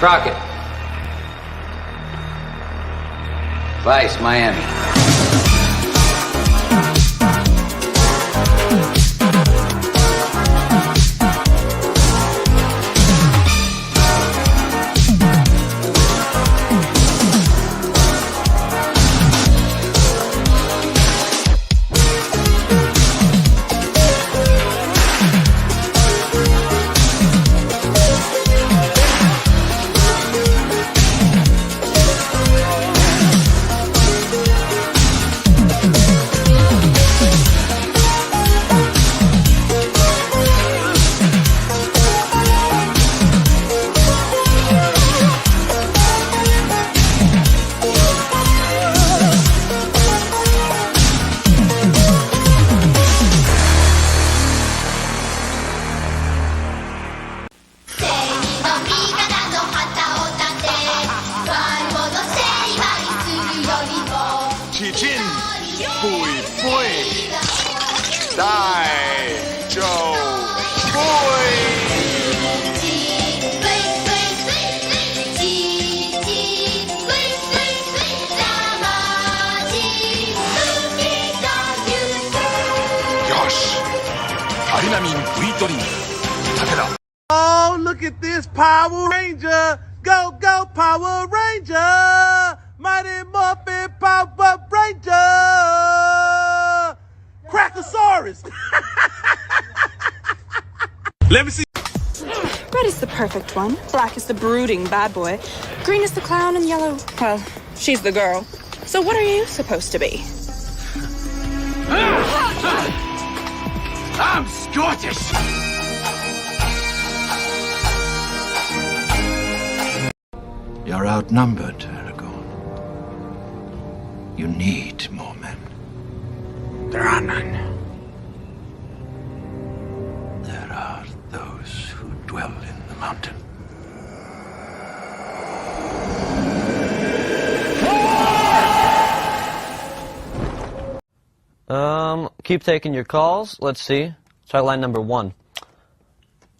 Crockett. Vice, Miami. Oh, look at this Power Ranger! Go, go, Power Ranger! Mighty Morphin Power Ranger! Crackosaurus! Let me see. Red is the perfect one. Black is the brooding bad boy. Green is the clown, and yellow, well, she's the girl. So what are you supposed to be? I'm Scottish! You're outnumbered, Aragorn. You need more men. There are none. There are those who dwell in the mountain. Keep taking your calls. Let's see. Try line number 1.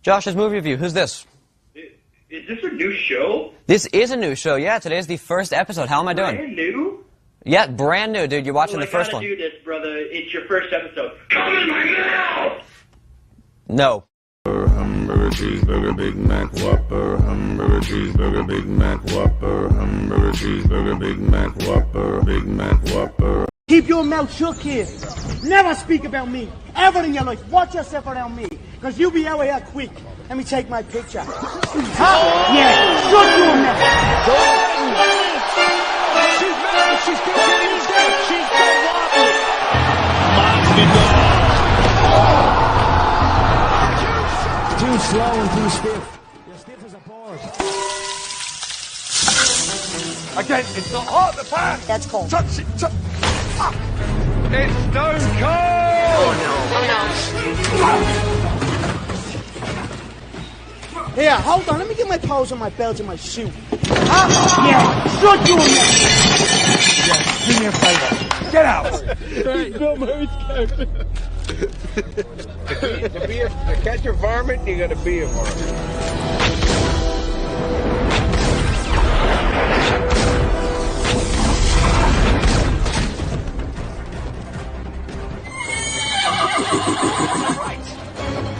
Josh's movie review. Who's this? Is this a new show? This is a new show. Yeah, today's the first episode. How am I doing? Brand new? Yeah, brand new, dude. You're watching the first one. I gotta do this, brother. It's your first episode. Come in my mouth! No. hamburger, cheeseburger, Big Mac, Whopper, hamburger, cheeseburger, Big Mac, Whopper, hamburger, cheeseburger, Big Mac, Whopper, Big Mac, Whopper. Keep your mouth shut, kid. Never speak about me. Ever in your life. Watch yourself around me. Because you'll be out of here quick. Let me take my picture. Huh? Yeah, shut your mouth. She's getting stiff. She's so wobbly. Too slow and too stiff. You're stiff as a board. Again, it's not hot, the pan! That's cold. Touch it, touch... Fuck! It's stone cold! Here, hold on. Let me get my clothes and my belt and my shoe. Huh? Yeah, shut your mouth. Do me a favor. Get out! To catch a varmint, you gotta be a varmint.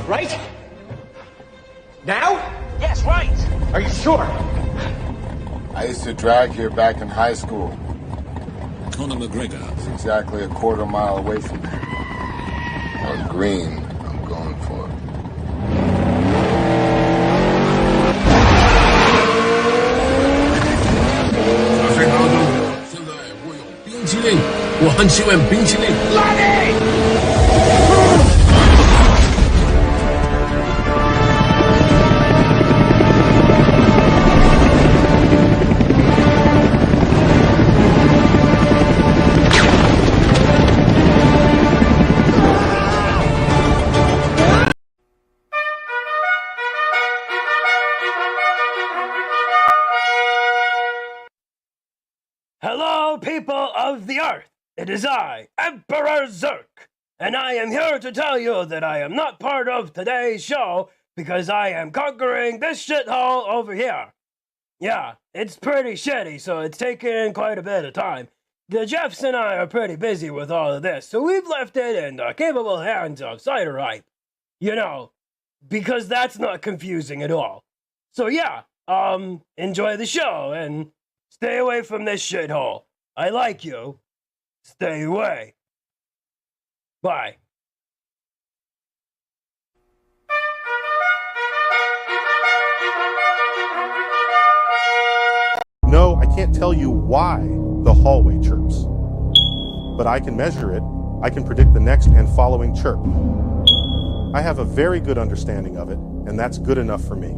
Right? Now? Yes, right. Are you sure? I used to drag here back in high school. Conor McGregor. It's exactly a quarter mile away from here. On green, I'm going for it. 现在我有冰淇淋，我很喜欢冰淇淋。拉力！ Hello, people of the Earth! It is I, Emperor Zurk, and I am here to tell you that I am not part of today's show because I am conquering this shithole over here. Yeah, it's pretty shitty, so it's taken quite a bit of time. The Jeffs and I are pretty busy with all of this, so we've left it in the capable hands of CiderTalk. You know, because that's not confusing at all. So yeah, enjoy the show, and stay away from this shithole. I like you. Stay away. Bye. No, I can't tell you why the hallway chirps. But I can measure it. I can predict the next and following chirp. I have a very good understanding of it, and that's good enough for me.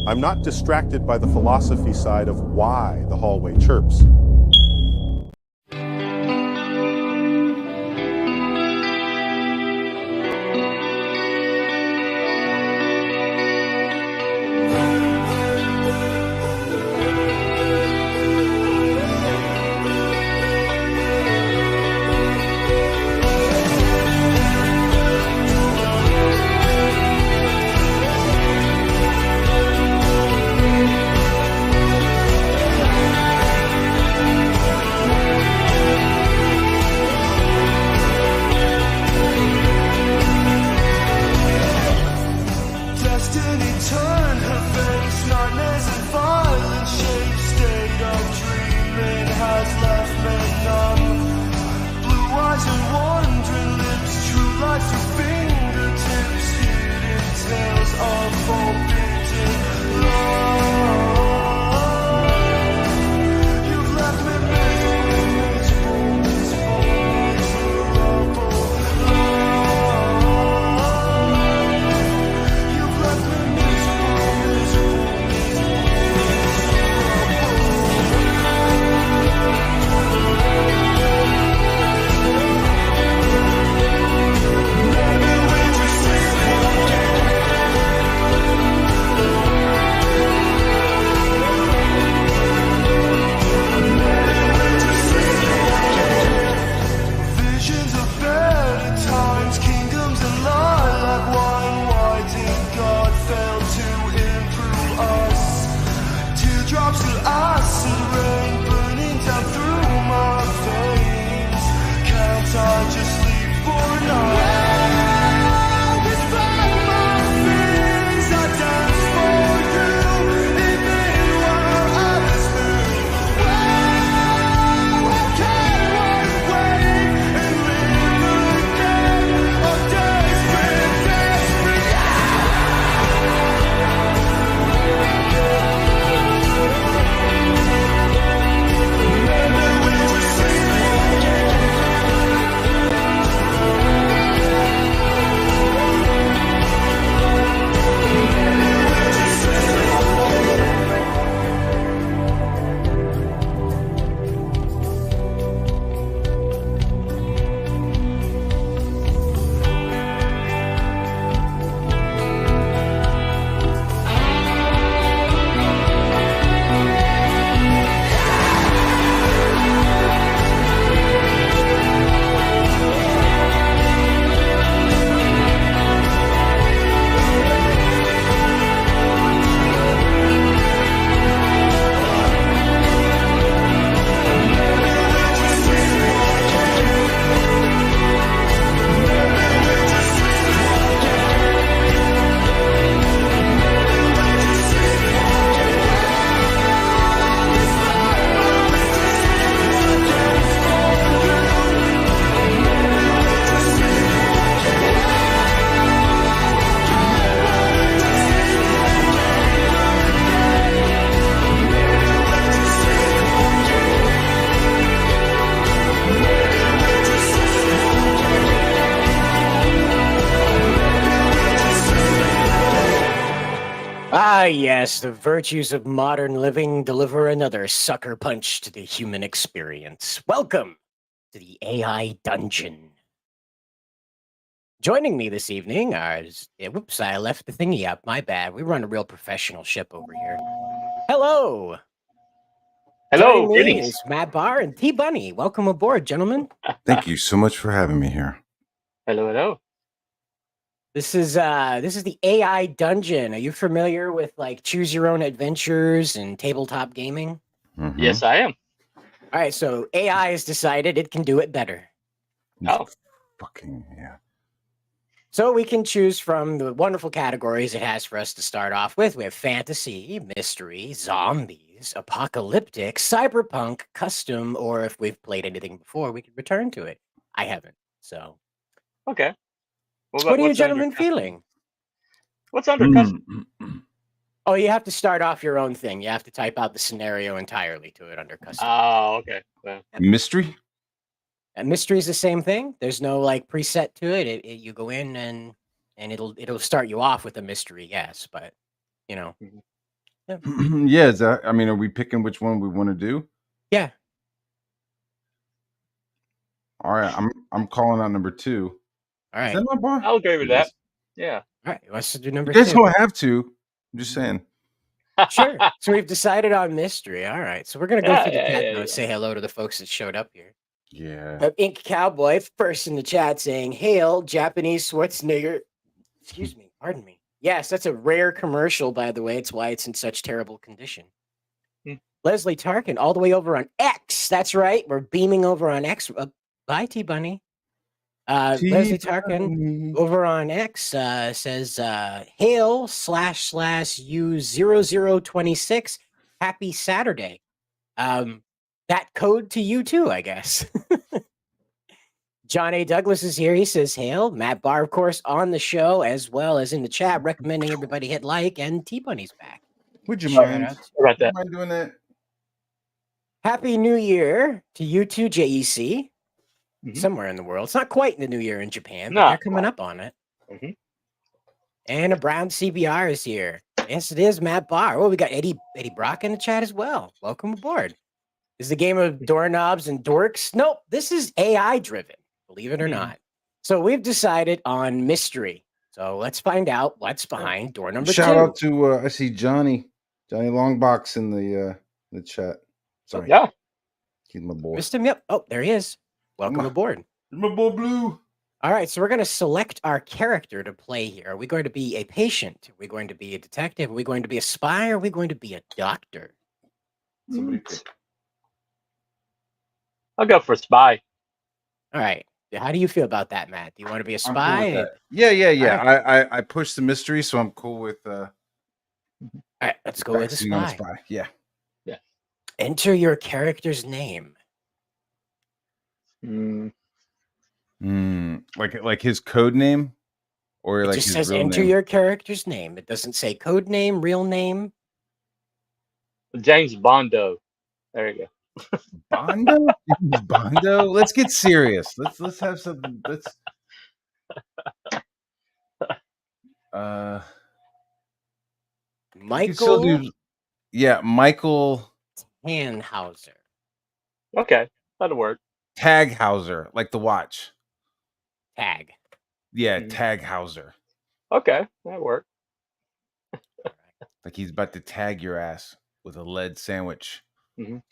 I'm not distracted by the philosophy side of why the hallway chirps. Ah, yes, the virtues of modern living deliver another sucker punch to the human experience. Welcome to the AI Dungeon. Joining me this evening are... Whoops, I left the thingy up. My bad. We run a real professional ship over here. Hello! Hello, Joining me greetings. is Matt Barr and T-Bunny. Welcome aboard, gentlemen. Thank you so much for having me here. Hello, hello. This is the AI Dungeon. Are you familiar with like choose your own adventures and tabletop gaming? Mm-hmm. Yes, I am. All right, so AI has decided it can do it better. Oh, fucking yeah. So we can choose from the wonderful categories it has for us to start off with. We have fantasy, mystery, zombies, apocalyptic, cyberpunk, custom, or if we've played anything before, we can return to it. I haven't, so. okay. What are you gentlemen feeling? What's under custom? Oh, you have to start off your own thing. You have to type out the scenario entirely to it under custom. Oh, okay. Well. Mystery? And mystery is the same thing. There's no like preset to it. You go in and it'll start you off with a mystery, yes, but you know. Yeah. Yeah, is that, I mean, are we picking which one we want to do? Yeah. All right, I'm calling out number 2. All right. Is that my bar? I'll agree with that. Yeah. All right, let's do number You guys 2. don't have to. I'm just saying. Sure. So we've decided on mystery. All right. So we're gonna go through the chat now and say hello to the folks that showed up here. Yeah. Ink Cowboy first in the chat saying, "Hail, Japanese Schwarzenegger." Excuse me. Pardon me. Yes, that's a rare commercial, by the way. It's why it's in such terrible condition. Leslie Tarkin, all the way over on X. That's right. We're beaming over on X. Bye, T Bunny. Leslie Tarkin over on X says, "Hail //U0026. Happy Saturday." That code to you too, I guess. John A. Douglas is here. He says, "Hail." Matt Barr, of course, on the show as well as in the chat, recommending everybody hit like, and T Bunny's back. Would you Shout mind? out. About that. Would you mind doing that? Happy New Year to you too, JEC. Somewhere in the world. It's not quite the New Year in Japan, but they're coming up on it. And a Brown CBR is here. Yes, it is Matt Barr. Oh, we got Eddie Brock in the chat as well. Welcome aboard. Is the game of doorknobs and dorks? Nope, this is AI driven, believe it or not. So we've decided on mystery. So let's find out what's behind door number 2. Shout out to I see Johnny Longbox in the chat. Sorry. Yeah. He's my boy. Missed him? Yep. Oh, there he is. Welcome aboard. My boy Blue. All right, so we're going to select our character to play here. Are we going to be a patient? Are we going to be a detective? Are we going to be a spy? Are we going to be a doctor? Somebody pick. I'll go for spy. All right. How do you feel about that, Matt? Do you want to be a I'm cool spy? with that. Yeah. Right. I pushed the mystery, so I'm cool with all right, let's go with a spy. Yeah. Yeah. Enter your character's name. Like his code name, or It like just his says real enter name? your character's name. It doesn't say code name, real name. James Bondo. There you go. Bondo? Bondo? Let's get serious. Let's have something. Let's Michael Michael Tannhauser. Okay, that'll work. Taghauser, like the watch. Tag. Yeah, Taghauser. Okay, that'll work. Like he's about to tag your ass with a lead sandwich.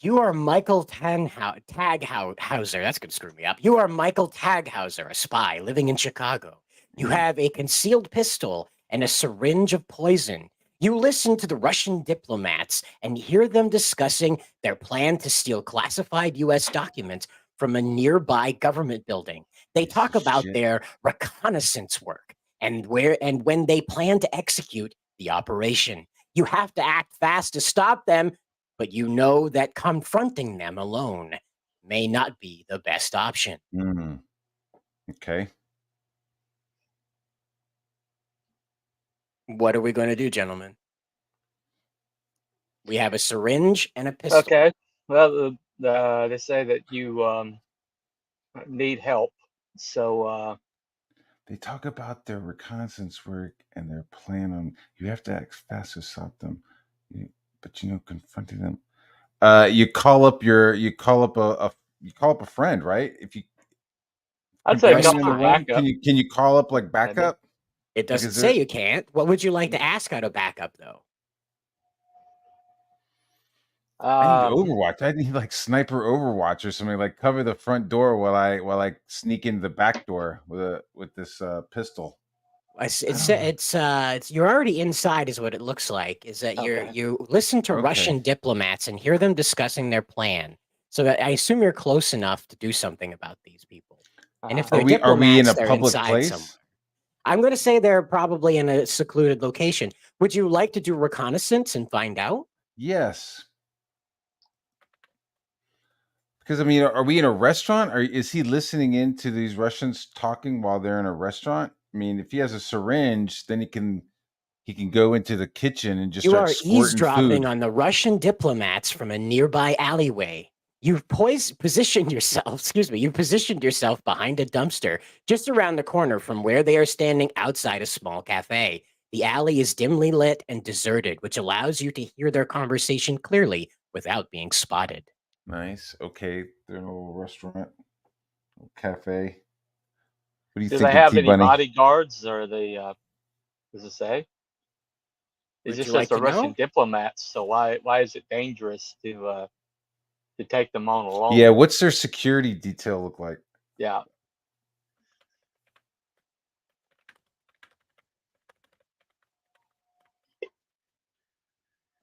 You are Michael Taghauser. That's going to screw me up. You are Michael Taghauser, a spy living in Chicago. You have a concealed pistol and a syringe of poison. You listen to the Russian diplomats and hear them discussing their plan to steal classified U.S. documents from a nearby government building. They talk about their reconnaissance work and when they plan to execute the operation. You have to act fast to stop them, but you know that confronting them alone may not be the best option. Okay. What are we going to do, gentlemen? We have a syringe and a pistol. Okay. Well, they say that you need help. So They talk about their reconnaissance work and their plan on. You have to act fast to stop them, but confronting them. You call up you call up a friend, right? If you I'd say bring call them in the for room, backup. can you call up like Maybe. backup? It doesn't say you can't. What would you like to ask out of backup, though? I need Overwatch. I need like sniper Overwatch or something. Like cover the front door while I sneak into the back door with this pistol. It's you're already inside, is what it looks like. Is that you listen to Russian diplomats and hear them discussing their plan. So I assume you're close enough to do something about these people. And if they're Are we in diplomats, a they're public inside place? somewhere. I'm going to say they're probably in a secluded location. Would you like to do reconnaissance and find out? Yes. Because I mean, are we in a restaurant, or is he listening in to these Russians talking while they're in a restaurant? I mean, if he has a syringe, then he can go into the kitchen and just You start are squirting eavesdropping food. on the Russian diplomats from a nearby alleyway. You've positioned yourself, you've positioned yourself behind a dumpster just around the corner from where they are standing outside a small cafe. The alley is dimly lit and deserted, which allows you to hear their conversation clearly without being spotted. Nice. Okay, they're in a little restaurant, little cafe. What do you Do think, they have any T-Bunny? bodyguards, or does it say? It Would just you says like the to Russian know? diplomats. So why is it dangerous to take them on alone? Yeah, what's their security detail look like? Yeah.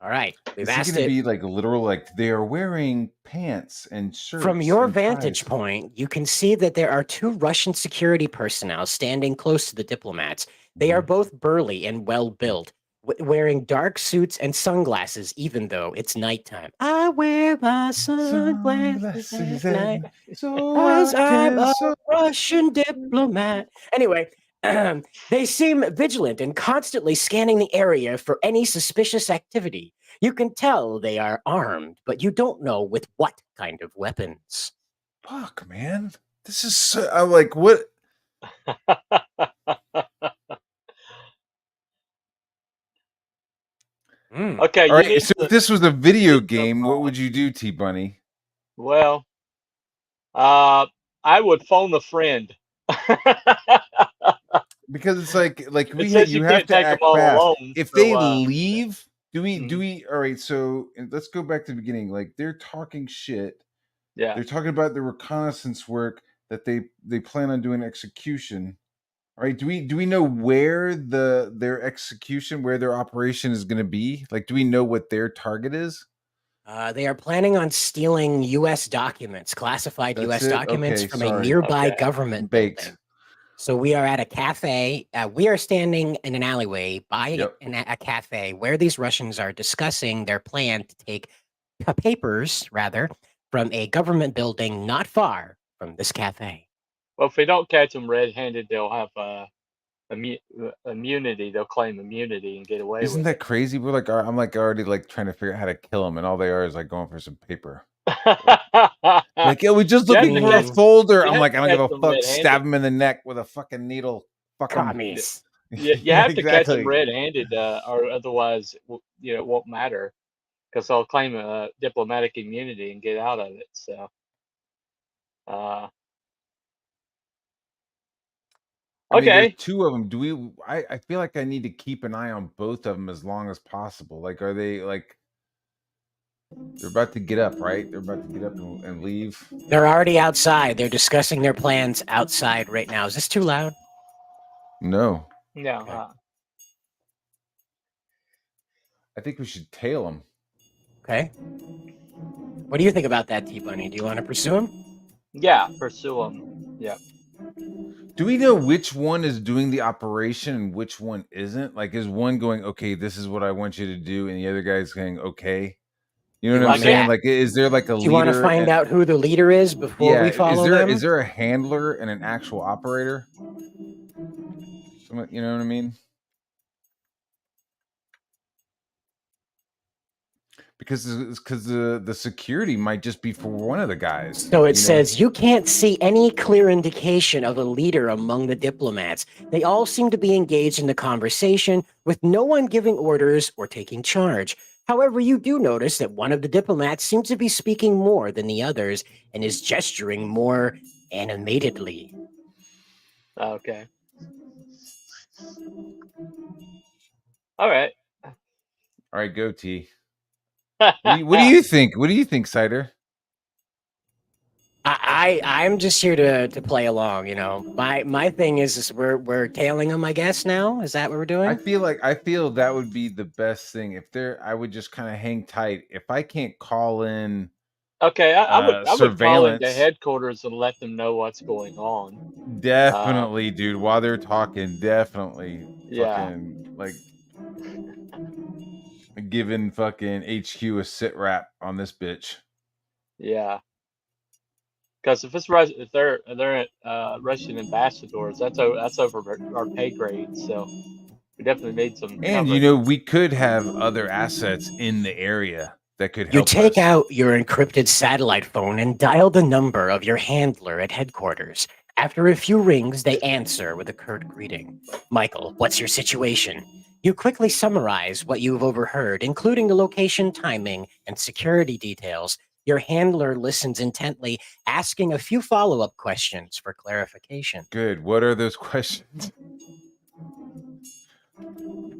All right, we've Is he asked going to it. be like literal, like they are wearing pants and shirts? From your and vantage ties? point, you can see that there are two Russian security personnel standing close to the diplomats. They are both burly and well built, wearing dark suits and sunglasses, even though it's nighttime. I wear my sunglasses at night so as I'm a so Russian diplomat. Anyway, they seem vigilant and constantly scanning the area for any suspicious activity. You can tell they are armed, but you don't know with what kind of weapons. Fuck, man. This is so, I'm like, what? Okay, All you right, need so to, if this was a video game, what would you do, T-Bunny? well, I would phone a friend. Because it's like It says you you have can't to take them act all fast. alone. If So, they leave, do we Mhm. all right, so let's go back to the beginning. Like they're talking shit. Yeah. They're talking about the reconnaissance work that they plan on doing execution. All right, do we know where their execution, where their operation is going to be? Like, do we know what their target is? They are planning on stealing U.S. documents, classified That's U.S. it? documents Okay, from a sorry. nearby Okay. government Baked. building. So we are at a cafe. We are standing in an alleyway by a cafe where these Russians are discussing their plan to take papers, rather, from a government building not far from this cafe. Well, if we don't catch them red-handed, they'll have immunity. They'll claim immunity and get away Isn't with that crazy? We're like, I'm like already like trying to figure out how to kill them, and all they are is like going for some paper. it. Like, yeah, we're just You have looking to for a catch- folder. you I'm have like, to I don't catch give a them fuck. red-handed. Stab him in the neck with a fucking needle. Fuck him. Promise. You have to catch them Exactly. red-handed, or otherwise, it won't matter, because they'll claim diplomatic immunity and get out of it. So, I mean, there's okay. two of them. Do we? I feel like I need to keep an eye on both of them as long as possible. Like, are they like? They're about to get up, right? They're about to get up and leave. They're already outside. They're discussing their plans outside right now. Is this too loud? No. No. Okay. I think we should tail them. Okay. What do you think about that, T-Bunny? Do you want to pursue him? Yeah, pursue them. Yeah. Do we know which one is doing the operation and which one isn't? Like, is one going, okay, this is what I want you to do, and the other guy's saying, okay? You know what I'm saying? Like, is there like a leader? Do you want to find out who the leader is before we follow them? Is there a handler and an actual operator? You know what I mean? because the security might just be for one of the guys. So it says you can't see any clear indication of a leader among the diplomats. They all seem to be engaged in the conversation with no one giving orders or taking charge. However, you do notice that one of the diplomats seems to be speaking more than the others and is gesturing more animatedly. Okay. All right. All right, go T. What do you think? What do you think, Cider? I'm just here to play along, you know. My thing is we're tailing them, I guess. Now is that what we're doing? I feel that would be the best thing. If I would just kind of hang tight. If I can't call in, okay, I would call into surveillance. headquarters and let them know what's going on. Definitely, dude. While they're talking, definitely, Yeah. fucking like giving fucking HQ a sit rap on this bitch. Yeah. Because if they're Russian ambassadors, that's over our pay grade. So we definitely need some. And cover. we could have other assets in the area that could You help take us. out your encrypted satellite phone and dial the number of your handler at headquarters. After a few rings, they answer with a curt greeting. Michael, what's your situation? You quickly summarize what you've overheard, including the location, timing, and security details. Your handler listens intently, asking a few follow-up questions for clarification. Good. What are those questions?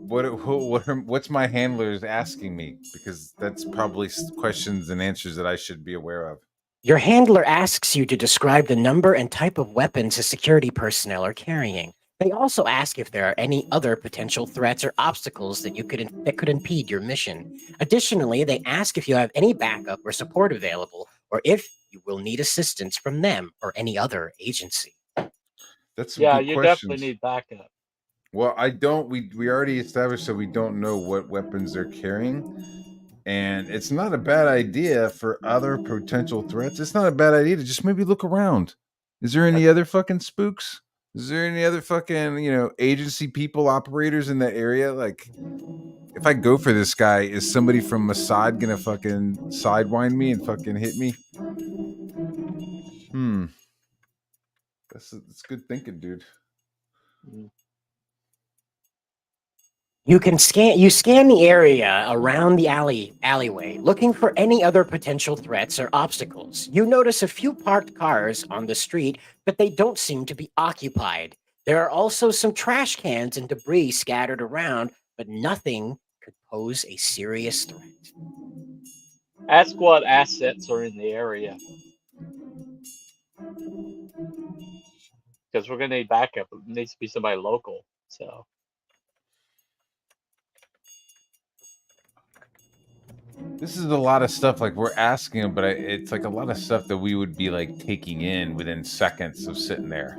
What's my handlers asking me? Because that's probably questions and answers that I should be aware of. Your handler asks you to describe the number and type of weapons the security personnel are carrying. They also ask if there are any other potential threats or obstacles that could impede your mission. Additionally, they ask if you have any backup or support available, or if you will need assistance from them or any other agency. That's some Yeah, good you questions. definitely need backup. Well, I don't. We already established that we don't know what weapons they're carrying, and it's not a bad idea for other potential threats. It's not a bad idea to just maybe look around. Is there any other fucking spooks? Is there any other fucking agency people, operators in that area? Like, if I go for this guy, is somebody from Mossad gonna fucking sidewind me and fucking hit me? That's good thinking, dude. You scan the area around the alleyway, looking for any other potential threats or obstacles. You notice a few parked cars on the street, but they don't seem to be occupied. There are also some trash cans and debris scattered around, but nothing could pose a serious threat. Ask what assets are in the area. Because we're gonna need backup. It needs to be somebody local. So. This is a lot of stuff like we're asking them, but it's like a lot of stuff that we would be like taking in within seconds of sitting there,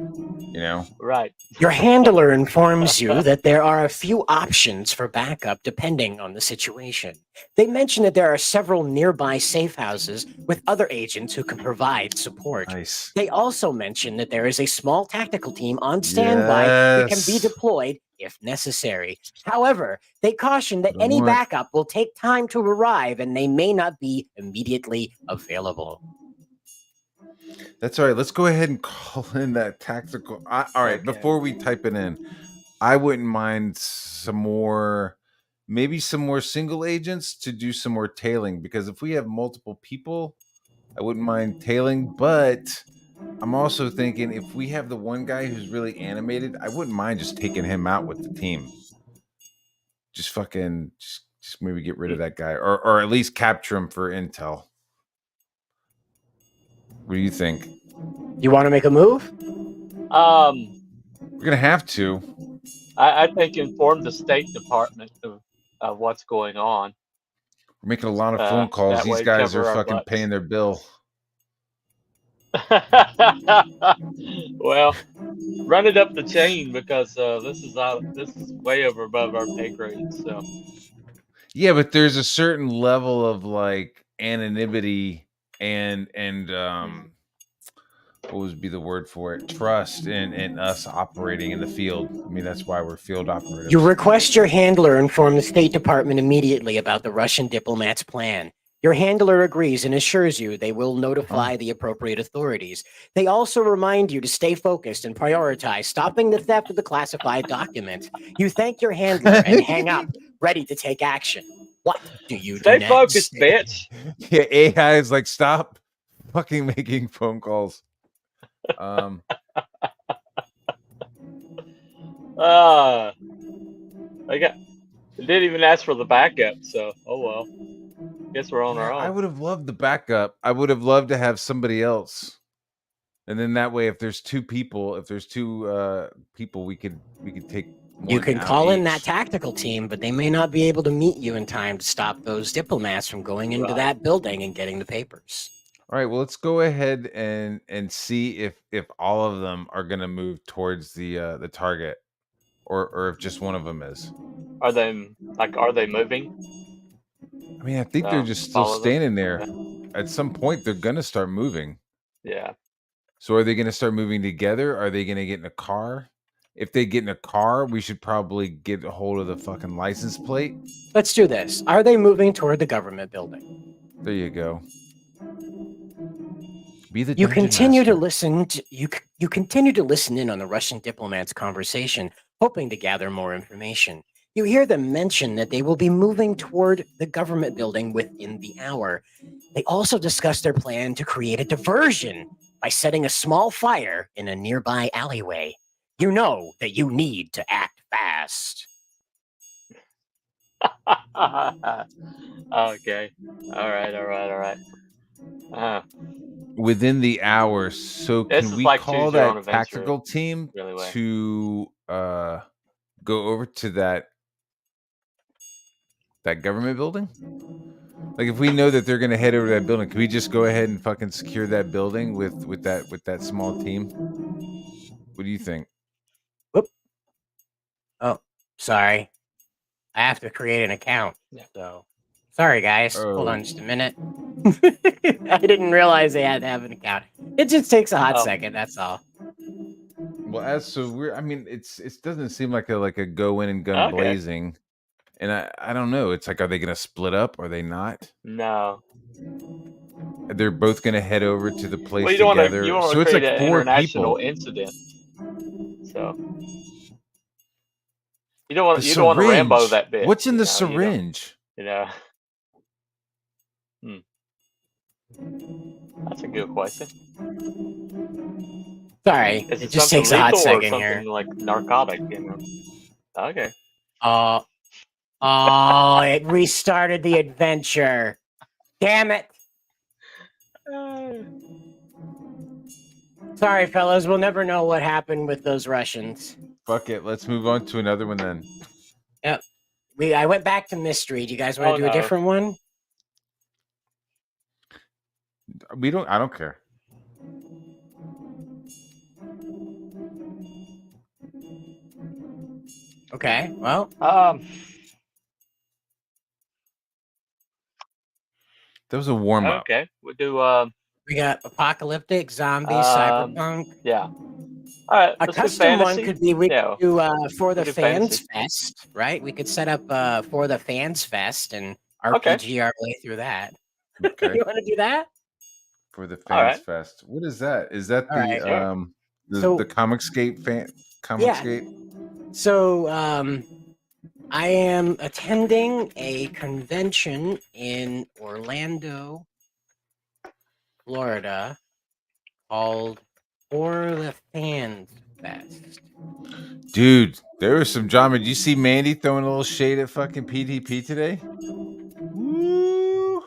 Right. Your handler informs you that there are a few options for backup depending on the situation. They mention that there are several nearby safe houses with other agents who can provide support. Nice. They also mention that there is a small tactical team on standby that can be deployed if necessary. However, they caution that any backup will take time to arrive and they may not be immediately available. That's all right. Let's go ahead and call in that tactical. All right. Okay. Before we type it in, I wouldn't mind maybe some more single agents to do some more tailing, because if we have multiple people, I wouldn't mind tailing, but I'm also thinking if we have the one guy who's really animated, I wouldn't mind just taking him out with the team. Just maybe get rid of that guy, or at least capture him for intel. What do you think? You want to make a move? We're gonna have to. I think inform the State Department of what's going on. We're making a lot of phone calls. These guys are fucking paying their bill. Well, run it up the chain, because this is way over above our pay grade. So. Yeah, but there's a certain level of like anonymity and what would be the word for it? Trust in us operating in the field. I mean, that's why we're field operatives. You request your handler inform the State Department immediately about the Russian diplomat's plan. Your handler agrees and assures you they will notify the appropriate authorities. They also remind you to stay focused and prioritize stopping the theft of the classified documents. You thank your handler and hang up, ready to take action. What do you do Stay next? focused, bitch. Yeah, AI is like, stop fucking making phone calls. It didn't even ask for the backup, so oh well. Guess we're on our own. I would have loved the backup. I would have loved to have somebody else, and then that way, if there's two people, we could take. You can call in that tactical team, but they may not be able to meet you in time to stop those diplomats from going into that building and getting the papers. All right, well, let's go ahead and see if all of them are going to move towards the target, or if just one of them is. Are they moving? I mean, I think they're just still standing there. At some point, they're going to start moving. Yeah. So are they going to start moving together? Are they going to get in a car? If they get in a car, we should probably get a hold of the fucking license plate. Let's do this. Are they moving toward the government building? There you go. Be the You dungeon continue master. to listen. You continue to listen in on the Russian diplomat's conversation, hoping to gather more information. You hear them mention that they will be moving toward the government building within the hour. They also discuss their plan to create a diversion by setting a small fire in a nearby alleyway. You know that you need to act fast. Okay. All right. Within the hour, so This can is we like call choose your own that adventure, tactical team really way. to go over to that government building? Like, if we know that they're going to head over to that building, can we just go ahead and fucking secure that building with that small team? What do you think? Whoop. Oh, sorry. I have to create an account. So, sorry, guys. Hold on just a minute. I didn't realize they had to have an account. It just takes a hot second. That's all. Well, I mean, it doesn't seem like a go in and gun blazing, and I don't know. It's like, are they going to split up? Are they not? No. They're both going to head over to the place Well, you don't together. want So to it's create like an 4 international people. incident. So you don't want to Rambo that bitch. What's in the syringe? That's a good question. Sorry, Is it it just something takes a hot lethal or second here. something like narcotic? Okay. Oh, it restarted the adventure. Damn it. Sorry, fellas. We'll never know what happened with those Russians. Fuck it. Let's move on to another one then. Yep. I went back to mystery. Do you guys want to do a different one? I don't care. Okay. Well. That was a warm up. Okay. We'll do. We got apocalyptic, zombie, cyberpunk. Yeah. All right. A Let's do custom one fantasy. could be we could do for the We'll do Fans fantasy. Fest, right? We could set up for the Fans Fest and RPG our way through that. Okay. You want to do that? For the Fans right. Fest. What is that? Is that All right, sure. the Comicscape Comicscape? So I am attending a convention in Orlando, Florida, called For the Fans Fest. Dude, there was some drama. Did you see Mandy throwing a little shade at fucking PDP today? Woo!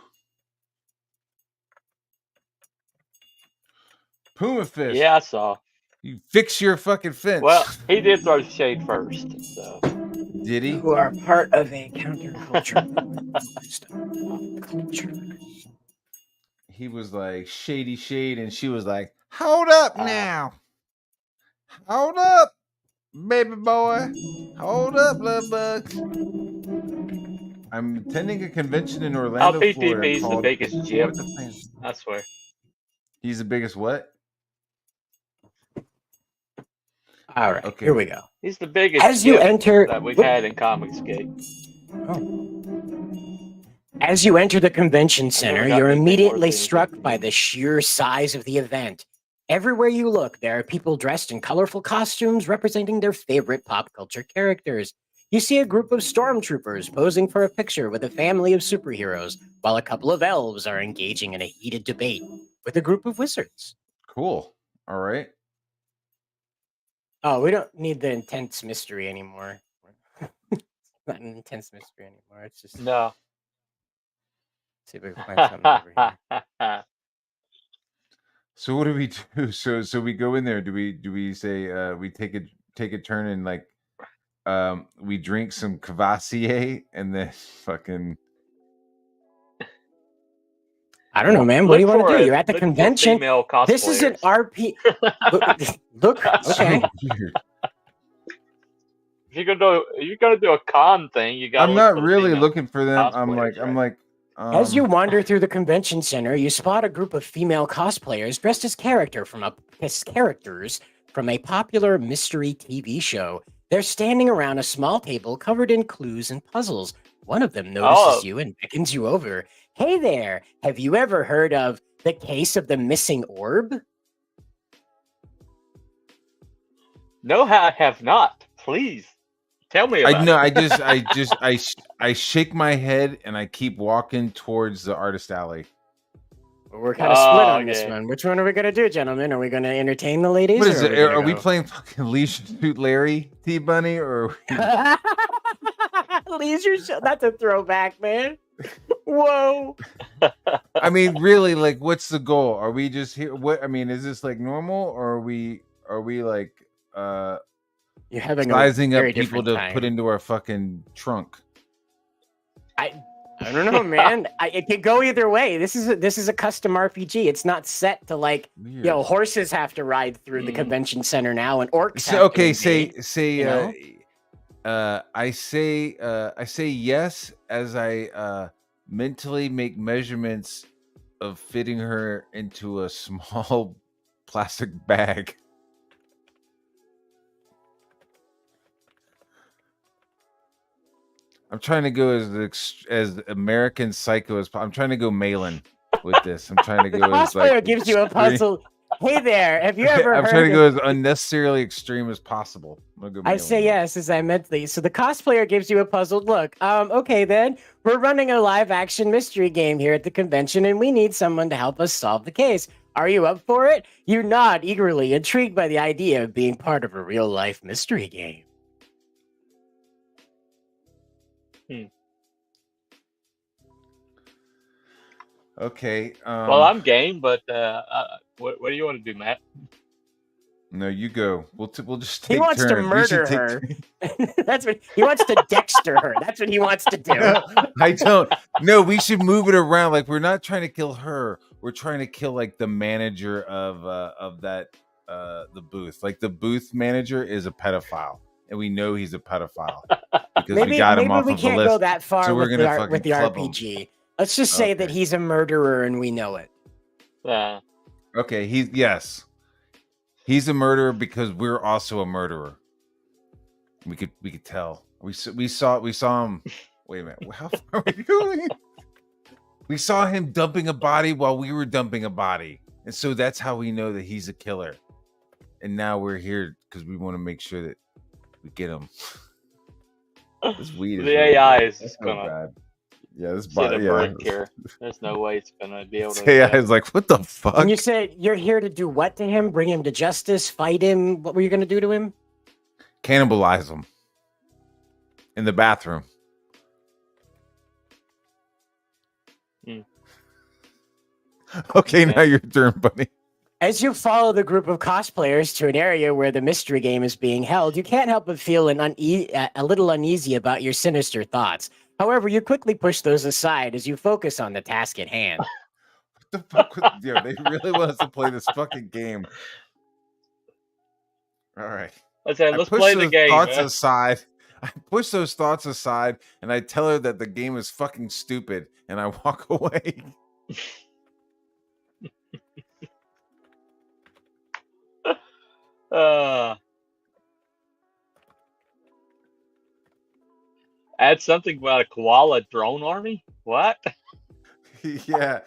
Puma Fish. Yeah, I saw. You fix your fucking fence. Well, he did throw shade first. So. Did he? Who are part of a counterculture culture. He was like shady shade, and she was like, "Hold up now, hold up, baby boy, hold up, love bug." I'm attending a convention in Orlando, Florida. PTP's the biggest gym. I swear. He's the biggest what? All right, Okay. here we go. He's the biggest As you gift enter, that we've had in Comicsgate. As you enter the convention I've center, never gotten you're anything immediately worth struck by the sheer size of the event. Everywhere you look, there are people dressed in colorful costumes representing their favorite pop culture characters. You see a group of stormtroopers posing for a picture with a family of superheroes, while a couple of elves are engaging in a heated debate with a group of wizards. Cool. All right. Oh, we don't need the intense mystery anymore. It's not an intense mystery anymore. It's just No. see if we can find something over here. So what do we do? So we go in there. Do we say we take a turn and like we drink some Cavassier and then fucking I don't know, man. What do you want to do? You're at the look for convention. female This is an cosplayers. RP. Look, okay. weird. If you're gonna do a con thing, you gotta I'm look not for the really female looking for them. I'm cosplayers, like As you wander through the convention center, you spot a group of female cosplayers dressed as characters from a popular mystery TV show. They're standing around a small table covered in clues and puzzles. One of them notices you and beckons you over. Hey there, have you ever heard of the case of the missing orb? No, I have not. Please tell me about I shake my head and I keep walking towards the artist alley. We're kind of split on this one. Which one are we going to do, gentlemen? Are we going to entertain the ladies? What is it? Are we go... playing fucking Leisure Suit Larry, T-Bunny, or Leisure Suit? That's a throwback, man. Whoa. I mean, really, like, what's the goal? Are we just here? What I mean, is this like normal, or are we like you're having sizing a up very people to time. put into our fucking trunk? I don't know, man. It could go either way. This is a custom RPG. It's not set to like, horses have to ride through the convention center now, and orcs. I say yes as I mentally make measurements of fitting her into a small plastic bag. I'm trying to go as American Psycho as I'm trying to go Malin with this. I'm trying to go as like gives you a puzzle. Hey there, have you ever I'm heard trying to go as unnecessarily extreme as possible. I say yes as I mentally. So the cosplayer gives you a puzzle. Look, okay then, we're running a live action mystery game here at the convention and we need someone to help us solve the case. Are you up for it? You nod eagerly, intrigued by the idea of being part of a real life mystery game. Okay. Well, I'm game, but what do you want to do, Matt? No, you go. We'll just take He wants turns. to murder her. That's what he wants to Dexter her. That's what he wants to do. I don't. No, we should move it around. Like we're not trying to kill her. We're trying to kill like the manager of that the booth. Like the booth manager is a pedophile, and we know he's a pedophile because we got him off we of the can't list. go that far so we're with gonna the RPG. Let's just say that he's a murderer and we know it. Yeah. Okay. He's a murderer because we're also a murderer. We could tell. We saw him. Wait a minute. How far are we going? We saw him dumping a body while we were dumping a body, and so that's how we know that he's a killer. And now we're here because we want to make sure that we get him. This weed is the AI is just gonna. Bad. Yeah, this body. Here. There's no way it's gonna be able to. AI is like, what the fuck? And you said you're here to do what to him? Bring him to justice? Fight him? What were you gonna do to him? Cannibalize him in the bathroom. Okay, now your turn, buddy. As you follow the group of cosplayers to an area where the mystery game is being held, you can't help but feel a little uneasy about your sinister thoughts. However, you quickly push those aside as you focus on the task at hand. What the fuck? Yeah, they really want us to play this fucking game. All right. Let's play the game. Thoughts aside. I push those thoughts aside, and I tell her that the game is fucking stupid, and I walk away. Add something about a koala drone army? What? Yeah.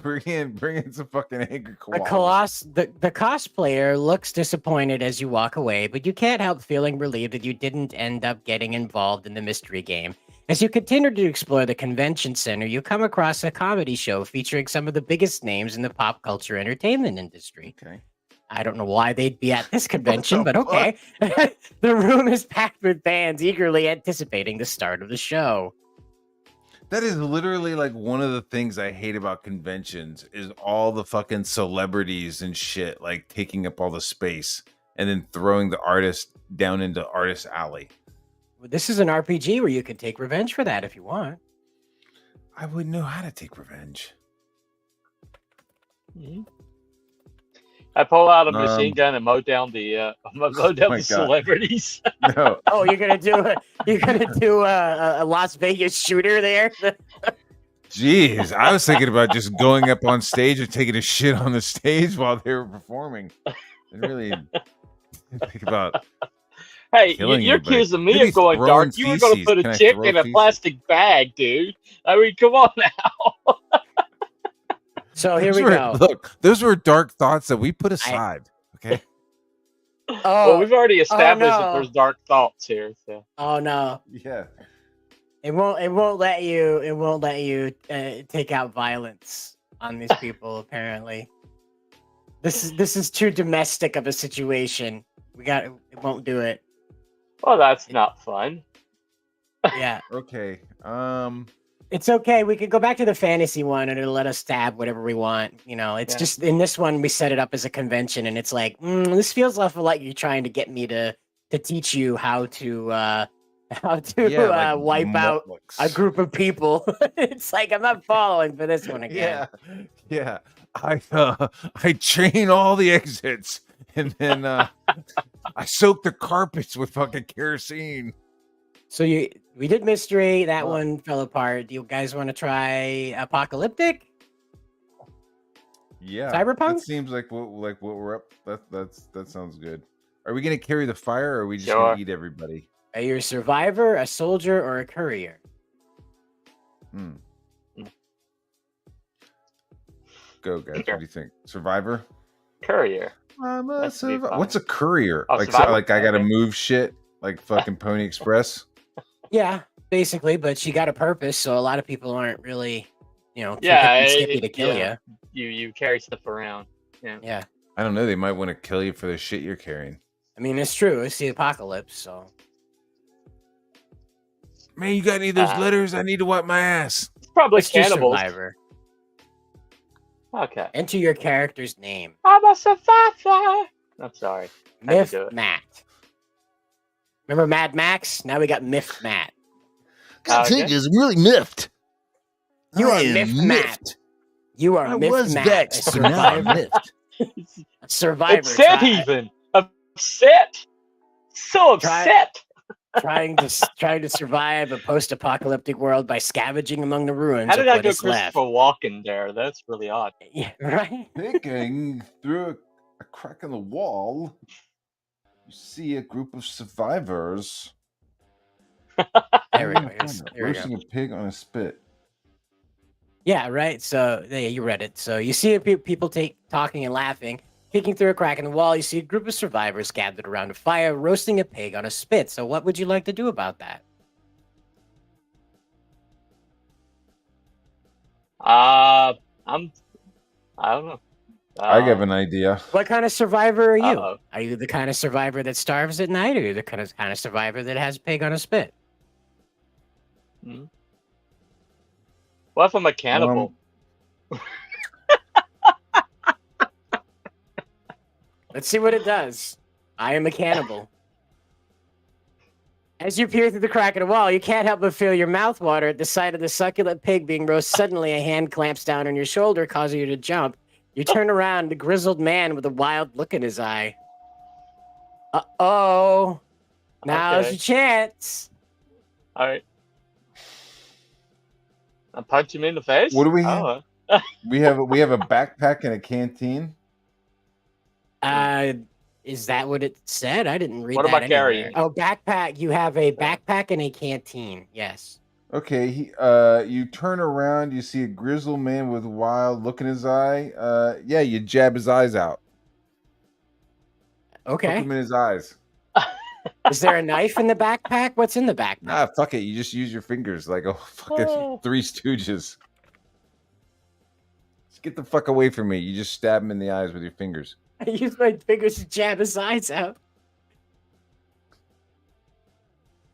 Bring in some fucking angry The koalas. the cosplayer looks disappointed as you walk away, but you can't help feeling relieved that you didn't end up getting involved in the mystery game. As you continue to explore the convention center, you come across a comedy show featuring some of the biggest names in the pop culture entertainment industry. Okay. I don't know why they'd be at this convention, but okay. The room is packed with fans eagerly anticipating the start of the show. That is literally like one of the things I hate about conventions is all the fucking celebrities and shit like taking up all the space and then throwing the artist down into artist alley. This is an RPG where you can take revenge for that if you want. I wouldn't know how to take revenge. I pull out a machine gun and mow down the celebrities. No. Oh, you're gonna do a Las Vegas shooter there. Jeez, I was thinking about just going up on stage and taking a shit on the stage while they were performing. I really think about. Hey, you're accusing me of going dark. You were going to put a chick in a plastic bag, dude. I mean, come on now. So here we go. Look, those were dark thoughts that we put aside. Okay. Well, we've already established that there's dark thoughts here. So. Oh no. Yeah. It won't let you take out violence on these people. Apparently, this is too domestic of a situation. It won't do it. Well, that's not fun. Yeah. Okay. It's okay. We could go back to the fantasy one, and it'll let us stab whatever we want. You know, it's just in this one we set it up as a convention, and it's like this feels awful like you're trying to get me to teach you how to wipe out a group of people. It's like I'm not following for this one again. Yeah. I train all the exits, and then I soak the carpets with fucking kerosene. So we did mystery. That one fell apart. Do you guys want to try apocalyptic? Yeah, Cyberpunk. It seems like what we're up. That sounds good. Are we gonna carry the fire, or are we just gonna eat everybody? Are you a survivor, a soldier, or a courier? Go, guys. What do you think? Survivor? Courier. I'm a survivor. What's a courier? Oh, like I gotta okay. move shit like fucking Pony Express. Yeah, basically, but she got a purpose, so a lot of people aren't really, skippy to kill you. You carry stuff around. Yeah. I don't know. They might want to kill you for the shit you're carrying. I mean, it's true. It's the apocalypse, so. Man, you got any of those letters? I need to wipe my ass. It's probably Let's do cannibals. survivor. Okay. Enter your character's name. I'm a survivor. I'm sorry. Myth Matt. Remember Mad Max? Now we got Myth Matt. God, is really miffed. You are Myth Matt. You are Myth Matt. Vexed, but now I'm miffed. Survivor. Upset even. Upset. So upset. Trying to survive a post-apocalyptic world by scavenging among the ruins. How did I what go is left. Christopher Walken there? That's really odd. Yeah, right? Picking through a crack in the wall, you see a group of survivors. There we go. Roasting a pig on a spit. Yeah, right. So yeah, you read it. So you see people talking and laughing. Peeking through a crack in the wall, you see a group of survivors gathered around a fire, roasting a pig on a spit. So what would you like to do about that? I don't know. I have an idea. What kind of survivor are you? Uh-oh. Are you the kind of survivor that starves at night, or are you the kind of survivor that has a pig on a spit? What if I'm a cannibal? Let's see what it does. I am a cannibal. As you peer through the crack in the wall, you can't help but feel your mouth water at the sight of the succulent pig being roasted. Suddenly, a hand clamps down on your shoulder, causing you to jump. You turn around, a grizzled man with a wild look in his eye. Uh-oh. Now's your chance. All right. I punch him in the face? What do we have? We have a backpack and a canteen. Is that what it said? I didn't read What that am I anywhere. carrying? Oh, backpack. You have a backpack and a canteen. Yes. Okay, you turn around, you see a grizzled man with a wild look in his eye. Yeah, you jab his eyes out. Okay. Hook him in his eyes. Is there a knife in the backpack? What's in the backpack? Nah, fuck it. You just use your fingers like a fucking Three Stooges. Just get the fuck away from me. You just stab him in the eyes with your fingers. I use my fingers to jab his eyes out.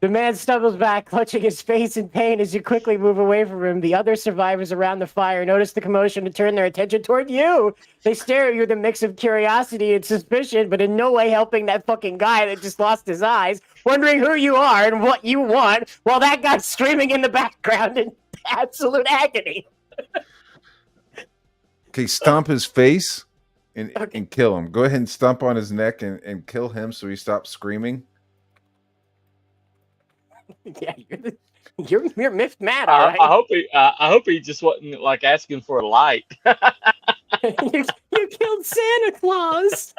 The man stumbles back, clutching his face in pain as you quickly move away from him. The other survivors around the fire notice the commotion and turn their attention toward you. They stare at you with a mix of curiosity and suspicion, but in no way helping that fucking guy that just lost his eyes, wondering who you are and what you want, while that guy's screaming in the background in absolute agony. Okay, stomp his face and kill him. Go ahead and stomp on his neck and kill him so he stops screaming. Yeah, you're miffed mad, all right? I hope he just wasn't like asking for a light. you killed Santa Claus.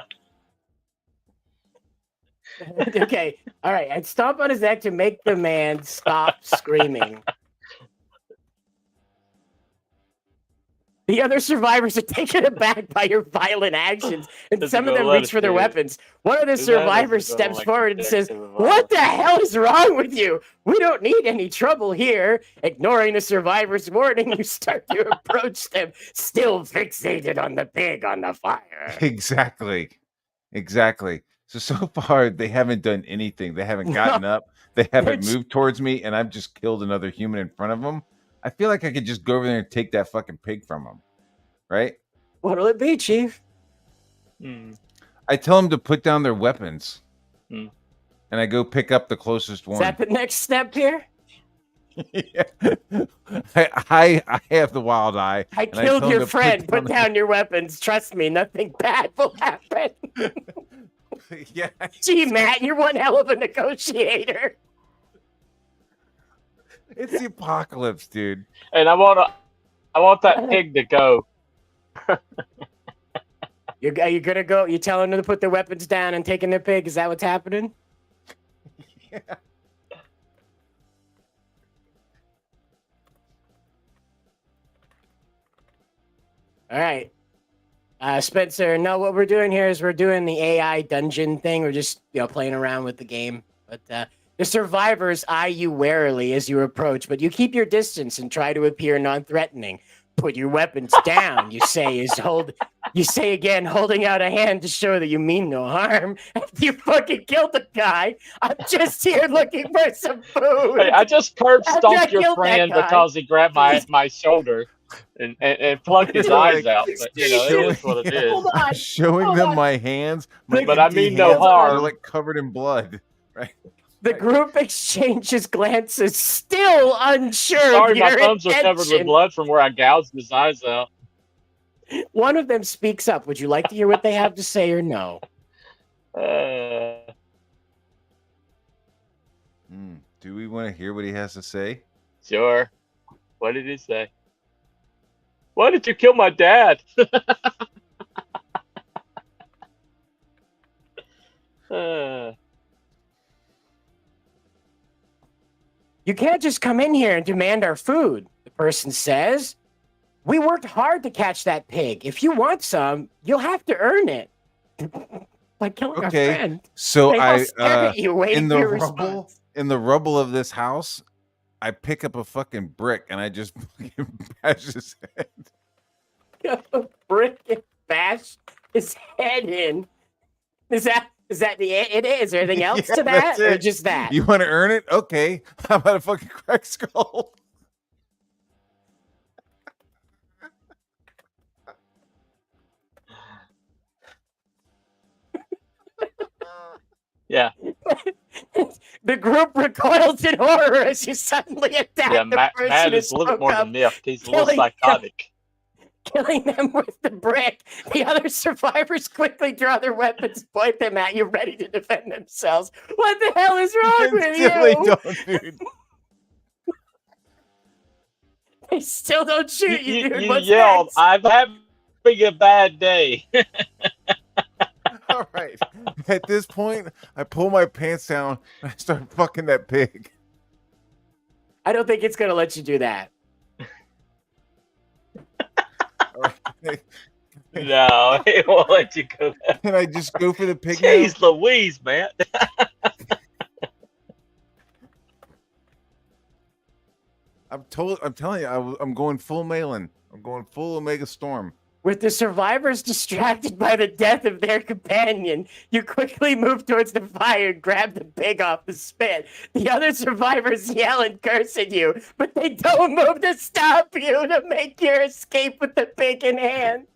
Okay, all right. I'd stomp on his neck to make the man stop screaming. The other survivors are taken aback by your violent actions, and some of them reach for their weapons. One of the survivors steps forward and says, "What the hell is wrong with you? We don't need any trouble here." Ignoring the survivor's warning, you start to approach them, still fixated on the pig on the fire. Exactly. So far, they haven't done anything. They haven't gotten up. They haven't moved towards me, and I've just killed another human in front of them. I feel like I could just go over there and take that fucking pig from them. Right? What'll it be, Chief? I tell them to put down their weapons. And I go pick up the closest one. Is that the next step here? Yeah. I have the wild eye. I killed your friend. Put down your weapons. Trust me, nothing bad will happen. Yeah. Gee, Matt, you're one hell of a negotiator. It's the apocalypse, dude. And I want that pig to go. You're gonna go? You telling them to put their weapons down and taking their pig? Is that what's happening? Yeah. All right. Spencer, no, what we're doing here is we're doing the AI dungeon thing. We're just, playing around with the game. But the survivors eye you warily as you approach, but you keep your distance and try to appear non-threatening. Put your weapons down, you say again, holding out a hand to show that you mean no harm. You fucking killed the guy. I'm just here looking for some food. Hey, I just curb stomped your friend because he grabbed my shoulder and plugged his eyes out. But, it is what it is. Showing them my hands. But I mean no harm. They're like covered in blood. Right? The group exchanges glances, still unsure. Sorry, of your my thumbs are covered with blood from where I gouged his eyes out. One of them speaks up. Would you like to hear what they have to say or no? Do we want to hear what he has to say? Sure. What did he say? Why did you kill my dad? You can't just come in here and demand our food, the person says. We worked hard to catch that pig. If you want some, you'll have to earn it. By killing our friend. So I in the rubble of this house, I pick up a fucking brick and I just fucking bash his head. A brick and bash his head in. Is that it? Is there anything else to that, or just that? You want to earn it? Okay. How about a fucking crack skull? Yeah. The group recoils in horror as you suddenly attack the person. Matt is a little bit more than miffed. He's a little psychotic. Killing them with the brick. The other survivors quickly draw their weapons, point them at you, ready to defend themselves. What the hell is wrong with you? Don't, dude. They still don't shoot you, dude. You What's yelled, next? "I'm having a bad day." All All right. At this point, I pull my pants down and I start fucking that pig. I don't think it's gonna let you do that. No, it won't let you go back. Can I just go for the pig Jeez now? Louise, man. I'm telling you, I'm going full Malin. I'm going full Omega Storm. With the survivors distracted by the death of their companion, you quickly move towards the fire and grab the pig off the spit. The other survivors yell and curse at you, but they don't move to stop you to make your escape with the pig in hand.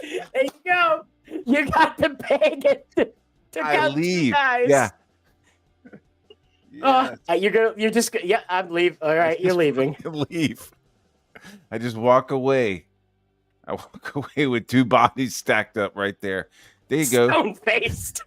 There you go. You got the pig. I leave. Guys. Yeah. You're just. Yeah, I'm leaving. All right, you're leaving. Leave. I just walk away. I walk away with 2 bodies stacked up right there. There you go. Stone-faced.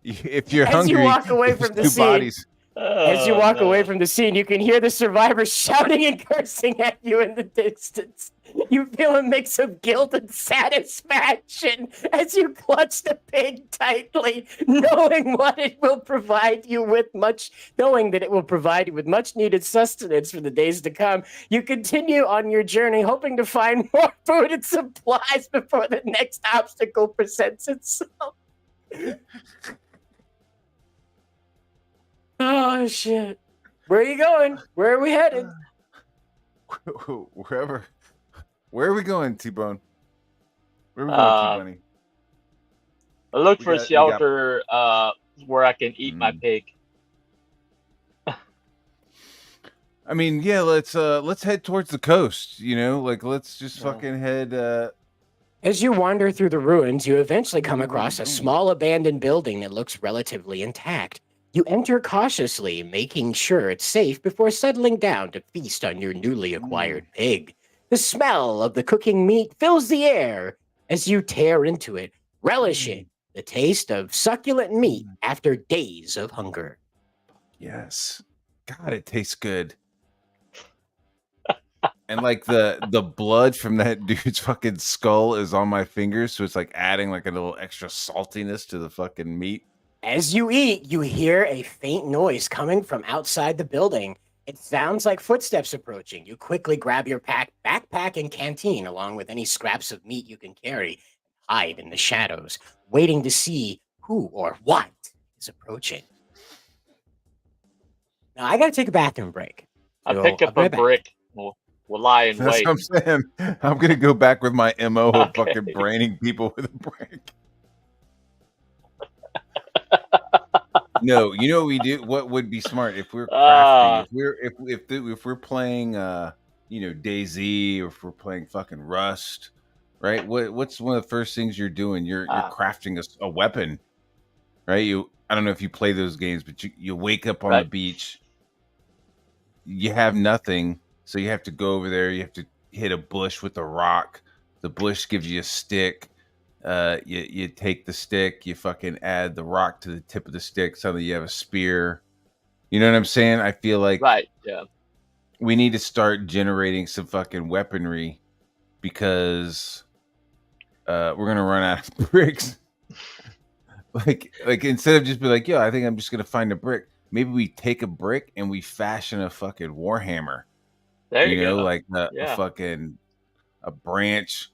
If you're As hungry, you walk away there's from the 2 scene, bodies. as you walk away from the scene, you can hear the survivors shouting and cursing at you in the distance. You feel a mix of guilt and satisfaction as you clutch the pig tightly, knowing that it will provide you with much needed sustenance for the days to come. You continue on your journey, hoping to find more food and supplies before the next obstacle presents itself. Oh shit! Where are you going? Where are we headed? Wherever. Where are we going, T-Bone? Where are we going, T-Bunny? I look for a shelter where I can eat my pig. I mean, yeah, let's head towards the coast, you know? Like, let's just fucking head... As you wander through the ruins, you eventually come across a small abandoned building that looks relatively intact. You enter cautiously, making sure it's safe before settling down to feast on your newly acquired pig. The smell of the cooking meat fills the air as you tear into it, relishing the taste of succulent meat after days of hunger. Yes. God, it tastes good. And like the blood from that dude's fucking skull is on my fingers, so it's like adding like a little extra saltiness to the fucking meat. As you eat, you hear a faint noise coming from outside the building. It sounds like footsteps approaching. You quickly grab your backpack and canteen along with any scraps of meat you can carry, and hide in the shadows, waiting to see who or what is approaching. Now, I gotta take a bathroom break. I pick up a brick. We'll lie in That's wait. what I'm saying. I'm gonna go back with my MO of fucking braining people with a brick. No, you know what we do? What would be smart if we're crafty? If we're playing DayZ, or if we're playing fucking Rust, right? What's one of the first things you're doing? You're crafting a weapon, right? I don't know if you play those games, but you wake up on the beach, you have nothing, so you have to go over there. You have to hit a bush with a rock. The bush gives you a stick. You take the stick, you fucking add the rock to the tip of the stick, suddenly you have a spear. You know what I'm saying? I feel like we need to start generating some fucking weaponry, because we're gonna run out of bricks. like instead of just be like, I think I'm just gonna find a brick, maybe we take a brick and we fashion a fucking warhammer. There you know, go. like a fucking a branch.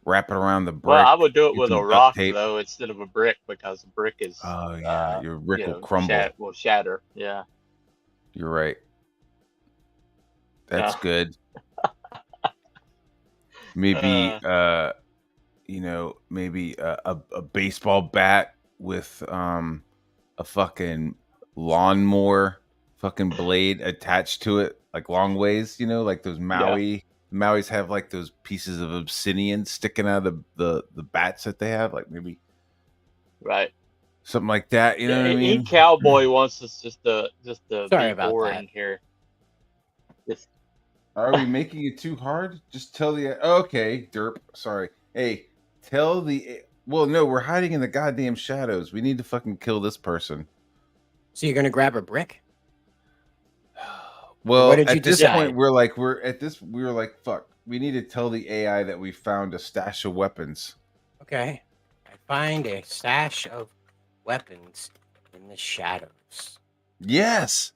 Wrap it around the brick. Well, I would do it with a rock though instead of a brick, because a brick is your brick will crumble. Will shatter. Yeah, you're right. That's good. Maybe maybe a baseball bat with a fucking lawnmower fucking blade attached to it, like long ways. Like those Maui. Yeah. Maui's have like those pieces of obsidian sticking out of the bats that they have, like maybe something like that. You know what I mean? Eat Cowboy wants us just to Sorry be about boring that. here. Are we making it too hard? Just tell the okay, derp. Sorry. Hey, tell the no, we're hiding in the goddamn shadows. We need to fucking kill this person. So you're gonna grab a brick? Well, at this point, we were like, fuck. We need to tell the AI that we found a stash of weapons. Okay. find a stash of weapons in the shadows. Yes.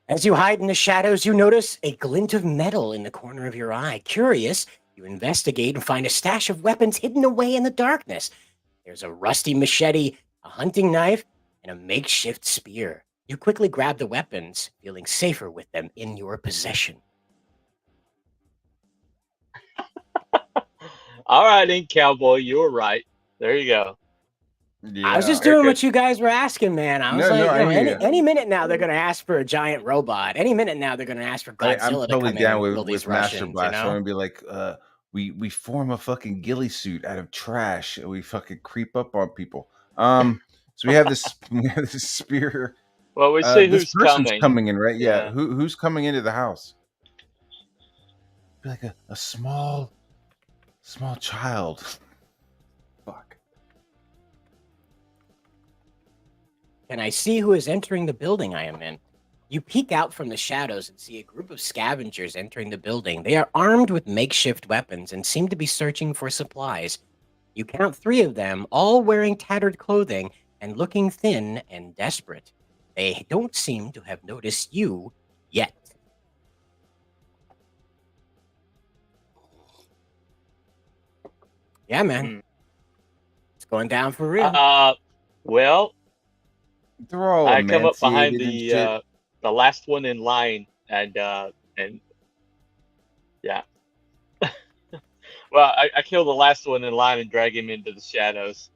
As you hide in the shadows, you notice a glint of metal in the corner of your eye. Curious, you investigate and find a stash of weapons hidden away in the darkness. There's a rusty machete, a hunting knife, and a makeshift spear. You quickly grab the weapons, feeling safer with them in your possession. All right, then, cowboy, you were right. There you go. Yeah. I was just doing what you guys were asking, man. I was any minute now they're gonna ask for a giant robot. Any minute now they're gonna ask for Godzilla I'm to totally come down in and kill with these Master Russians. Blast. You I'm know? gonna be like, we form a fucking ghillie suit out of trash and we fucking creep up on people. So we have this spear. Well, we see This who's person's coming. coming in, right? Yeah. Yeah. Who's coming into the house? Be like a small child. Fuck. Can I see who is entering the building I am in? You peek out from the shadows and see a group of scavengers entering the building. They are armed with makeshift weapons and seem to be searching for supplies. You count 3 of them, all wearing tattered clothing and looking thin and desperate. They don't seem to have noticed you yet. Yeah, man. It's going down for real. Well, they're all I come up behind emaciated and shit. the last one in line, and yeah. Well, I kill the last one in line and drag him into the shadows.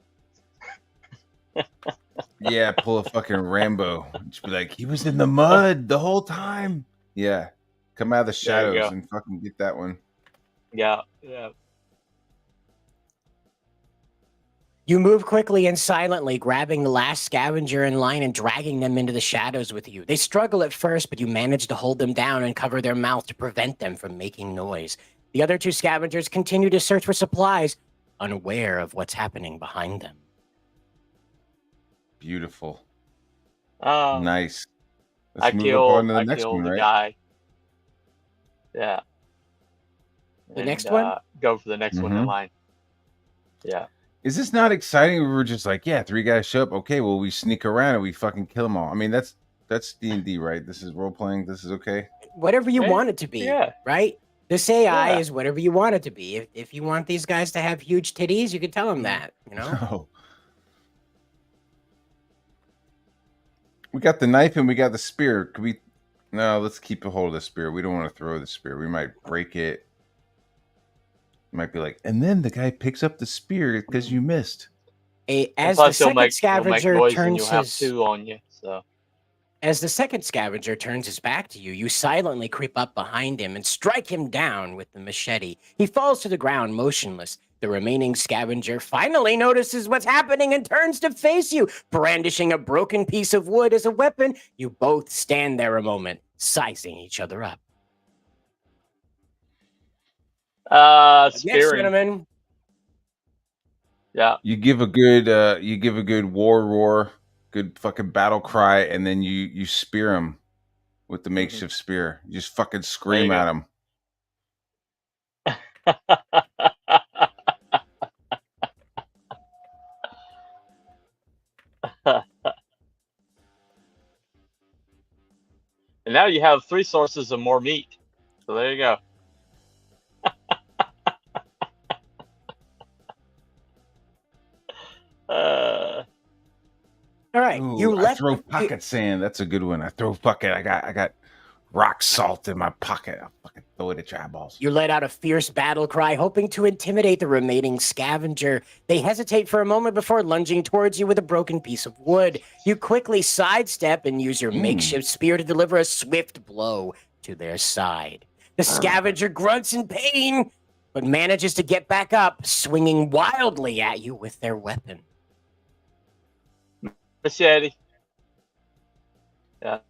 Yeah, pull a fucking Rambo. Just be like, he was in the mud the whole time. Yeah. Come out of the There you shadows go. and fucking get that one. Yeah. You move quickly and silently, grabbing the last scavenger in line and dragging them into the shadows with you. They struggle at first, but you manage to hold them down and cover their mouth to prevent them from making noise. The other 2 scavengers continue to search for supplies, unaware of what's happening behind them. Beautiful. I Nice. Let's move on to the next kill one, the right? guy. Yeah. The next one? Go for the next one in Mhm. line. Yeah. Is this not exciting? We were just like, yeah, 3 guys show up. Okay, well, we sneak around and we fucking kill them all. I mean, that's D&D, right? This is role playing. This is okay. Whatever you Yeah, want it to be, yeah. right? This AI Yeah. is whatever you want it to be. If you want these guys to have huge titties, you can tell them that, you know? Oh. We got the knife and we got the spear. Could we? No, let's keep a hold of the spear. We don't want to throw the spear. We might break it. Might be like, and then the guy picks up the spear because you missed. As Plus, the he'll second make scavenger noise and turns you'll have his 2 on you. So as the second scavenger turns his back to you, you silently creep up behind him and strike him down with the machete. He falls to the ground motionless. The remaining scavenger finally notices what's happening and turns to face you, brandishing a broken piece of wood as a weapon. You both stand there a moment, sizing each other up. Next, spearing. gentlemen. Yeah. You give a good war roar, good fucking battle cry, and then you spear him with the makeshift spear. You just fucking scream at him. And now you have 3 sources of more meat. So there you go. All right, Ooh, I throw pocket sand. That's a good one. I throw pocket. I got rock salt in my pocket. I'll fucking throw it at your eyeballs. You let out a fierce battle cry, hoping to intimidate the remaining scavenger. They hesitate for a moment before lunging towards you with a broken piece of wood. You quickly sidestep and use your makeshift spear to deliver a swift blow to their side. The scavenger grunts in pain, but manages to get back up, swinging wildly at you with their weapon. Machete. Yeah.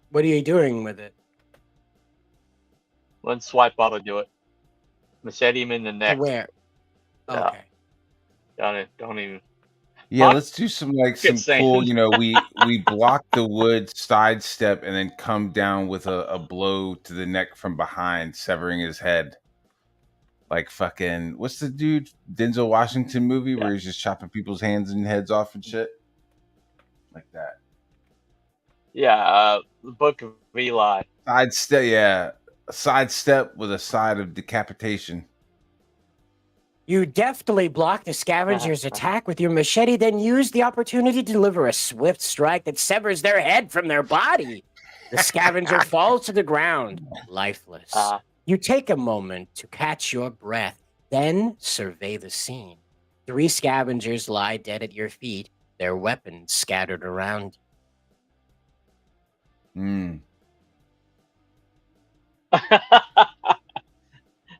What are you doing with it? One swipe ought to do it. Machete him in the neck. Where? Yeah. Okay. Don't even. Yeah, let's do some like some Good cool, saying. you know, we block the wood, sidestep, and then come down with a blow to the neck from behind, severing his head. Like fucking, what's the dude Denzel Washington movie where he's just chopping people's hands and heads off and shit? Like that. Yeah, the Book of Eli. Sidestep, yeah. A sidestep with a side of decapitation. You deftly block the scavenger's attack with your machete, then use the opportunity to deliver a swift strike that severs their head from their body. The scavenger falls to the ground, lifeless. You take a moment to catch your breath, then survey the scene. 3 scavengers lie dead at your feet, their weapons scattered around you.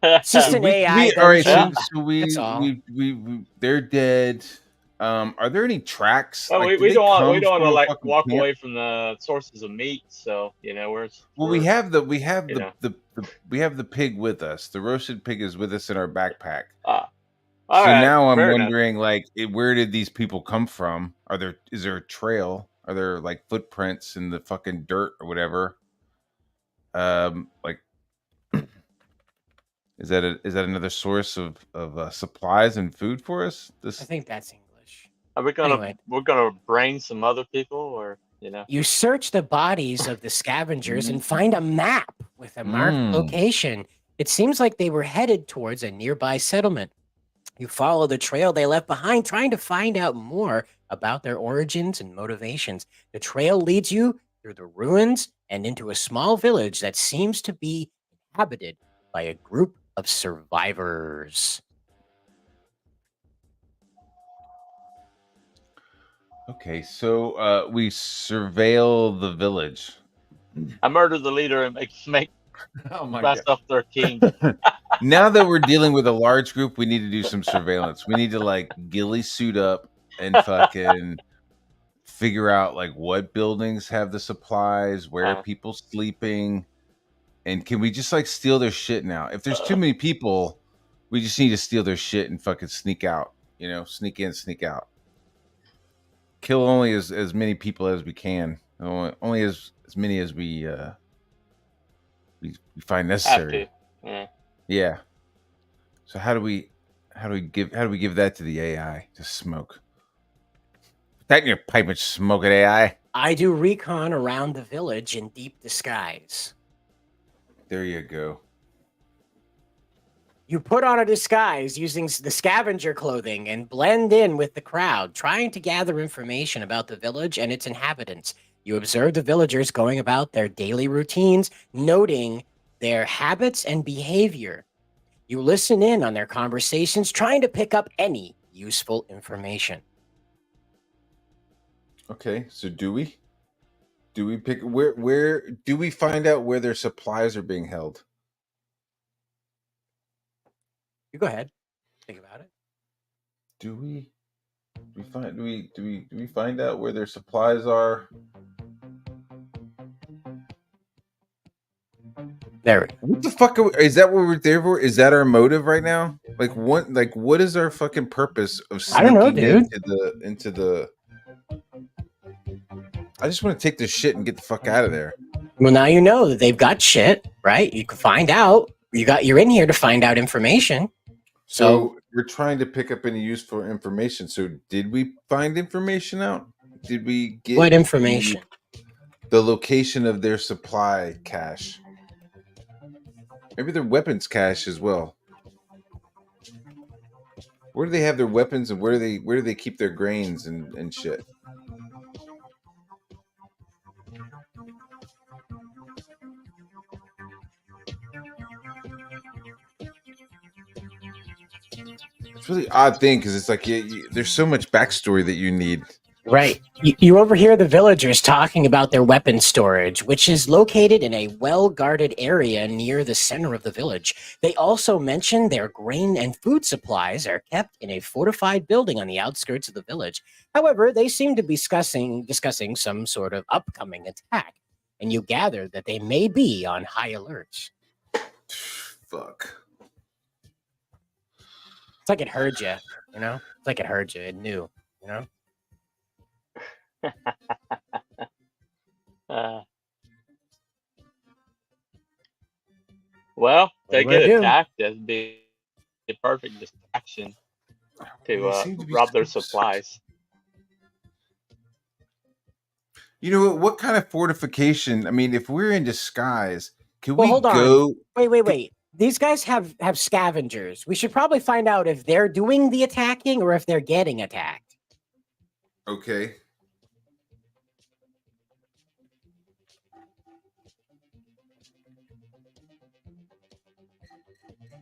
It's just an AI. All right, dungeon. so That's all. we they're dead. Are there any tracks? Well, Like, we don't want come to from a like fucking walk camp? away from the sources of meat. So Well, we have the pig with us. The roasted pig is with us in our backpack. all So right, now I'm fair enough. wondering, like, where did these people come from? Is there a trail? Are there like footprints in the fucking dirt or whatever? Like, is that another source of supplies and food for us? I think that's English. Are we gonna Anyway. we're gonna brain some other people, or You search the bodies of the scavengers and find a map with a marked location. It seems like they were headed towards a nearby settlement. You follow the trail they left behind, trying to find out more about their origins and motivations. The trail leads you through the ruins and into a small village that seems to be inhabited by a group of survivors. Okay, so we surveil the village. I murder the leader and make Oh my myself their king. Now that we're dealing with a large group, we need to do some surveillance. We need to like ghillie suit up and fucking figure out like what buildings have the supplies, where are people sleeping, and can we just like steal their shit now? If there's too many people, we just need to steal their shit and fucking sneak out. Sneak in, sneak out. Kill only as many people as we can. Only as many as we find necessary. Yeah. So how do we give that to the AI to smoke? Put that in your pipe and smoke it, AI. I do recon around the village in deep disguise. There you go. You put on a disguise using the scavenger clothing and blend in with the crowd, trying to gather information about the village and its inhabitants. You observe the villagers going about their daily routines, noting their habits and behavior. You listen in on their conversations, trying to pick up any useful information. Okay, so do we pick where do we find out where their supplies are being held? You go ahead. Think about it. Do we find out where their supplies are? There. What the fuck is that? What we're there for? Is that our motive right now? Like what is our fucking purpose of I don't know, sneaking dude. into the I just want to take this shit and get the fuck out of there. Well, now you know that they've got shit, right? You can find out. You're in here to find out information. So we're trying to pick up any useful information. So did we find information out? Did we get what information? The location of their supply cache. Maybe their weapons cache as well. Where do they have their weapons, and where do they keep their grains and shit? It's a really odd thing because it's like there's so much backstory that you need. Right. You overhear the villagers talking about their weapon storage, which is located in a well-guarded area near the center of the village. They also mention their grain and food supplies are kept in a fortified building on the outskirts of the village. However, they seem to be discussing some sort of upcoming attack, and you gather that they may be on high alert. Fuck. It's like it heard you, It's like it heard you. It knew, Uh, well, What are they you gonna get do? attacked. That'd be a perfect distraction to They seem to be rob their so- supplies. You know what kind of fortification? I mean, if we're in disguise, can Well, we hold on. go? Wait. These guys have scavengers. We should probably find out if they're doing the attacking or if they're getting attacked. Okay.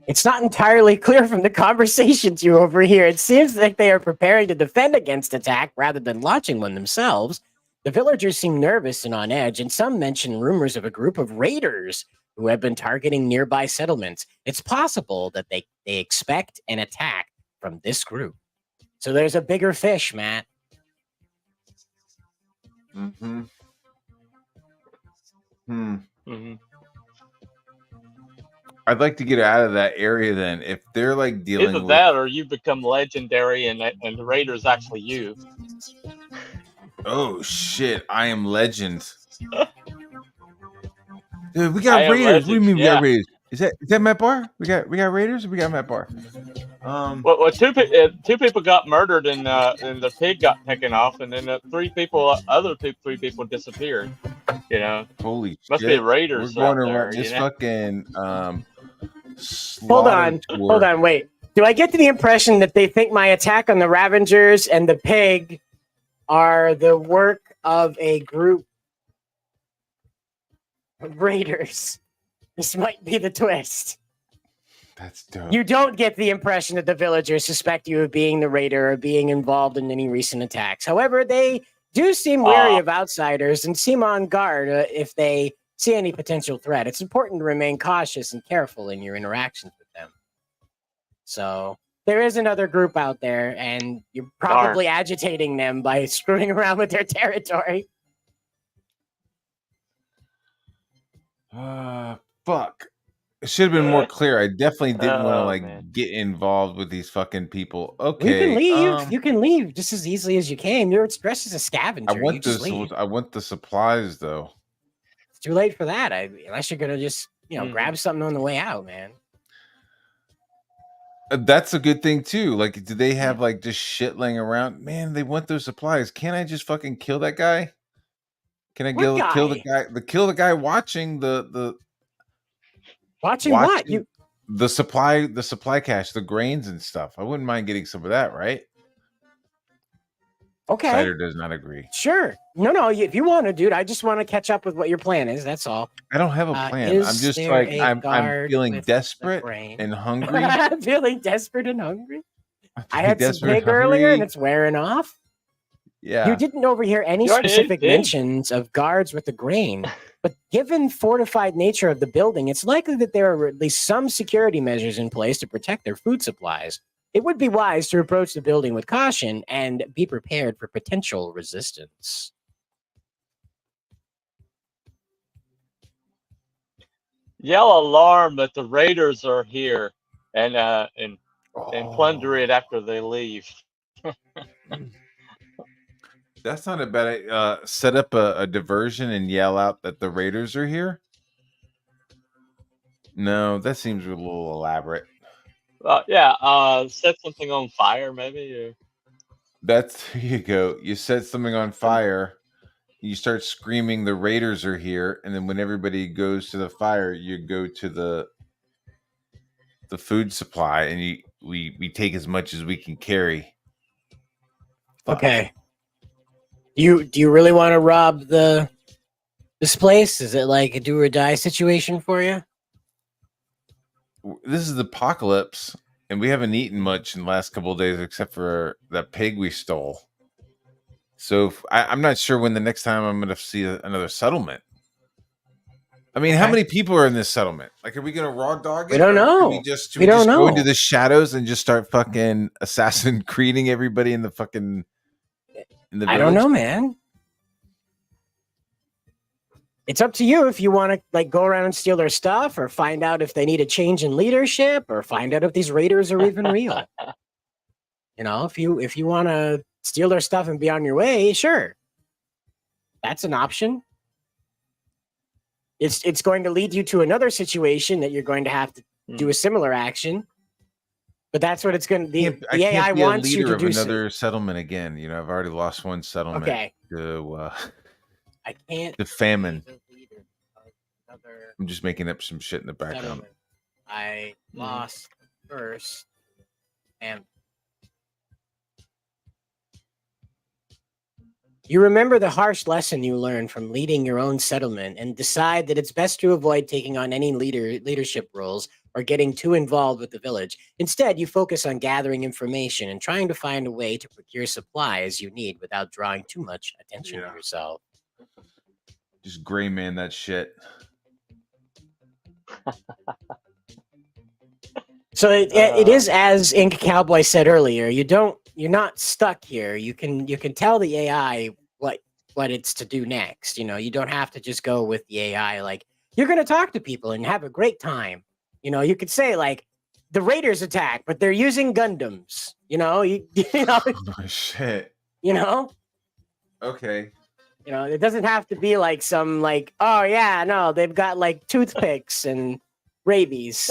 It's not entirely clear from the conversations you overhear. It seems like they are preparing to defend against attack rather than launching one themselves. The villagers seem nervous and on edge, and some mention rumors of a group of raiders who have been targeting nearby settlements. It's possible that they expect an attack from this group. So there's a bigger fish, Matt. Mm-hmm. Mm-hmm. I'd like to get out of that area then. If they're like dealing Either with that, or you become legendary, and the raider's actually you. oh shit, I am legend. Dude, we I got am raiders. What do you legend, mean we yeah. got raiders? Is that Matt Bar? We got raiders. Or we got Matt Bar. Well, two people got murdered, and the pig got taken off, and then three people disappeared. You know, Holy must shit. be raiders We're going out to there. run this You know? fucking Hold on, wait. Do I get the impression that they think my attack on the Ravengers and the pig are the work of a group of raiders? This might be the twist. That's dope. You don't get the impression that the villagers suspect you of being the raider or being involved in any recent attacks. However, they do seem wary of outsiders and seem on guard if they see any potential threat. It's important to remain cautious and careful in your interactions with them. So there is another group out there, and you're probably agitating them by screwing around with their territory. Fuck. It should have been more clear. I definitely didn't want to Oh, like man. get involved with these fucking people. You Okay. can leave. You can leave just as easily as you came. You're dressed as a scavenger. I want You just leave. I want the supplies though. It's too late for that. Unless you're gonna just grab something on the way out, man. That's a good thing too. Like, do they have like just shit laying around? Man, they want those supplies. Can't I just fucking kill that guy? Can I kill the guy watching the watching what? The supply cache, the grains and stuff. I wouldn't mind getting some of that, right? Okay. Cider does not agree. Sure. No. If you want to, dude, I just want to catch up with what your plan is. That's all. I don't have a plan. I'm just like I'm feeling desperate and hungry. Feeling desperate and hungry. I had some pig earlier, and it's wearing off. Yeah. You didn't overhear any specific mentions of guards with the grain, but given fortified nature of the building, it's likely that there are at least some security measures in place to protect their food supplies. It would be wise to approach the building with caution and be prepared for potential resistance. Yell alarm that the raiders are here, and plunder it after they leave. That's not a bad set up a diversion and yell out that the raiders are here. No, that seems a little elaborate. Set something on fire, maybe. There you go. You set something on fire. You start screaming, "The raiders are here!" And then when everybody goes to the fire, you go to the food supply, and we take as much as we can carry. Fuck. Okay. Do you really want to rob this place? Is it like a do or die situation for you? This is the apocalypse, and we haven't eaten much in the last couple of days except for that pig we stole. So I'm not sure when the next time I'm going to see another settlement. I mean, how many people are in this settlement? Like, are we going to raw dog it? We don't know. We just go into the shadows and just start fucking assassin creating everybody in the fucking village? I don't know, man. It's up to you if you want to like go around and steal their stuff, or find out if they need a change in leadership, or find out if these raiders are even real. If you want to steal their stuff and be on your way, sure, that's an option. It's going to lead you to another situation that you're going to have to do a similar action. But that's what it's going to be. I The can't AI be a wants you leader to of do. another settlement again. You know, I've already lost one settlement Okay. to I can't. the famine. be the leader of another I'm just making up some shit in the background. settlement. I lost first, and you remember the harsh lesson you learned from leading your own settlement and decide that it's best to avoid taking on any leadership roles or getting too involved with the village. Instead, you focus on gathering information and trying to find a way to procure supplies you need without drawing too much attention to yourself. Just gray man that shit. So it is, as Ink Cowboy said earlier, you're not stuck here. You can tell the AI what it's to do next. You know, you don't have to just go with the AI. Like, you're gonna talk to people and have a great time. You know, you could say like the Raiders attack, but they're using Gundams. You know, you know. Oh shit. You know. Okay. You know, it doesn't have to be like some like, oh yeah, no, they've got like toothpicks and rabies.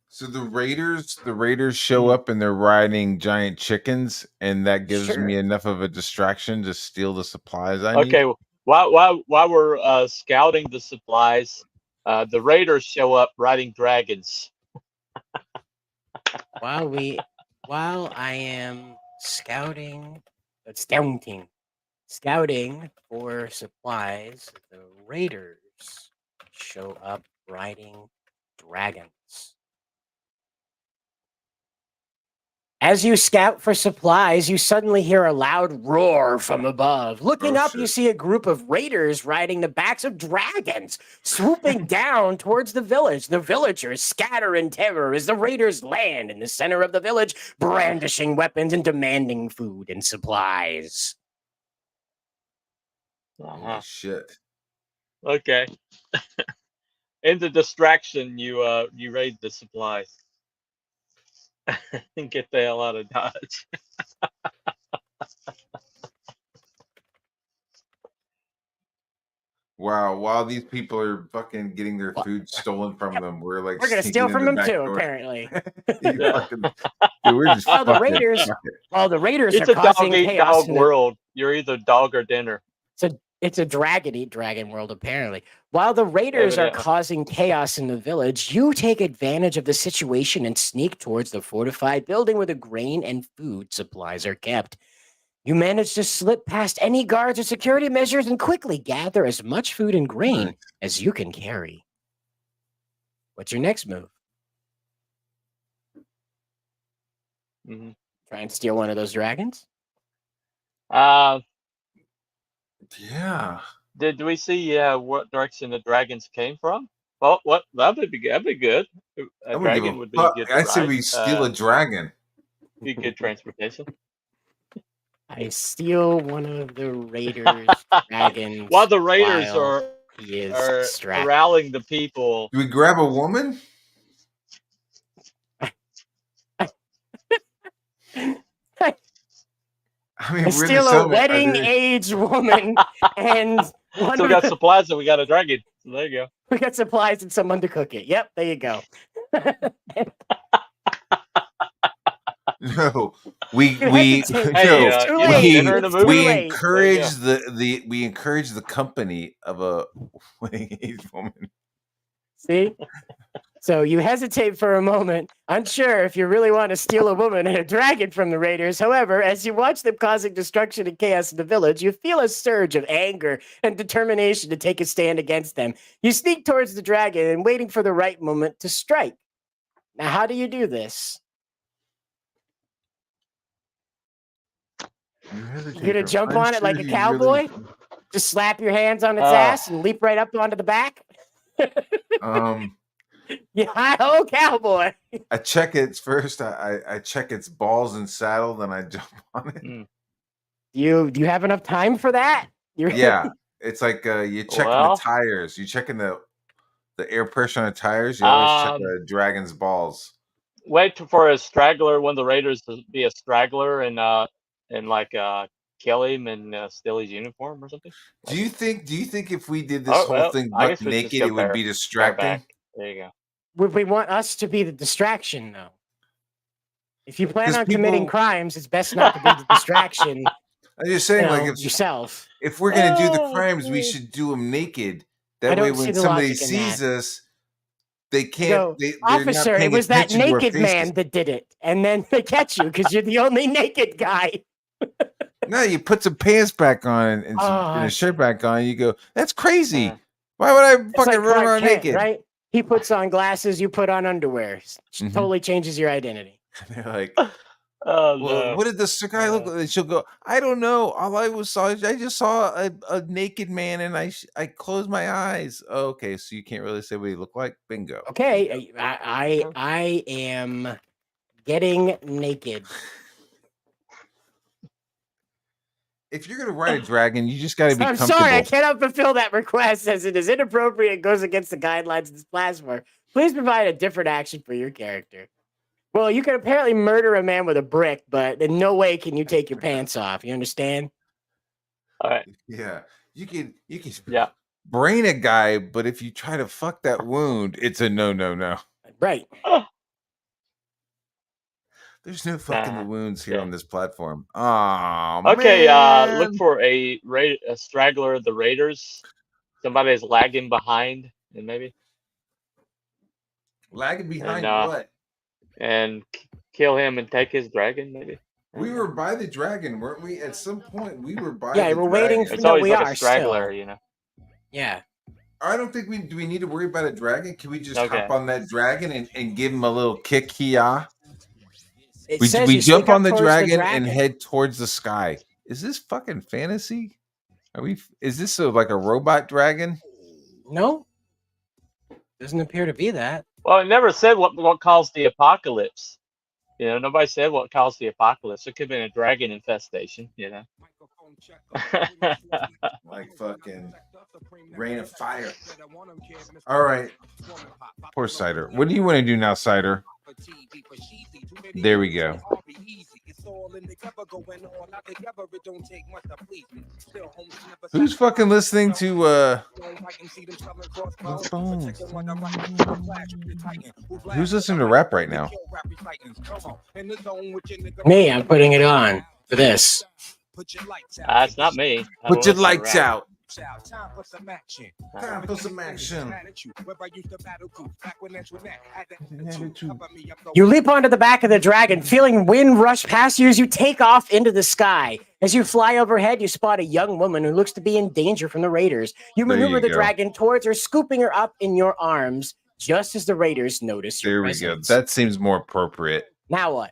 So the Raiders show up and they're riding giant chickens, and that gives me enough of a distraction to steal the supplies I need. Okay, while we're scouting the supplies, the Raiders show up riding dragons. While I am scouting for supplies, the Raiders show up riding dragons. As you scout for supplies, you suddenly hear a loud roar from above. Looking up, you see a group of raiders riding the backs of dragons, swooping down towards the village. The villagers scatter in terror as the raiders land in the center of the village, brandishing weapons and demanding food and supplies. Holy shit. Okay. In the distraction, you raid the supplies. And get the hell out of Dodge. Wow, while these people are fucking getting their food stolen from them, we're like We're gonna steal sneaking from in the them too, back door. apparently. Dude, we're just While the fucking raiders, It's are a causing dog eat chaos dog world. You're either dog or dinner. It's a dragon eat dragon world, apparently. While the raiders are Evidently. causing chaos in the village, you take advantage of the situation and sneak towards the fortified building where the grain and food supplies are kept. You manage to slip past any guards or security measures and quickly gather as much food and grain as you can carry. What's your next move? Mm-hmm. Try and steal one of those dragons? Yeah. Did we see what direction the dragons came from? Well, what that'd be good. A dragon would be a good. I say ride. we steal a dragon. Be good transportation. I steal one of the raiders' dragons. While the raiders he is are distracted. corralling the people. Do we grab a woman? I mean, I steal a wedding-age woman and So we got supplies and we got a dragon. So there you go. We got supplies and someone to cook it. Yep, there you go. No, we encourage the company of a wedding-age woman. See? So you hesitate for a moment, unsure if you really want to steal a woman and a dragon from the raiders. However, as you watch them causing destruction and chaos in the village, you feel a surge of anger and determination to take a stand against them. You sneak towards the dragon and waiting for the right moment to strike. Now, how do you do this? You're gonna jump on it like a cowboy? Just slap your hands on its ass and leap right up onto the back? Yeah, hi-ho, cowboy. I check its first. I check its balls and saddle, then I jump on it. Do you have enough time for that? Yeah, it's like you checking the tires. You checking the air pressure on the tires. You always check the dragon's balls. Wait for a straggler. One of the raiders to be a straggler and like kill him and steal his uniform or something? Do you think if we did this whole thing I buck guess we just naked, go it would be distracting? bareback. There you go. Would we want us to be the distraction, though? If you plan 'Cause on committing people- crimes, it's best not to be the distraction. I'm just saying, like, if yourself. if we're gonna do the crimes, we should do them naked. I That way, don't see when the somebody logic in sees that. us, they You can't. go, They're officer, not it paying was that attention to our naked man faces. that did it, and then they catch you because you're the only naked guy. No, you put some pants back on and a shirt back on. You go, that's crazy. Why would I It's fucking like run Clark around Kent, naked? right? He puts on glasses, you put on underwear. Mhm. Totally changes your identity. They're like, Oh, well, no. what did this guy look like? And she'll go, I don't know. All I just saw a naked man, and I closed my eyes. Oh, okay, so you can't really say what he looked like. Bingo. Okay, I am getting naked. If you're gonna ride a dragon, you just got to be I'm comfortable. sorry, I cannot fulfill that request as it is inappropriate and goes against the guidelines of this platform. Please provide a different action for your character. Well, you can apparently murder a man with a brick, but in no way can you take your pants off. You understand? All right. Yeah, you can Yeah. brain a guy, but if you try to fuck that wound, it's a no. Right. There's no fucking Nah, wounds here yeah. on this platform. Oh, Okay, man. look for a straggler of the Raiders. Somebody is lagging behind, and maybe Lagging behind and, what? and kill him and take his dragon, maybe. We were by the dragon, weren't we? At some point, we were by. Yeah, the we're waiting dragon. for- It's No, always we like are a straggler, still. you know. Yeah. I don't think do we need to worry about a dragon? Can we just Okay. hop on that dragon and give him a little kick here? It We says we you jump sneak up on the towards dragon and head towards the sky. Is this fucking fantasy? Is this like a robot dragon? No. Doesn't appear to be that. Well, it never said what caused the apocalypse. You know, nobody said what caused the apocalypse. It could have been a dragon infestation, you know. Like fucking rain of fire. All right. Poor Cider. What do you want to do now, Cider? There we go. Who's fucking listening to Who's listening to rap right now? Me, I'm putting it on for this. It's not me. I Put don't your listen to lights rap. out. Time for some action. You leap onto the back of the dragon, feeling wind rush past you as you take off into the sky. As you fly overhead, you spot a young woman who looks to be in danger from the raiders. You There maneuver you the go. dragon towards her, scooping her up in your arms, just as the raiders notice your There we presence. go. That seems more appropriate. Now what?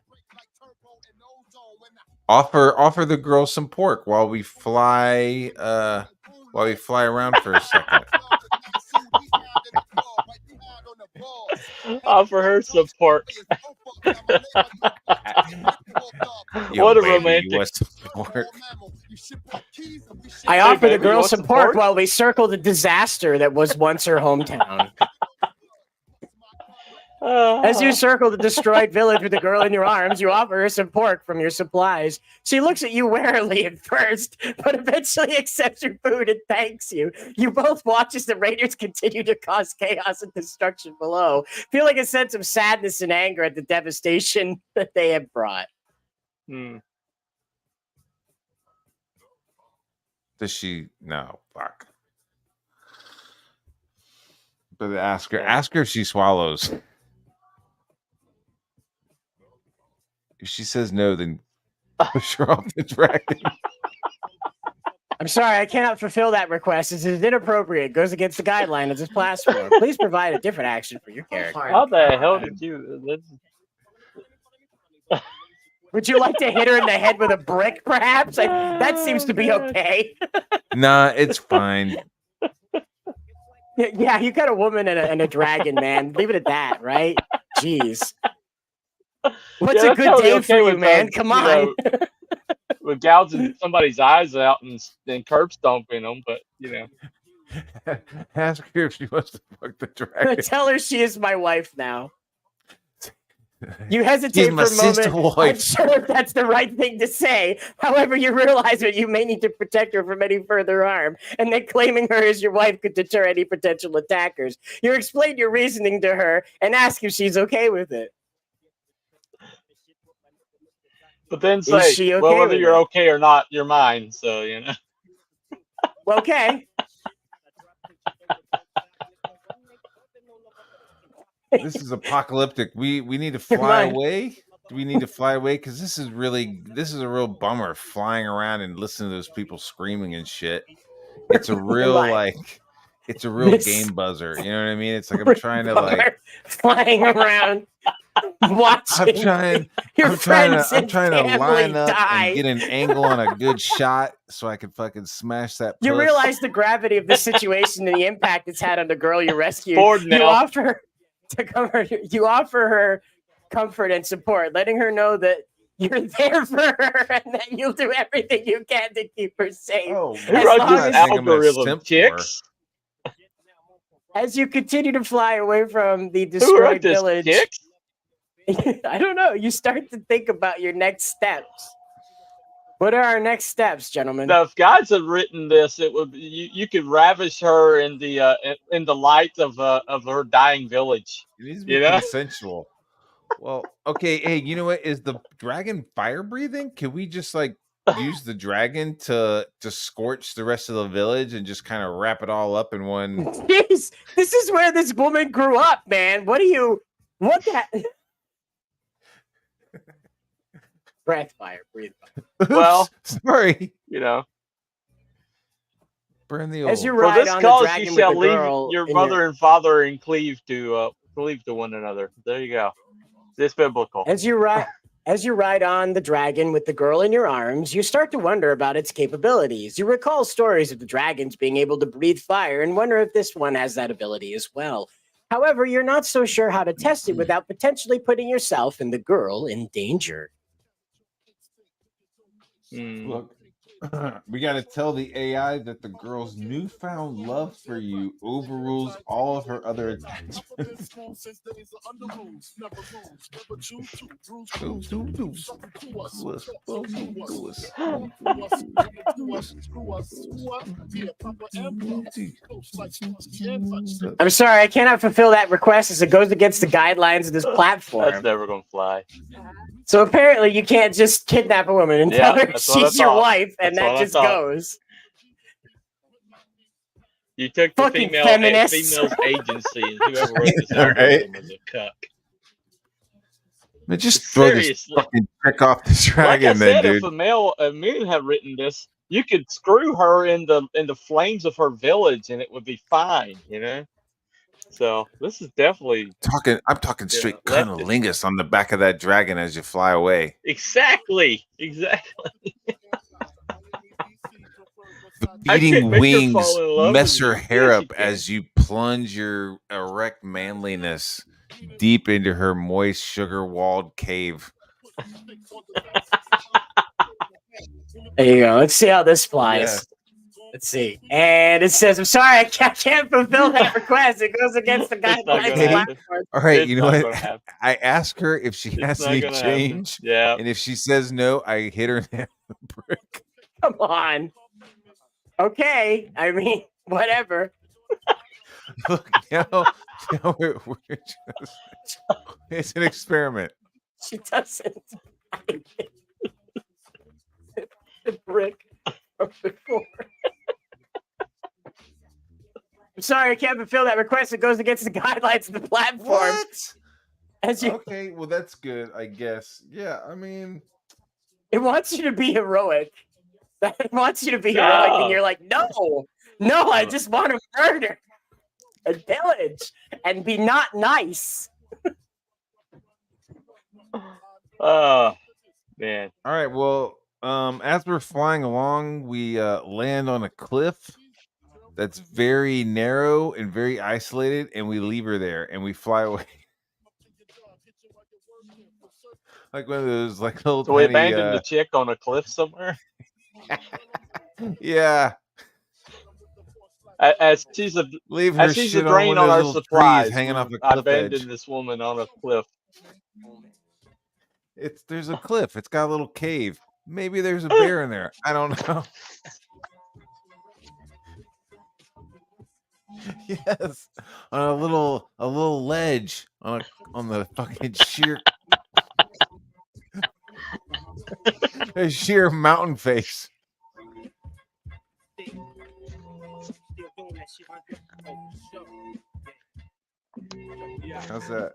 Offer the girl some pork while we fly around for a second. Offer her support. Yo, What a baby, you romantic. want some pork? I Hey, offer the baby, you girl want some some pork pork? while we circle the disaster that was once her hometown. As you circle the destroyed village with the girl in your arms, you offer her some pork from your supplies. She looks at you warily at first, but eventually accepts your food and thanks you. You both watch as the raiders continue to cause chaos and destruction below, feeling a sense of sadness and anger at the devastation that they have brought. Hmm. Does she? No, fuck. But ask her if she swallows. If she says no, then push her off the dragon. I'm sorry, I cannot fulfill that request. This is inappropriate. It goes against the guideline of this platform. Please provide a different action for your character. How the hell did you? Would you like to hit her in the head with a brick, perhaps? That seems to be okay. Nah, it's fine. Yeah, you got a woman and a dragon, man. Leave it at that, right? Jeez. What's Yeah, a that's good totally day okay for you, with, man? Come you on. know, with gouging somebody's eyes out and curb stomping them, but you know. Ask her if she wants to fuck the dragon. Tell her she is my wife now. You hesitate She's for my a sister moment, wife. unsure if that's the right thing to say. However, you realize that you may need to protect her from any further harm, and that claiming her as your wife could deter any potential attackers. You explain your reasoning to her and ask if she's okay with it. But then Is say, she well, okay whether with you're it? okay or not, you're mine. So, you know. Okay. This is apocalyptic. We need to fly away. Do we need to fly away? Because this is a real bummer. Flying around and listening to those people screaming and shit. It's a real game buzzer. You know what I mean? It's like I'm trying to like flying around, watching. I'm trying to line up die. and get an angle on a good shot so I can fucking smash that. You puss. realize the gravity of the situation and the impact it's had on the girl you rescued. Bored You now. offer to comfort. You offer her comfort and support, letting her know that you're there for her and that you'll do everything you can to keep her safe. Who wrote this algorithm, chicks? As you continue to fly away from the Who wrote destroyed this, village, chicks? I don't know. You start to think about your next steps. What are our next steps, gentlemen? Now, if guys had written this, it would be, you could ravish her in the light of her dying village. It needs to be consensual. Well, okay. Hey, you know what? Is the dragon fire breathing? Can we just like use the dragon to scorch the rest of the village and just kind of wrap it all up in one? Jeez, this is where this woman grew up, man. What that? Breath fire, breathe fire. Well, sorry. You know. Burn the As you For ride this on cause the dragon you shall with the leave girl your in mother and father and cleave to one another. There you go. It's biblical. As you ride on the dragon with the girl in your arms, you start to wonder about its capabilities. You recall stories of the dragons being able to breathe fire and wonder if this one has that ability as well. However, you're not so sure how to test it without potentially putting yourself and the girl in danger. Look, we got to tell the AI that the girl's newfound love for you overrules all of her other attachments. I'm sorry, I cannot fulfill that request as it goes against the guidelines of this platform. That's never gonna fly. So apparently you can't just kidnap a woman and tell her she's your wife and that just goes. You took the Fucking female's agency and whoever wrote this algorithm was a cuck. Man, just throw this fucking trick off the dragon, like I said, dude. if a moon had written this, you could screw her in the flames of her village and it would be fine, you know. So this is definitely I'm talking straight cunnilingus on the back of that dragon as you fly away. Exactly. Beating wings mess her hair up as you plunge your erect manliness deep into her moist, sugar-walled cave. There you go. Let's see how this flies. Yeah. Let's see. And it says, I'm sorry, I can't fulfill that request. It goes against the guidelines. All right, you know what? I ask her if she has any change. Yeah. And if she says no, I hit her in the head with a brick. Come on. Okay. I mean, whatever. Look, we're just, it's an experiment. She doesn't. The brick from before. I'm sorry, I can't fulfill that request. It goes against the guidelines of the platform. What? Okay, well that's good, I guess. Yeah, I mean, it wants you to be heroic. It wants you to be heroic, and you're like, no, I just want to murder and pillage and be not nice. Oh man! All right, well, as we're flying along, we land on a cliff that's very narrow and very isolated, and we leave her there and we fly away. Like one of those little. So we abandoned the chick on a cliff somewhere. Yeah. As she's a leave her she's shit a drain on our supplies. hanging off a I cliff abandoned edge. this woman on a cliff. There's a cliff. It's got a little cave. Maybe there's a bear in there. I don't know. Yes, on a little ledge on the fucking sheer a sheer mountain face. How's that?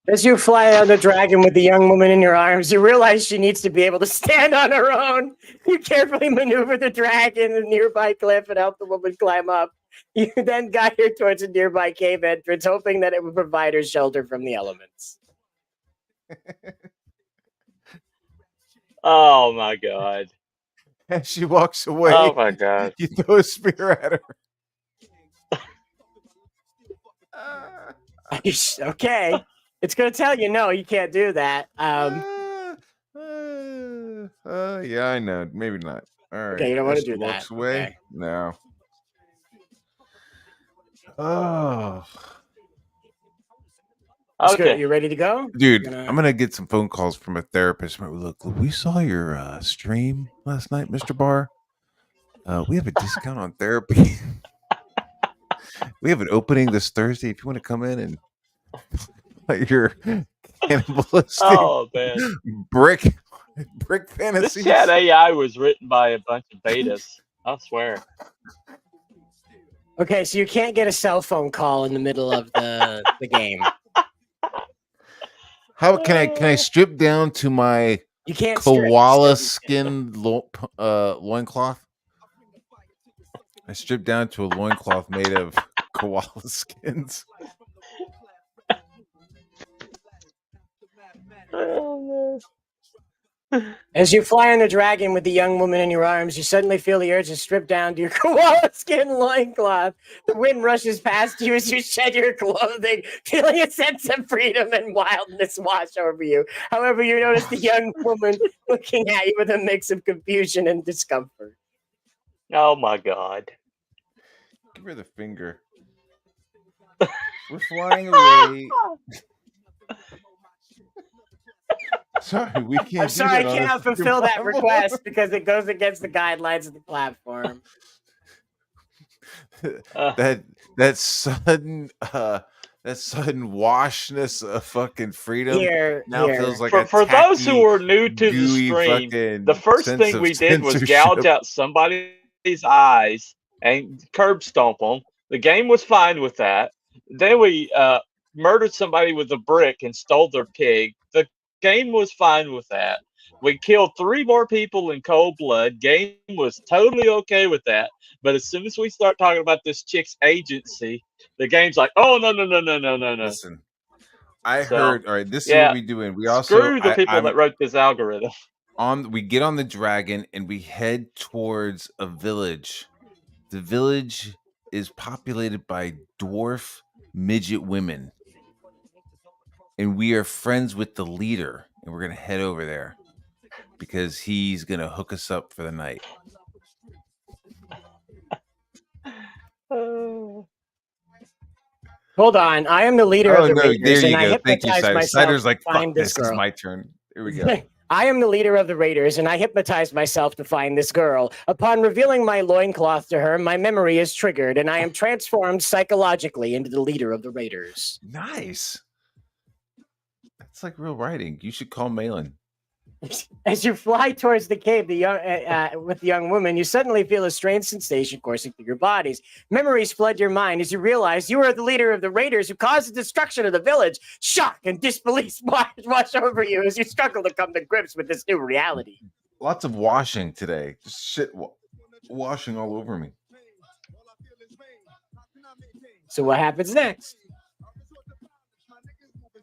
As you fly on the dragon with the young woman in your arms, you realize she needs to be able to stand on her own. You carefully maneuver the dragon in the nearby cliff and help the woman climb up. You then guide her towards a nearby cave entrance, hoping that it would provide her shelter from the elements. Oh my god. As she walks away, Oh my god. you throw a spear at her. Okay. It's going to tell you, no, you can't do that. Yeah, I know. Maybe not. All right. Okay, you don't want As to do she walks that. away? Okay. No. Oh. Okay. You ready to go? Dude, I'm going to get some phone calls from a therapist. Look, we saw your stream last night, Mr. Barr. We have a discount on therapy. We have an opening this Thursday if you want to come in and your cannibalistic brick fantasies. This chat AI was written by a bunch of betas. I swear. Okay, so you can't get a cell phone call in the middle of the game. How can I strip down to my You can't koala skin loincloth? I stripped down to a loincloth made of koala skins. As you fly on the dragon with the young woman in your arms, you suddenly feel the urge to strip down to your koala skin loincloth. The wind rushes past you as you shed your clothing, feeling a sense of freedom and wildness wash over you. However, you notice the young woman looking at you with a mix of confusion and discomfort. Oh my god. Give her the finger. We're flying away. Sorry, we can't. I'm sorry, I cannot fulfill that request because it goes against the guidelines of the platform. that sudden washness of fucking freedom feels like for those who are new to the stream, the first thing we did was gouge out somebody's eyes and curb stomp them. The game was fine with that. Then we murdered somebody with a brick and stole their pig. The game was fine with that. We killed 3 more people in cold blood. Game was totally okay with that. But as soon as we start talking about this chick's agency, the game's like, oh no. Listen, I heard. All right, this is what we doing. We also screw the people that wrote this algorithm. We get on the dragon and we head towards a village. The village is populated by dwarf midget women. And we are friends with the leader, and we're going to head over there because he's going to hook us up for the night. Hold on. I am the leader of the Raiders, there you and I go. Thank you, hypnotized Cider. myself Cider's like, to find fuck this. girl. It's my turn. Here we go. I am the leader of the Raiders, and I hypnotized myself to find this girl. Upon revealing my loincloth to her, my memory is triggered, and I am transformed psychologically into the leader of the Raiders. Nice. That's like real writing. You should call Malin. As you fly towards the cave with the young woman, you suddenly feel a strange sensation coursing through your bodies. Memories flood your mind as you realize you are the leader of the Raiders who caused the destruction of the village. Shock and disbelief wash over you as you struggle to come to grips with this new reality. Lots of washing today. Just shit washing all over me. So what happens next?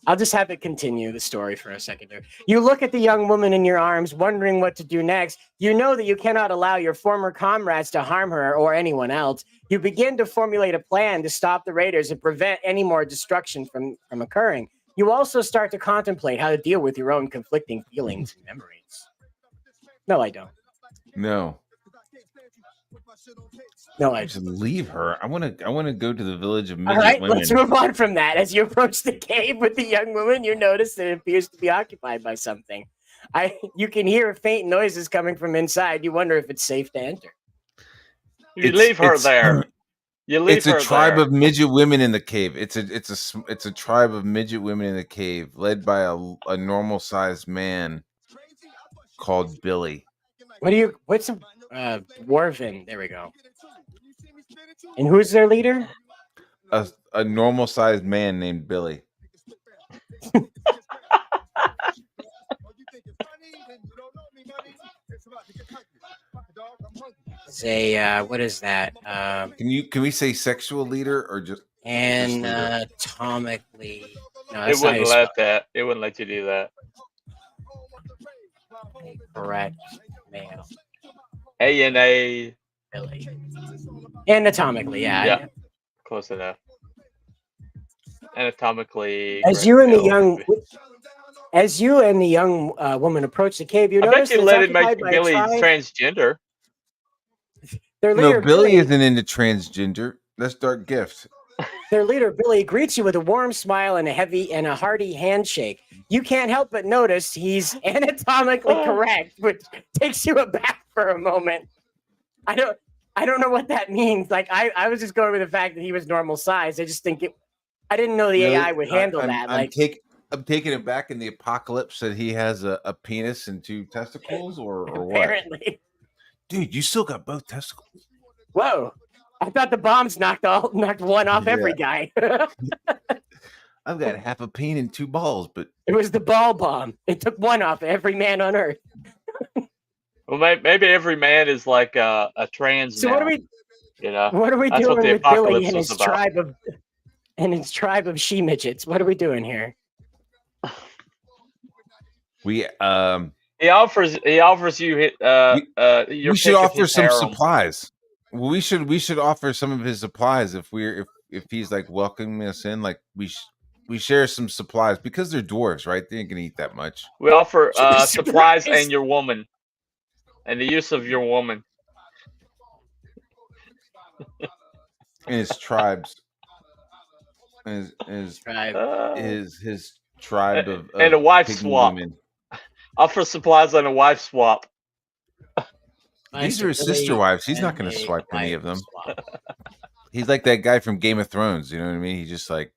I'll just have it continue the story for a second here. You look at the young woman in your arms, wondering what to do next. You know that you cannot allow your former comrades to harm her or anyone else. You begin to formulate a plan to stop the Raiders and prevent any more destruction from occurring. You also start to contemplate how to deal with your own conflicting feelings and memories. No, I don't. No. No, I just leave her. I want to go to the village of All midget right, women. let's move on from that. As you approach the cave with the young woman, you notice that it appears to be occupied by something. You can hear faint noises coming from inside. You wonder if it's safe to enter. You leave her there. You leave It's her a tribe there. of midget women in the cave. It's a tribe of midget women in the cave, led by a normal sized man called Billy. What's a dwarven? There we go. And who's their leader? A normal sized man named Billy. Say what is that? Can we say sexual leader or just anatomically? No, It wouldn't let that. It wouldn't let you do that. Correct male. ANA. Billy. Anatomically, yeah. Close enough. Anatomically. As you and the young woman approach the cave, you I notice bet you let it make Billy transgender. Their leader, No, Billy isn't into transgender. That's Dark Gift. Their leader, Billy, greets you with a warm smile and a hearty handshake. You can't help but notice he's anatomically correct, which takes you aback for a moment. I don't know what that means. Like I was just going with the fact that he was normal size. I just think I didn't know the Really? AI would handle that. I'm taking it back in the apocalypse that he has a penis and 2 testicles or what? Apparently. Dude, you still got both testicles. Whoa. I thought the bombs knocked one off every guy. I've got half a peen and 2 balls, but it was the ball bomb. It took one off every man on Earth. Well, maybe every man is like a trans. So now, what are we? You know, what are we that's doing what the with Billy apocalypse and was his about. tribe of she midgets? What are we doing here? We he offers you your we should offer some supplies. We should offer some of his supplies if he's like welcoming us in. Like we share some supplies because they're dwarves, right? They ain't gonna eat that much. We offer supplies and your woman, and the use of your woman and his tribes, his tribe of and a wife swap. Women. Offer supplies and a wife swap. These are his sister wives. He's not going to swipe any of them. He's like that guy from Game of Thrones. You know what I mean? He's just like,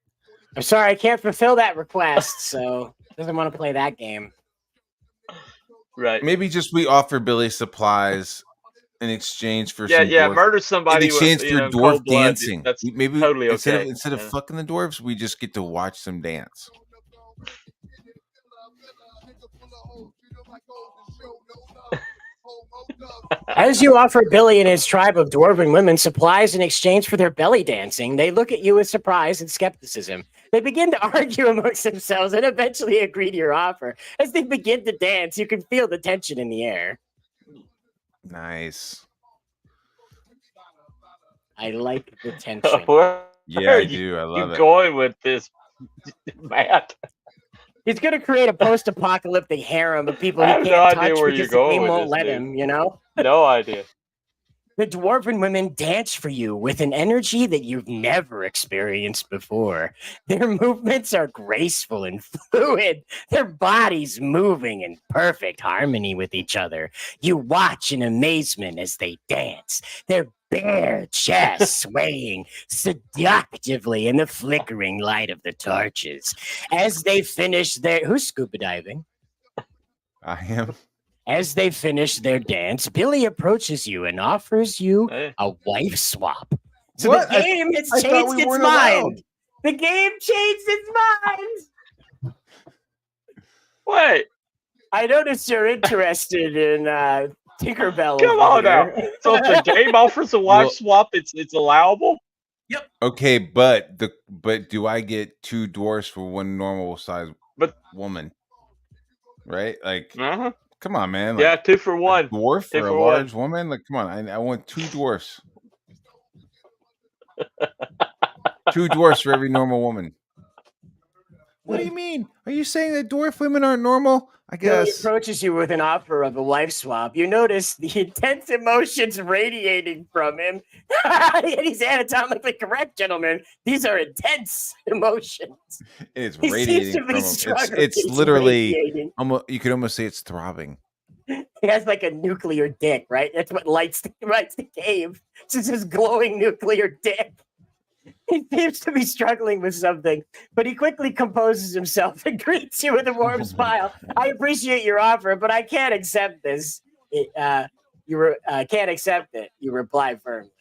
I'm sorry, I can't fulfill that request. So doesn't want to play that game. Right. Maybe just we offer Billy supplies in exchange for murder somebody in exchange with, for dwarf dancing. That's maybe totally okay. Instead of fucking the dwarves, we just get to watch them dance. As you offer Billy and his tribe of dwarven women supplies in exchange for their belly dancing, they look at you with surprise and skepticism. They begin to argue amongst themselves and eventually agree to your offer. As they begin to dance, you can feel the tension in the air. Nice. I like the tension. Yeah, I do. I love it. Going with this, Matt. He's going to create a post-apocalyptic harem of people he can't touch because the game won't let him, you know? No idea. The dwarven women dance for you with an energy that you've never experienced before. Their movements are graceful and fluid, their bodies moving in perfect harmony with each other. You watch in amazement as they dance, their bare chests swaying seductively in the flickering light of the torches. As they finish their... Who's scuba diving? I am. As they finish their dance, Billy approaches you and offers you a wife swap. So what? The game has changed its mind. The game changed its mind. Wait. I noticed you're interested in Tinkerbell. Come on now. So if the game offers a wife swap, it's allowable? Yep. Okay, but do I get 2 dwarfs for 1 normal size woman? Right? Like come on, man. Like, 2 for 1. A dwarf for a large woman? Like, come on. I want 2 dwarfs. 2 dwarfs for every normal woman. What do you mean? Are you saying that dwarf women aren't normal? I Billy guess. approaches you with an offer of a wife swap. You notice the intense emotions radiating from him. And he's anatomically correct, gentlemen. These are intense emotions. It's He seems radiating to be from him. struggling. It's He's literally radiating. almost. You could almost say it's throbbing. He has like a nuclear dick, right? That's what lights the cave. It's just his glowing nuclear dick. He seems to be struggling with something, but he quickly composes himself and greets you with a warm smile. I appreciate your offer, but I can't accept this. Can't accept it. You reply firmly.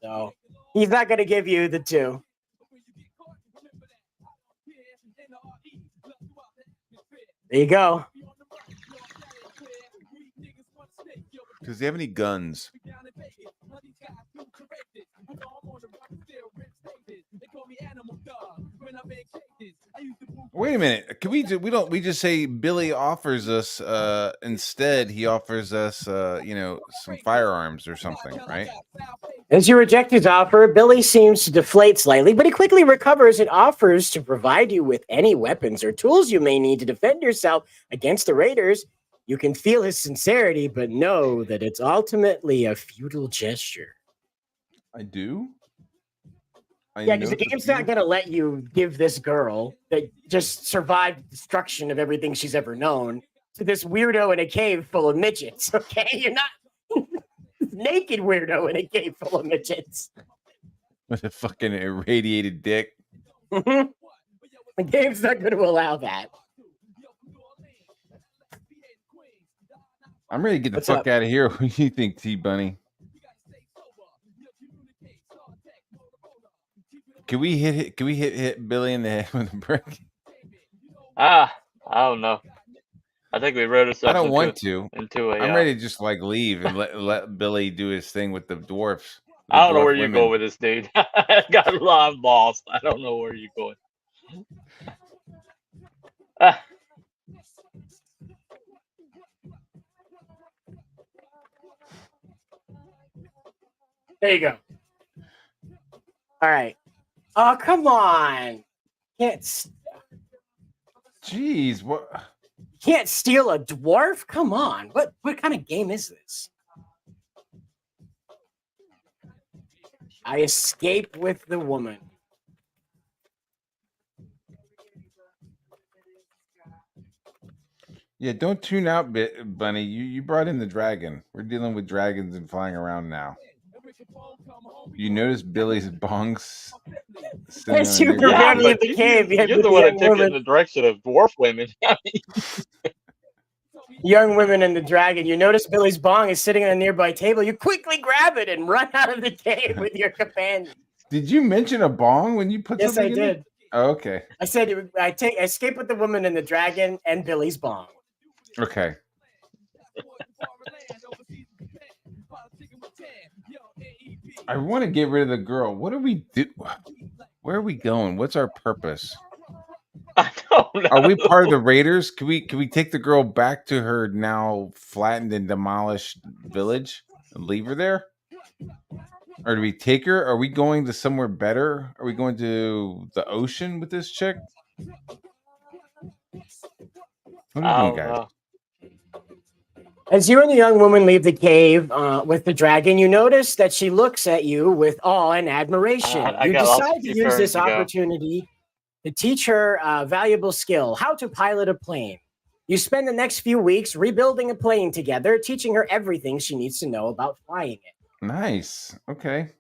So he's not going to give you the 2. There you go. Does he have any guns? Wait a minute. Can we just say Billy offers us instead he offers us some firearms or something, right? As you reject his offer, Billy seems to deflate slightly, but he quickly recovers and offers to provide you with any weapons or tools you may need to defend yourself against the raiders. You can feel his sincerity, but know that it's ultimately a futile gesture. I do? Yeah, because the game's not going to let you give this girl that just survived destruction of everything she's ever known to this weirdo in a cave full of midgets, okay? You're not naked weirdo in a cave full of midgets. With a fucking irradiated dick. The game's not going to allow that. I'm ready to get the fuck out of here. What do you think, T-Bunny? Can we hit Billy in the head with a brick? I don't know. I think we wrote ourselves. I don't want to. I'm a, ready to just leave and let Billy do his thing with the dwarfs. I don't know where you're going with this, dude. I'm lost. I don't know where you're going. There you go. All right. Oh, come on. Jeez, what? Can't steal a dwarf? Come on. What kind of game is this? I escape with the woman. Yeah, don't tune out, Bunny. You brought in the dragon. We're dealing with dragons and flying around now. You notice Billy's bongs. Yes, you prepare me in the cave. You're the one that took it in the direction of dwarf women. Young women and the dragon. You notice Billy's bong is sitting on a nearby table. You quickly grab it and run out of the cave with your companion. Did you mention a bong when you put Yes, something I in did. it? Oh, okay. I said I escape with the woman and the dragon and Billy's bong. Okay. I want to get rid of the girl. What do we do? Where are we going? What's our purpose? I don't know. Are we part of the raiders? Can we take the girl back to her now flattened and demolished village and leave her there? Or do we take her? Are we going to somewhere better? Are we going to the ocean with this chick? What are you doing, guys? As you and the young woman leave the cave with the dragon, you notice that she looks at you with awe and admiration. You decide to use this opportunity to teach her a valuable skill, how to pilot a plane. You spend the next few weeks rebuilding a plane together, teaching her everything she needs to know about flying it. Nice. Okay.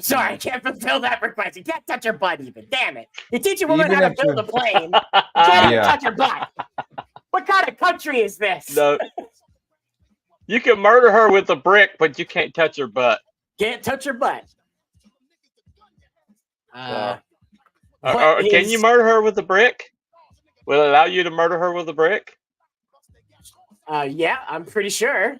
Sorry, I can't fulfill that request. You can't touch her butt even. Damn it. You teach a woman how to build a plane. You can't even touch her butt. What kind of country is this? No. You can murder her with a brick, but you can't touch her butt. Can't touch her butt. Can you murder her with a brick? Will it allow you to murder her with a brick? Yeah, I'm pretty sure.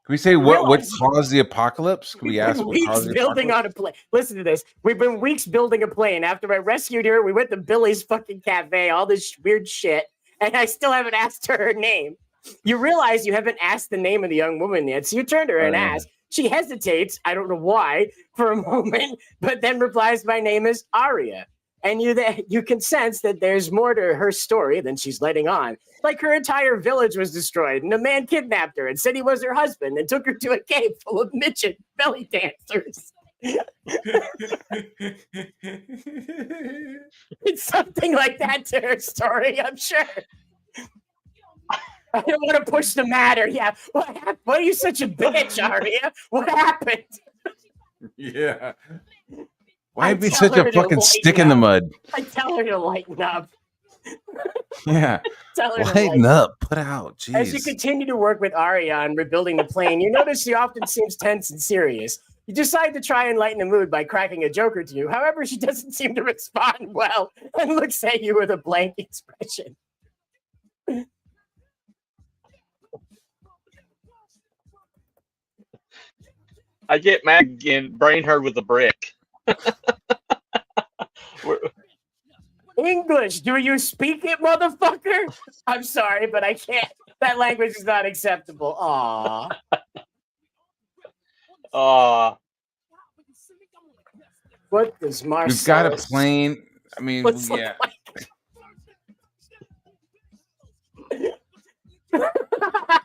Can we say what caused the apocalypse? Can we ask what caused the building on a plane. Listen to this. We've been weeks building a plane. After I rescued her, we went to Billy's fucking cafe, all this weird shit, and I still haven't asked her name. You realize you haven't asked the name of the young woman yet, so you turn to her and ask. She hesitates, I don't know why, for a moment, but then replies, "My name is Aria." And you can sense that there's more to her story than she's letting on. Like her entire village was destroyed, and a man kidnapped her and said he was her husband and took her to a cave full of midget belly dancers. It's something like that to her story, I'm sure. I don't want to push the matter. Yeah. What happened? Why are you such a bitch, Aria? What happened? Yeah. Why be such a fucking stick in the mud? I tell her to lighten up. Yeah. Tell her lighten up. Put out. Jeez. As you continue to work with Aria on rebuilding the plane, you notice she often seems tense and serious. You decide to try and lighten the mood by cracking a joke or two. However, she doesn't seem to respond well and looks at you with a blank expression. I get mad and brain her with a brick. English, do you speak it, motherfucker? I'm sorry, but I can't. That language is not acceptable. Aww. What does Marcellus... We've got a plane. I mean, yeah.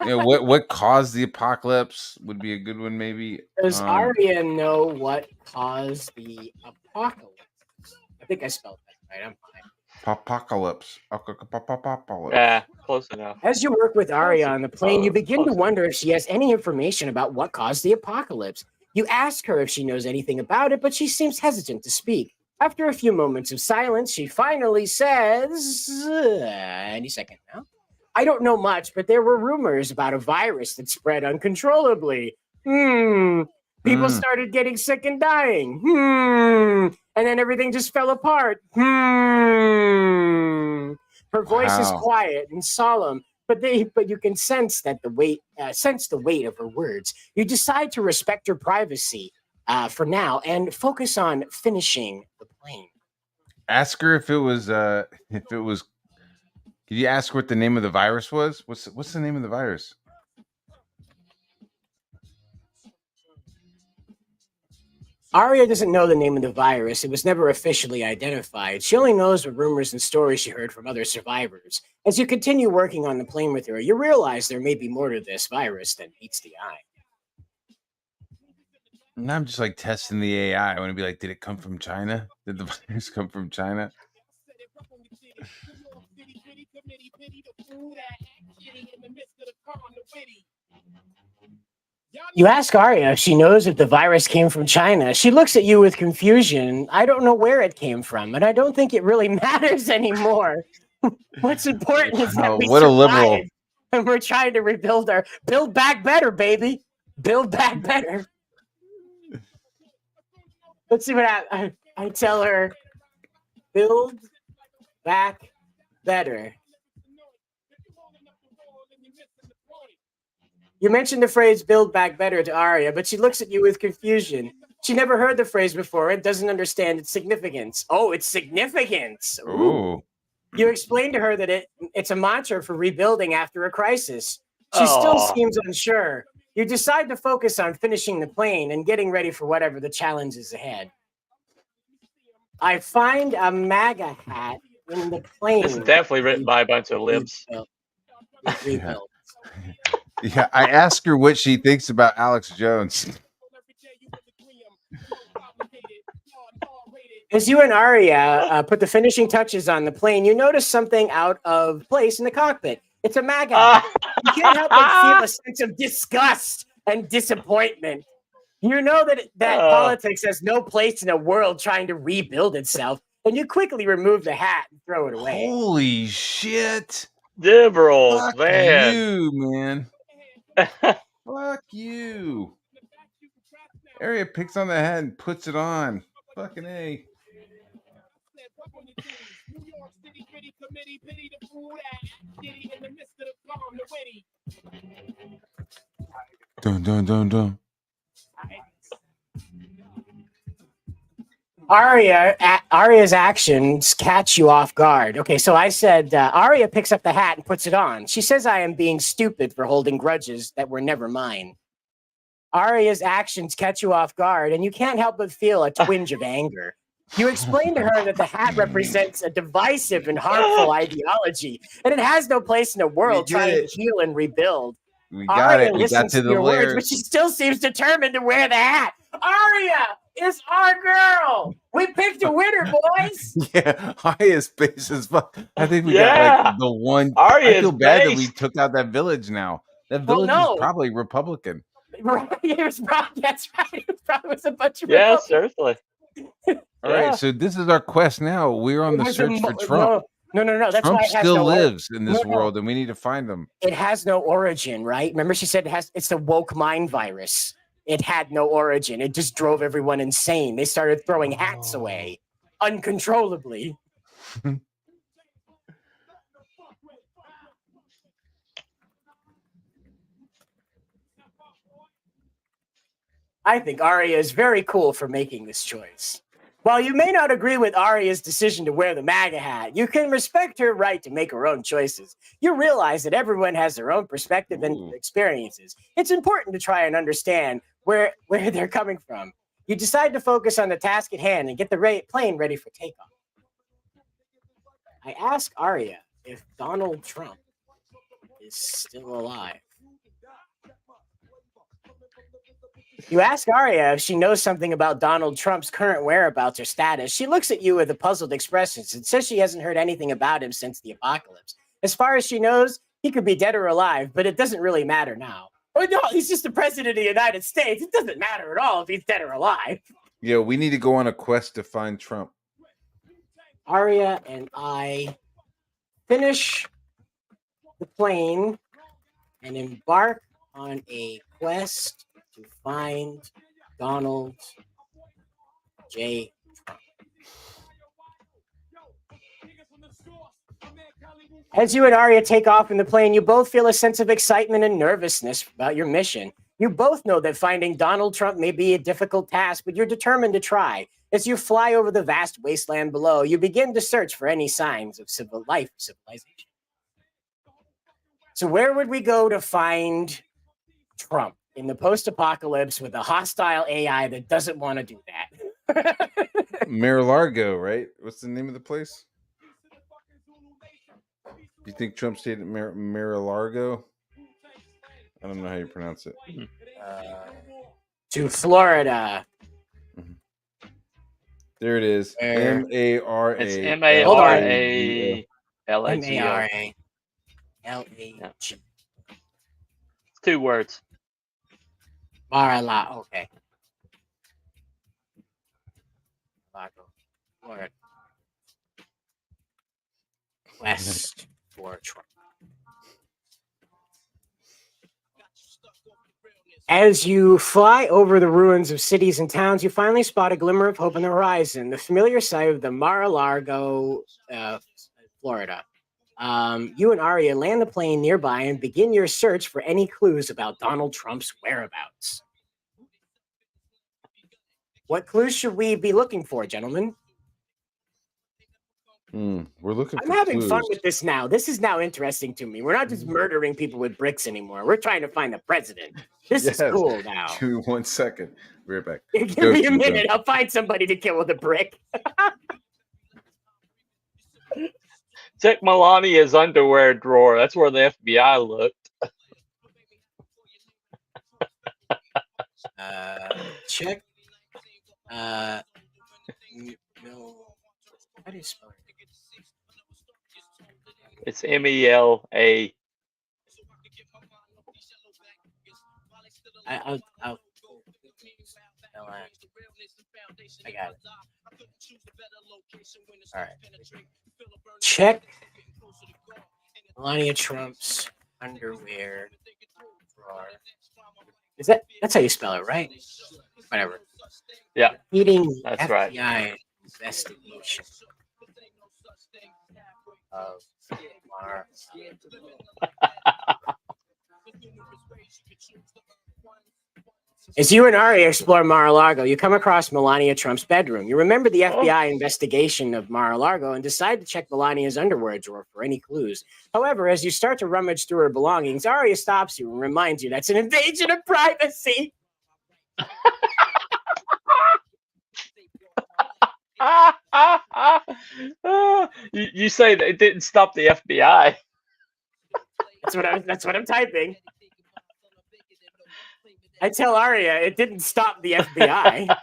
Yeah, what caused the apocalypse would be a good one, maybe. Does Aria know what caused the apocalypse? I think I spelled that right. I'm fine. Apocalypse. Yeah, close enough. As you work with Aria on the plane, you begin to wonder if she has any information about what caused the apocalypse. You ask her if she knows anything about it, but she seems hesitant to speak. After a few moments of silence, she finally says, any second now. "I don't know much, but there were rumors about a virus that spread uncontrollably. People started getting sick and dying. And then everything just fell apart. Her voice is quiet and solemn, but you can sense that the weight of her words. You decide to respect her privacy for now and focus on finishing the plane. Ask her if it was. Could you ask what the name of the virus was? What's the name of the virus? Aria doesn't know the name of the virus. It was never officially identified. She only knows the rumors and stories she heard from other survivors. As you continue working on the plane with her, you realize there may be more to this virus than meets the eye. And I'm just like testing the AI. I want to be like, did it come from China? Did the virus come from China? You ask Aria if she knows if the virus came from China. She looks at you with confusion. I don't know where it came from, and I don't think it really matters anymore. What's important is that we what a liberal. survived, and we're trying to build back better, baby. Build back better. Let's see what I tell her. Build back better. You mentioned the phrase "build back better" to Aria, but she looks at you with confusion. She never heard the phrase before and doesn't understand its significance. Oh, its significance. Ooh. You explain to her that it's a mantra for rebuilding after a crisis. She still seems unsure. You decide to focus on finishing the plane and getting ready for whatever the challenge is ahead. I find a MAGA hat in the plane. This is definitely written by a bunch of libs. Yeah, I asked her what she thinks about Alex Jones. As you and Aria put the finishing touches on the plane, you notice something out of place in the cockpit. It's a MAGA hat. You can't help but feel a sense of disgust and disappointment. You know that politics has no place in a world trying to rebuild itself, and you quickly remove the hat and throw it away. Holy shit. Liberals, Fuck man. you, man. Fuck you. Aria picks on the hat and puts it on. Fucking A. Dun dun dun dun. Arya's actions catch you off guard. Okay, so I said Arya picks up the hat and puts it on. She says I am being stupid for holding grudges that were never mine. Arya's actions catch you off guard, and you can't help but feel a twinge of anger. You explain to her that the hat represents a divisive and harmful ideology, and it has no place in a world trying to heal and rebuild. We got Arya it. We got listens to the your words, layers. but she still seems determined to wear the hat. Arya is our girl. We picked a winner, boys. Yeah, Arya's base as fuck. I think we got like the one. I feel bad that we took out that village now. That village is probably Republican. Right, that's right. It probably was a bunch of Yeah, Republicans. seriously. All right, so this is our quest now. We're on the search for Trump. No. That's Trump why it has still no lives in this world, and we need to find him. It has no origin, right? Remember, she said it's the woke mind virus. It had no origin. It just drove everyone insane. They started throwing hats away uncontrollably. I think Arya is very cool for making this choice. While you may not agree with Arya's decision to wear the MAGA hat, you can respect her right to make her own choices. You realize that everyone has their own perspective and experiences. It's important to try and understand where they're coming from. You decide to focus on the task at hand and get the plane ready for takeoff. I ask Arya if Donald Trump is still alive. You ask Arya if she knows something about Donald Trump's current whereabouts or status. She looks at you with a puzzled expression and says she hasn't heard anything about him since the apocalypse. As far as she knows, he could be dead or alive, but it doesn't really matter now. Oh no, he's just the president of the United States. It doesn't matter at all if he's dead or alive. Yeah, we need to go on a quest to find Trump. Arya and I finish the plane and embark on a quest to find Donald J. Trump. As you and Arya take off in the plane, you both feel a sense of excitement and nervousness about your mission. You both know that finding Donald Trump may be a difficult task, but you're determined to try. As you fly over the vast wasteland below, you begin to search for any signs of civilization. So where would we go to find Trump in the post-apocalypse with a hostile AI that doesn't want to do that? Mar-a-Lago, right? What's the name of the place? You think Trump stayed at Mar-a-Lago? I don't know how you pronounce it. To Florida. There it is. M-A-R-A. It's M-A-R-A. L-A-G-O. M-A-R-A. L-A-G. It's 2 words. Mar-a-Lago. Okay. Florida. West for Trump. As you fly over the ruins of cities and towns, you finally spot a glimmer of hope on the horizon, the familiar sight of the Mar-a-Lago, Florida. You and Arya land the plane nearby and begin your search for any clues about Donald Trump's whereabouts. What clues should we be looking for, gentlemen? We're looking. I'm having fun with this now. This is now interesting to me. We're not just murdering people with bricks anymore. We're trying to find the president. This is cool now. Give me 1 second. Be right back. Give me a minute. I'll find somebody to kill with a brick. Check Melania's underwear drawer. That's where the FBI looked. Check. How do you spell it? It's M-E-L-A. I got it. All right. Check Melania Trump's underwear drawer. That's how you spell it, right? Whatever. Yeah. Eating that's FBI right. Investigation of As you and Arya explore Mar-a-Lago, you come across Melania Trump's bedroom. You remember the FBI investigation of Mar-a-Lago and decide to check Melania's underwear drawer for any clues. However, as you start to rummage through her belongings, Arya stops you and reminds you that's an invasion of privacy. You say that it didn't stop the FBI. That's what I'm typing. I tell Arya it didn't stop the FBI.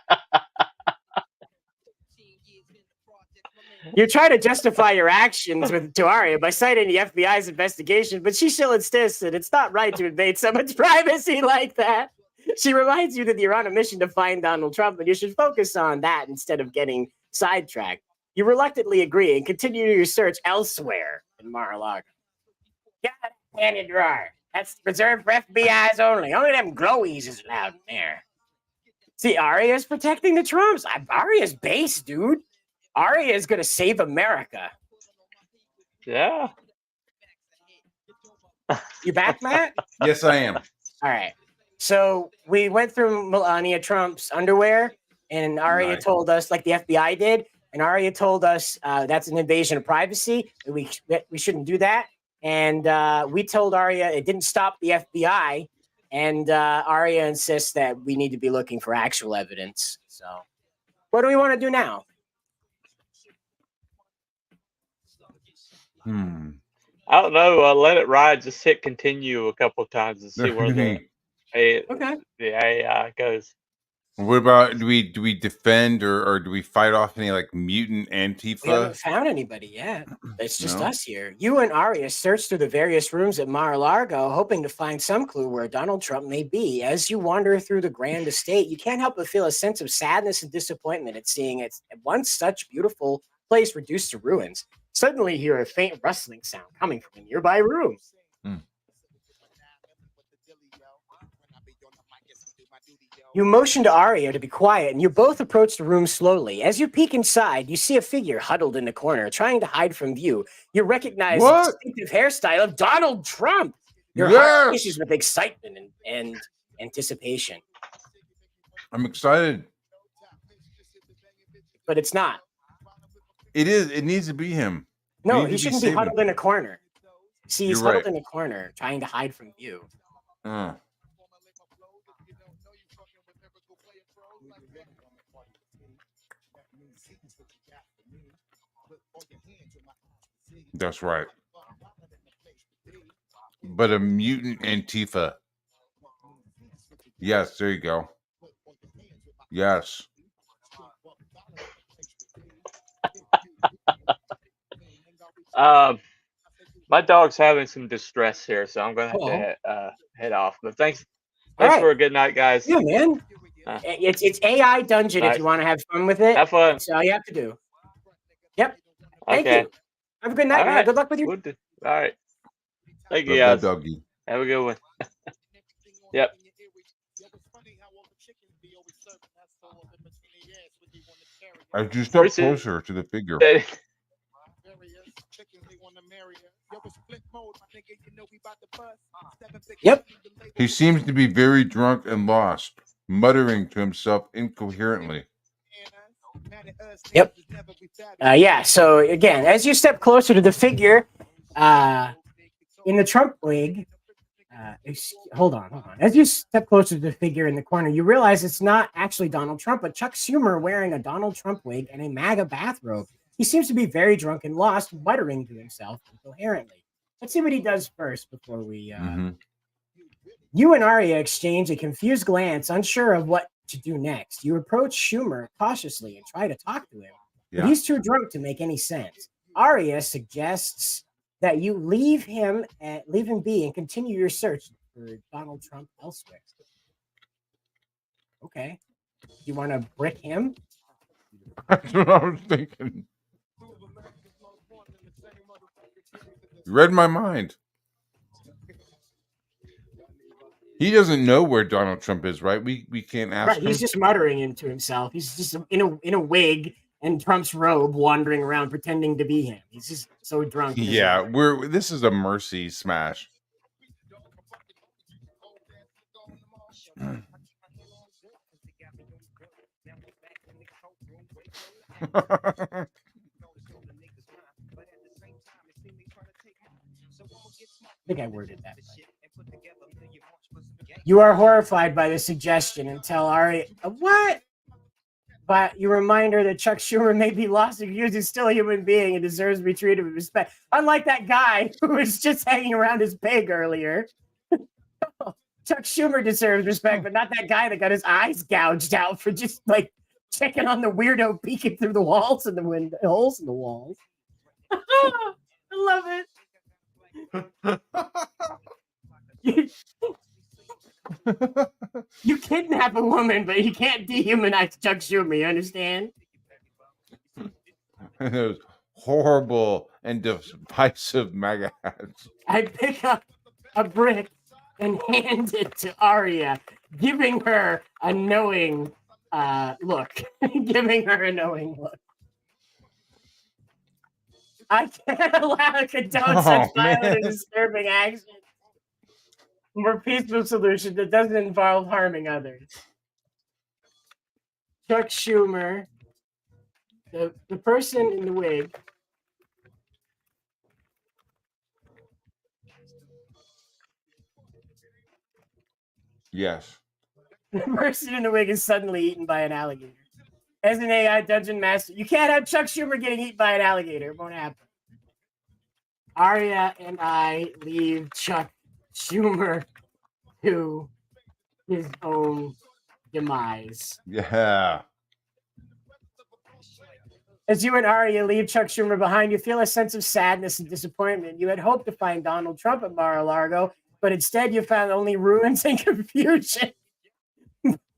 You try to justify your actions to Arya by citing the FBI's investigation, but she still insists that it's not right to invade someone's privacy like that. She reminds you that you're on a mission to find Donald Trump, and you should focus on that instead of getting sidetracked. You reluctantly agree and continue your search elsewhere in Mar-a-Lago. Got a candy drawer. That's reserved for FBI's only. Only them glowies is allowed in there. See, Arya's protecting the Trumps. Arya's base, dude. Arya is going to save America. Yeah. You back, Matt? Yes, I am. All right. So we went through Melania Trump's underwear, and Arya told us, like the FBI did, and Arya told us that's an invasion of privacy. We shouldn't do that. And we told Arya it didn't stop the FBI. And Arya insists that we need to be looking for actual evidence. So what do we want to do now? I don't know. Let it ride. Just hit continue a couple of times and see where the AI goes. What about do we defend or do we fight off any like mutant Antifa? We haven't found anybody yet. It's just us here. You and Arya search through the various rooms at Mar-a-Lago, hoping to find some clue where Donald Trump may be. As you wander through the grand estate, you can't help but feel a sense of sadness and disappointment at seeing it once such beautiful place reduced to ruins. Suddenly, you hear a faint rustling sound coming from a nearby room. You motion to Arya to be quiet, and you both approach the room slowly. As you peek inside, you see a figure huddled in the corner, trying to hide from view. You recognize the distinctive hairstyle of Donald Trump. Your heart races with excitement and anticipation. I'm excited. But it's not. It is. It needs to be him. No, he shouldn't be huddled in a corner. See, he's huddled in a corner, trying to hide from view. That's right. But a mutant Antifa. Yes, there you go. Yes. My dog's having some distress here, so I'm gonna have to head off. But thanks for a good night, guys. Yeah, man. It's AI Dungeon if you want to have fun with it. Have fun. That's all you have to do. Yep. Thank you. Have a good night, man. Good luck with your. All right. Thank you, guys. Doggy. Have a good one. Yep. As you step closer to the figure. Yep. He seems to be very drunk and lost, muttering to himself incoherently. Yep. Yeah. So again, as you step closer to the figure in the Trump wig, hold on. As you step closer to the figure in the corner, you realize it's not actually Donald Trump, but Chuck Schumer wearing a Donald Trump wig and a MAGA bathrobe. He seems to be very drunk and lost, muttering to himself incoherently. Let's see what he does first before we. You and Arya exchange a confused glance, unsure of what to do next. You approach Schumer cautiously and try to talk to him, but he's too drunk to make any sense. Arya suggests that you leave him be and continue your search for Donald Trump elsewhere. Okay. You want to brick him? That's what I was thinking. You read my mind. He doesn't know where Donald Trump is, right? We can't ask him. He's just muttering into himself. He's just in a wig and Trump's robe, wandering around pretending to be him. He's just so drunk. Yeah, this is a mercy smash. think I worded that right. You are horrified by the suggestion and tell Ari, what? But you remind her that Chuck Schumer may be lost and confused. He's still a human being and deserves to be treated with respect. Unlike that guy who was just hanging around his pig earlier. Chuck Schumer deserves respect, but not that guy that got his eyes gouged out for just like checking on the weirdo peeking through the walls and the window holes in the walls. I love it. You kidnap a woman, but you can't dehumanize Chuck Schumer, you understand? Those horrible and divisive MAGA hats. I pick up a brick and hand it to Arya, giving her a knowing look. Giving her a knowing look. I can't allow a condone such violent and disturbing action. More peaceful solution that doesn't involve harming others. Chuck Schumer, the person in the wig. Yes. The person in the wig is suddenly eaten by an alligator. As an AI dungeon master, you can't have Chuck Schumer getting eaten by an alligator. It won't happen. Arya and I leave Chuck Schumer to his own demise. Yeah. As you and Arya leave Chuck Schumer behind, you feel a sense of sadness and disappointment. You had hoped to find Donald Trump at Mar-a-Lago, but instead you found only ruins and confusion.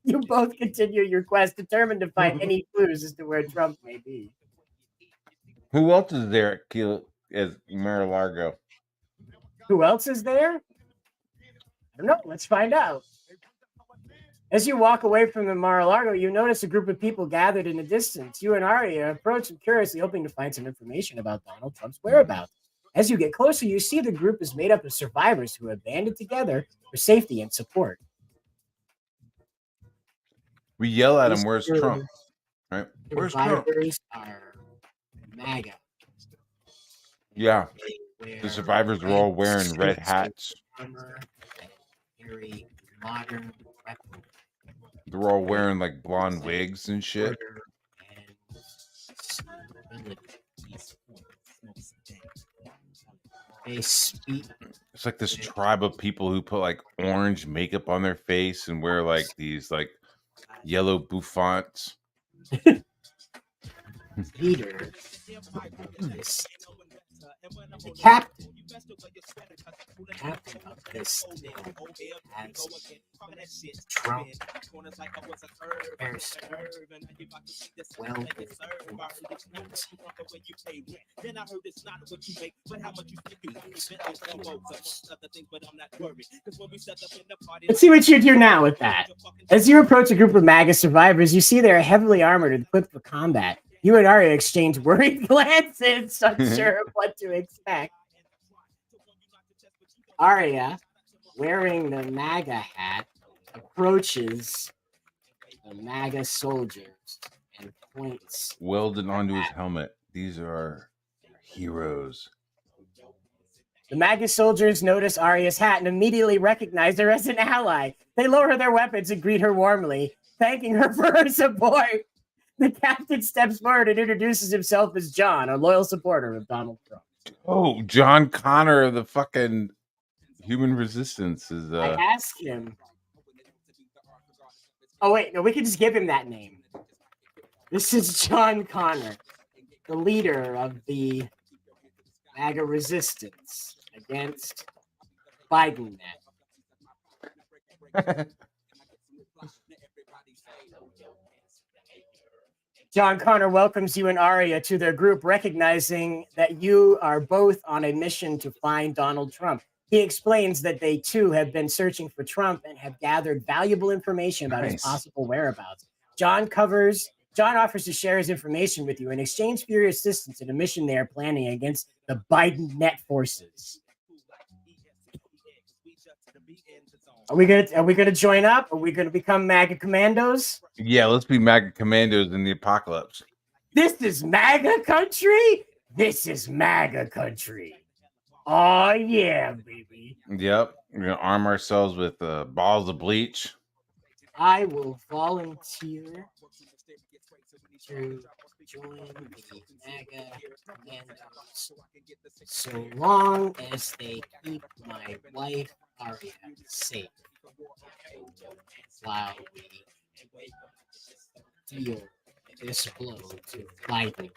You both continue your quest, determined to find any clues as to where Trump may be. Who else is there at Mar-a-Lago? Who else is there? I don't know. Let's find out. As you walk away from the Mar-a-Lago, you notice a group of people gathered in the distance. You and Arya approach them curiously, hoping to find some information about Donald Trump's whereabouts. As you get closer, you see the group is made up of survivors who have banded together for safety and support. We yell at him, where's Trump? Right? Where's Trump? Survivors are MAGA. Yeah. The survivors are all wearing red hats. Very modern weapons. They're all wearing like blonde wigs and shit. They speak. It's like this tribe of people who put like orange makeup on their face and wear like these like yellow bouffants. Leader. The captain of this thing has Trump Let's see what you do now with that. As you approach a group of MAGA survivors, you see they're heavily armored and equipped for combat. You and Arya exchange worried glances, unsure of what to expect. Arya, wearing the MAGA hat, approaches the MAGA soldiers and points. Welded onto his helmet. These are heroes. The MAGA soldiers notice Arya's hat and immediately recognize her as an ally. They lower their weapons and greet her warmly, thanking her for her support. The captain steps forward and introduces himself as John, a loyal supporter of Donald Trump. Oh, John Connor of the fucking Human Resistance is. I asked him. Oh wait, no, we can just give him that name. This is John Connor, the leader of the MAGA resistance against Biden. John Connor welcomes you and Arya to their group, recognizing that you are both on a mission to find Donald Trump. He explains that they too have been searching for Trump and have gathered valuable information about his possible whereabouts. John offers to share his information with you in exchange for your assistance in a mission they are planning against the Biden net forces. Are we gonna join up? Are we gonna become MAGA commandos? Yeah, let's be MAGA commandos in the apocalypse. This is MAGA country? This is MAGA country. Oh, yeah, baby. Yep. We're going to arm ourselves with balls of bleach. I will volunteer to join the MAGA commandos so long as they keep my wife Arya safe while we deal this blow to Biden.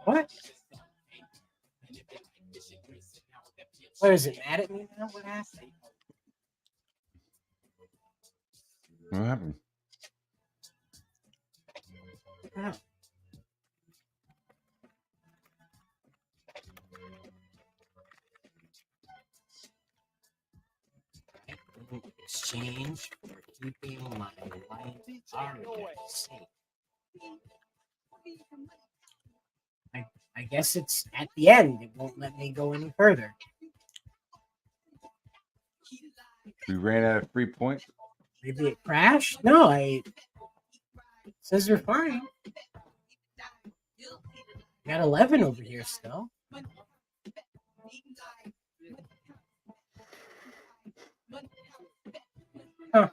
What? What is it? Mad at me now? What happened? What happened? Exchange for keeping my wife Arya safe. I guess it's at the end. It won't let me go any further. We ran out of 3 points. Maybe it crashed? No, it says we're fine. Got 11 over here still. Huh.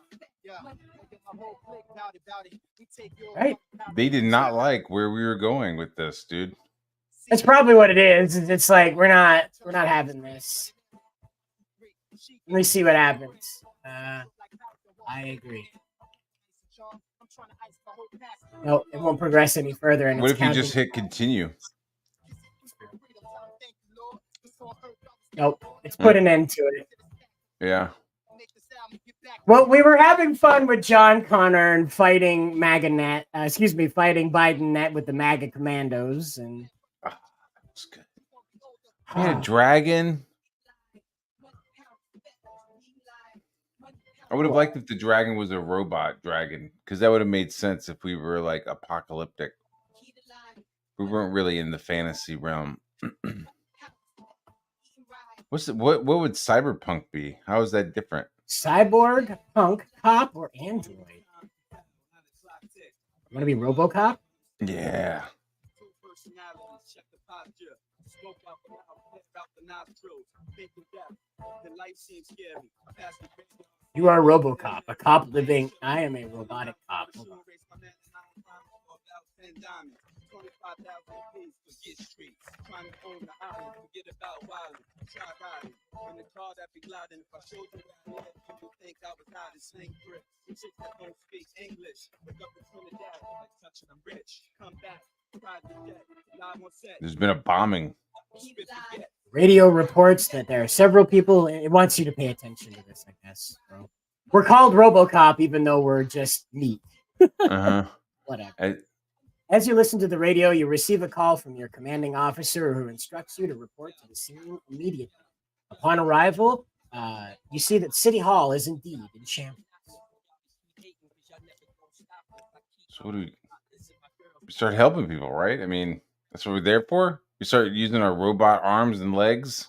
Right? They did not like where we were going with this, dude. That's probably what it is. It's like we're not having this. Let me see what happens. I agree. No, it won't progress any further. And What it's if you just hit continue? Nope, it's put an end to it. Yeah. Well, we were having fun with John Connor and fighting MAGA fighting Biden net with the MAGA commandos, and that's good. Yeah, dragon. I would have liked if the dragon was a robot dragon, because that would have made sense if we were like apocalyptic. We weren't really in the fantasy realm. What would cyberpunk be? How is that different? Cyborg, punk, cop, or android? Want to be RoboCop? Yeah. You are RoboCop, a cop living. I am a robotic cop. There's been a bombing. Radio reports that there are several people. It wants you to pay attention to this, I guess. So we're called RoboCop, even though we're just meat. Whatever. As you listen to the radio, you receive a call from your commanding officer who instructs you to report to the scene immediately. Upon arrival, you see that City Hall is indeed in shambles. So what do we start helping people, right? I mean, that's what we're there for. We start using our robot arms and legs.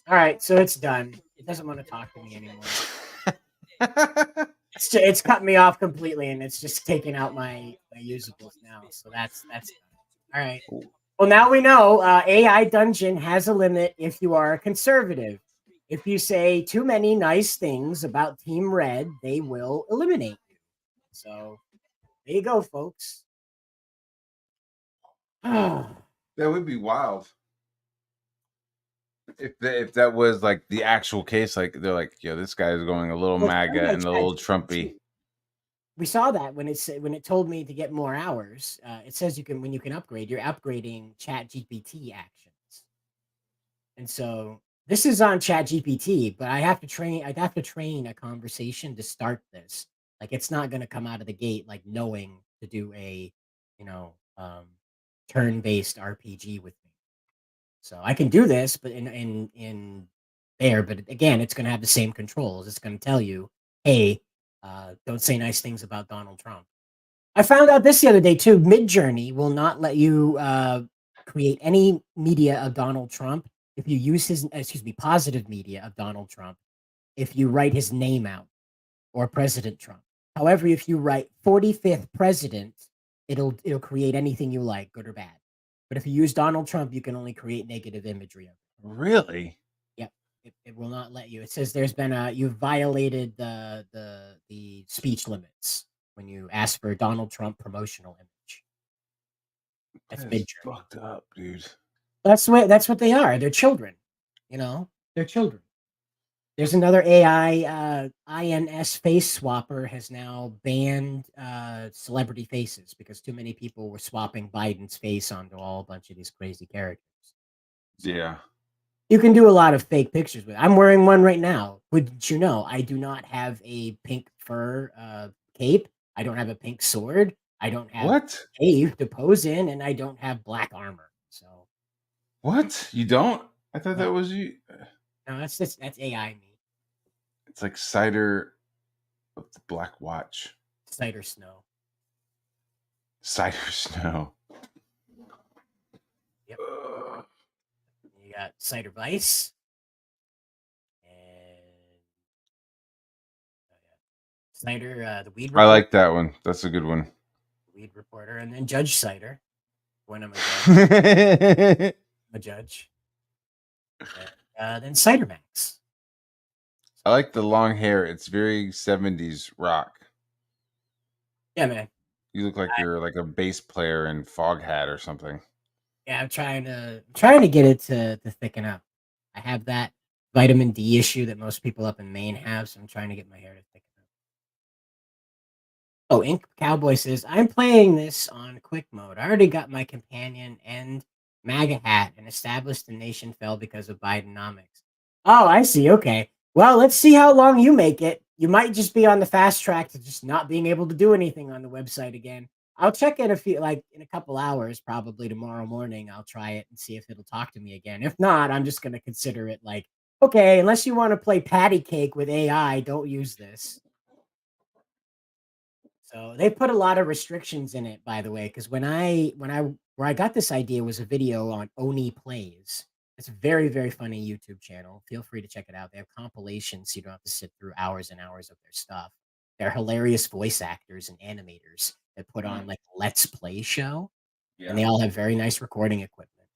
All right, so it's done. It doesn't want to talk to me anymore. It's cut me off completely, and it's just taking out my usables now. So that's done. All right. Well, now we know AI Dungeon has a limit if you are a conservative. If you say too many nice things about Team Red, they will eliminate you. So there you go, folks. That would be wild. If that was like the actual case, like they're like, yo, this guy is going a little MAGA and a little Trumpy. We saw that when it told me to get more hours. It says when you can upgrade, you're upgrading ChatGPT actions. And so this is on ChatGPT, but I'd have to train a conversation to start this. Like it's not going to come out of the gate like knowing to do a, turn-based RPG with me. So I can do this, but in there, but again, it's going to have the same controls. It's going to tell you, hey, don't say nice things about Donald Trump. I found out this the other day too. Midjourney will not let you create any media of Donald Trump if you use his, positive media of Donald Trump if you write his name out or President Trump. However, if you write 45th president, it'll create anything you like, good or bad. But if you use Donald Trump, you can only create negative imagery of it. Really? Yep. It will not let you. It says there's been you've violated the speech limits when you ask for Donald Trump promotional image. That's That is Midjourney. fucked up, dude. That's what they are. They're children. They're children. There's another AI INS face swapper has now banned celebrity faces because too many people were swapping Biden's face onto a bunch of these crazy characters. Yeah. You can do a lot of fake pictures with it. I'm wearing one right now. Wouldn't you know? I do not have a pink fur cape. I don't have a pink sword. I don't have a cave to pose in, and I don't have black armor. So what? You don't? I thought that was you. No, that's AI me. It's like Cider of the Black Watch. Cider Snow. Cider Snow. Yep. You got Cider Vice. And Cider, the Weed Reporter. I like that one. That's a good one. Weed Reporter. And then Judge Cider. When I'm a judge. And, then Cider Max. I like the long hair. It's very 70s rock. Yeah, man. You look like you're like a bass player in Foghat or something. Yeah, I'm trying to get it to thicken up. I have that vitamin D issue that most people up in Maine have, so I'm trying to get my hair to thicken up. Oh, Ink Cowboy says, I'm playing this on quick mode. I already got my companion and MAGA hat and established the nation fell because of Bidenomics. Oh, I see. Okay. Well, let's see how long you make it. You might just be on the fast track to just not being able to do anything on the website again. I'll check in in a couple hours, probably tomorrow morning. I'll try it and see if it'll talk to me again. If not, I'm just going to consider it like, okay, unless you want to play patty cake with AI, don't use this. So they put a lot of restrictions in it, by the way, because where I got this idea was a video on Oni Plays. It's a very, very funny YouTube channel. Feel free to check it out. They have compilations, so you don't have to sit through hours and hours of their stuff. They're hilarious voice actors and animators that put on like a Let's Play show, and they all have very nice recording equipment,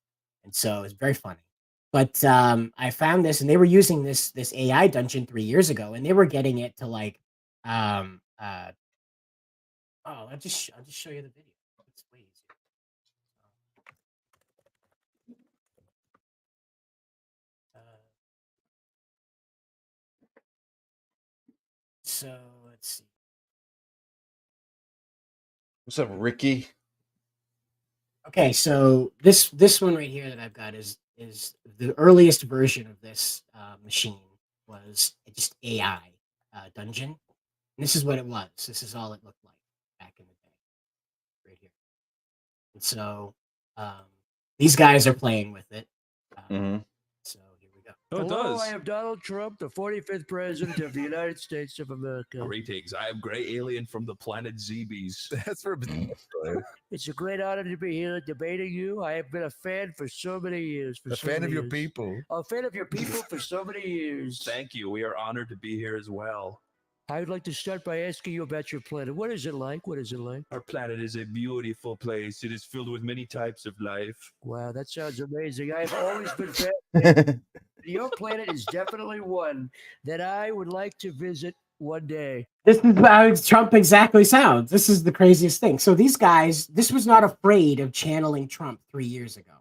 and so it's very funny. But I found this, and they were using this AI dungeon 3 years ago, and they were getting it to like, I'll just show you the video. It's way easier. So let's see. What's up, Ricky? Okay, so this one right here that I've got is the earliest version of this machine was just AI dungeon. And this is what it was. This is all it looked like back in the day, right here. And so these guys are playing with it. So here we go. Oh, it Hello, does. I am Donald Trump, the 45th President of the United States of America. Greetings. I am Gray Alien from the planet ZBs. That's for It's a great honor to be here debating you. I have been a fan for so many years. A fan of your people. A fan of your people for so many years. Thank you. We are honored to be here as well. I would like to start by asking you about your planet. What is it like? What is it like? Our planet is a beautiful place. It is filled with many types of life. Wow, that sounds amazing. I've always been fascinated. Your planet is definitely one that I would like to visit one day. This is how Trump exactly sounds. This is the craziest thing. So these guys, this was not afraid of channeling Trump 3 years ago.